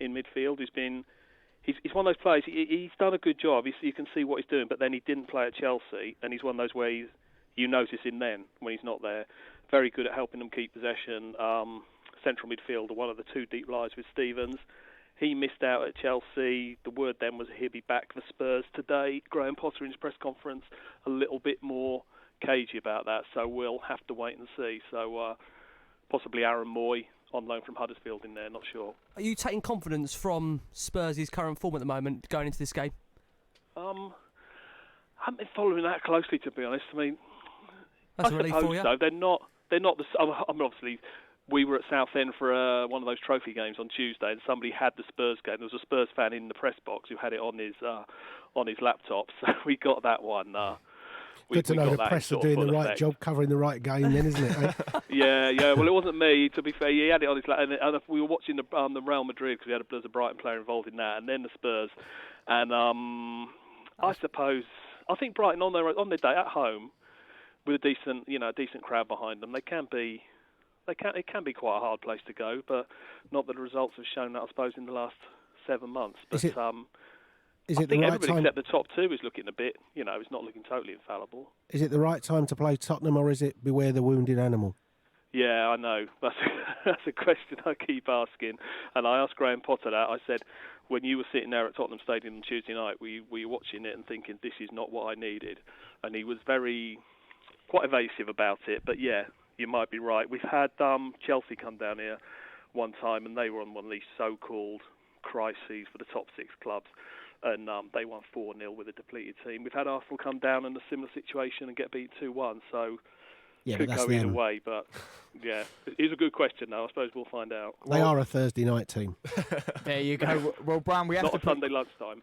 in midfield. He's one of those players. He's done a good job. You can see what he's doing, but then he didn't play at Chelsea, and he's one of those where you notice him then when he's not there. Very good at helping them keep possession. Central midfielder, one of the 2 deep lies with Stevens. He missed out at Chelsea. The word then was he'll be back for Spurs today. Graham Potter in his press conference a little bit more cagey about that, so we'll have to wait and see. So possibly Aaron Moy on loan from Huddersfield in there, not sure. Are you taking confidence from Spurs' current form at the moment going into this game? I haven't been following that closely, to be honest. I mean, That's a relief for you. So. They're not the. I mean, obviously, we were at Southend for one of those trophy games on Tuesday, and somebody had the Spurs game. There was a Spurs fan in the press box who had it on his laptop, so we got that one. Good to know the press are doing the right job, covering the right game, then, isn't it? Yeah. Well, it wasn't me. To be fair, he had it on his laptop, and we were watching the Real Madrid because there's a Brighton player involved in that, and then the Spurs, and I think Brighton on their day at home with a decent crowd behind them, it can be quite a hard place to go, but not that the results have shown that, I suppose, in the last 7 months. But I think everybody except the top 2 is looking a bit, it's not looking totally infallible. Is it the right time to play Tottenham, or is it beware the wounded animal? Yeah, I know. That's a question I keep asking. And I asked Graham Potter that. I said, when you were sitting there at Tottenham Stadium on Tuesday night, were you watching it and thinking, this is not what I needed? And he was quite evasive about it. But yeah, you might be right. We've had Chelsea come down here one time, and they were on one of these so-called crises for the top 6 clubs. And they won 4-0 with a depleted team. We've had Arsenal come down in a similar situation and get beat 2-1, so could go either way. But yeah, it's a good question though. I suppose we'll find out. They are a Thursday night team. There you go. Well, Brian, we have not to Sunday lunchtime.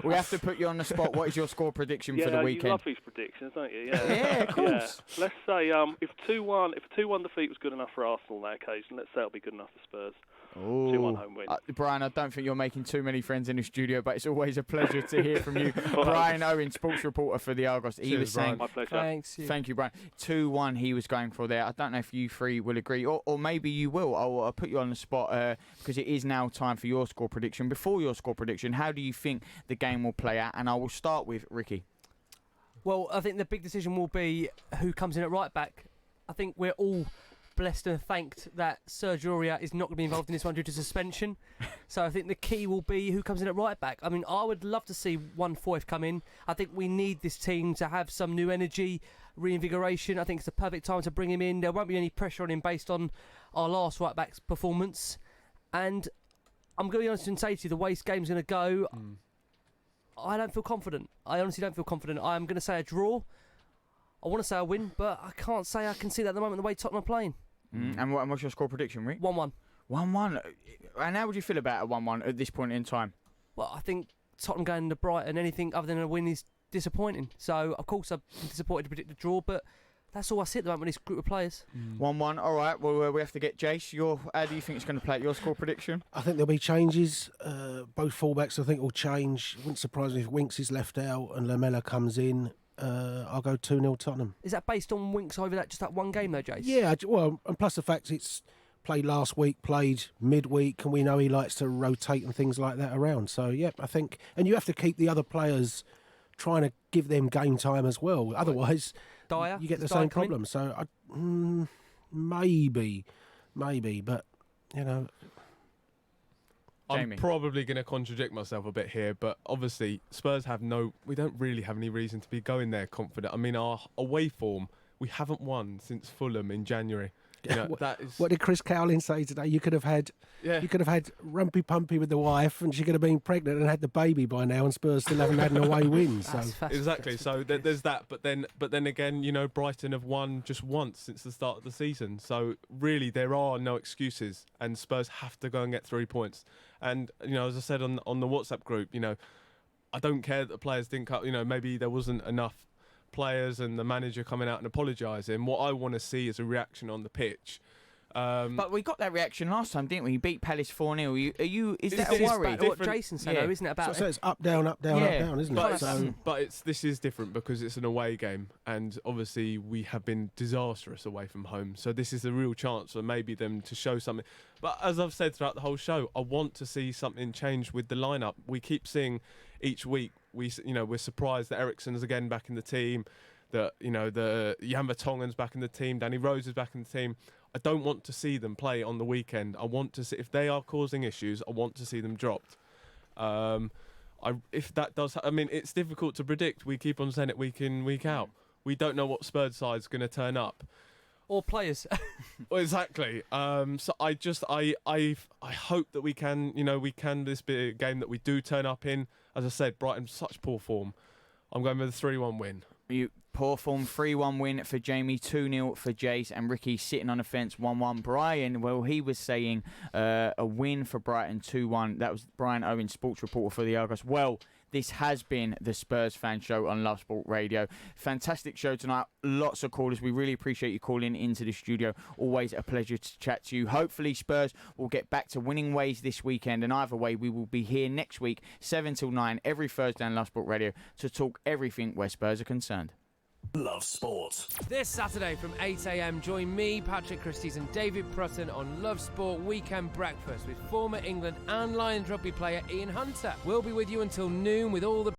We have to put you on the spot. What is your score prediction for the weekend? You love these predictions, don't you? Yeah, yeah, of course. Yeah. Let's say if a 2-1 defeat was good enough for Arsenal on that occasion, let's say it'll be good enough for Spurs. 2-1 home win. Brian, I don't think you're making too many friends in the studio, but it's always a pleasure to hear from you. Brian Owen, sports reporter for the Argos. He was saying, my pleasure. Thank you, Brian. 2-1 he was going for there. I don't know if you 3 will agree, or maybe you will. I'll put you on the spot because it is now time for your score prediction. Before your score prediction, how do you think the game will play out? And I will start with Ricky. Well, I think the big decision will be who comes in at right back. I think we're all blessed and thanked that Serge Aurier is not going to be involved in this one due to suspension. So I think the key will be who comes in at right back. I mean, I would love to see one Foyth come in. I think we need this team to have some new energy, reinvigoration. I think it's the perfect time to bring him in. There won't be any pressure on him based on our last right back's performance. And I'm going to be honest and say to you, the way this game's going to go, I don't feel confident. I honestly don't feel confident. I'm going to say a draw. I want to say a win, but I can't say I can see that at the moment the way Tottenham are playing. And what's your score prediction, Rick? 1-1. 1-1. And how would you feel about a 1-1 at this point in time? Well, I think Tottenham going to Brighton, anything other than a win is disappointing. So, of course, I'm disappointed to predict a draw, but that's all I see at the moment with this group of players. 1-1. All right. Well, we have to get Jace. How do you think it's going to play? Your score prediction? I think there'll be changes. Both fullbacks, I think, will change. Wouldn't surprise me if Winks is left out and Lamela comes in. I'll go 2-0 Tottenham. Is that based on Winks over just that one game though, Jace? Yeah, well, and plus the fact it's played last week, played midweek, and we know he likes to rotate and things like that around. So, yeah, I think... And you have to keep the other players trying to give them game time as well. Otherwise, you get the same problem. So, maybe, but, you know... I'm probably going to contradict myself a bit here, but obviously Spurs we don't really have any reason to be going there confident. I mean, our away form, we haven't won since Fulham in January. You know, what did Chris Cowling say today? You could have had Rumpy Pumpy with the wife, and she could have been pregnant and had the baby by now, and Spurs still haven't had an away win. So exactly. So there's that. But then again, you know, Brighton have won just once since the start of the season. So really, there are no excuses, and Spurs have to go and get 3 points. And you know, as I said on the WhatsApp group, you know, I don't care that the players didn't cut. You know, maybe there wasn't enough players and the manager coming out and apologising. What I want to see is a reaction on the pitch. But we got that reaction last time, didn't we? You beat Palace 4-0. Is that a worry? What Jason said, though, isn't it? About so it's up, down, isn't it? But this is different because it's an away game, and obviously we have been disastrous away from home. So this is a real chance for maybe them to show something. But as I've said throughout the whole show, I want to see something change with the lineup. We keep seeing each week. We're surprised that Eriksen's again back in the team. That the Jan Vertonghen's back in the team. Danny Rose is back in the team. I don't want to see them play on the weekend. I want to see, if they are causing issues, I want to see them dropped. If that does, I mean, it's difficult to predict. We keep on saying it week in, week out. We don't know what Spurs side's going to turn up. Or players. Well, exactly. So I hope that we can this be a game that we do turn up in. As I said, Brighton such poor form. I'm going with a 3-1 win. Poor form, 3-1 win for Jamie, 2-0 for Jace, and Ricky sitting on the fence, 1-1. Brian, well, he was saying a win for Brighton, 2-1. That was Brian Owen, sports reporter for the Argos. Well, this has been the Spurs Fan Show on Love Sport Radio. Fantastic show tonight. Lots of callers. We really appreciate you calling into the studio. Always a pleasure to chat to you. Hopefully Spurs will get back to winning ways this weekend. And either way, we will be here next week, 7 till 9, every Thursday on Love Sport Radio to talk everything where Spurs are concerned. Love Sport. This Saturday from 8 a.m, join me, Patrick Christys and David Prutton on Love Sport Weekend Breakfast with former England and Lions rugby player Ian Hunter. We'll be with you until noon with all the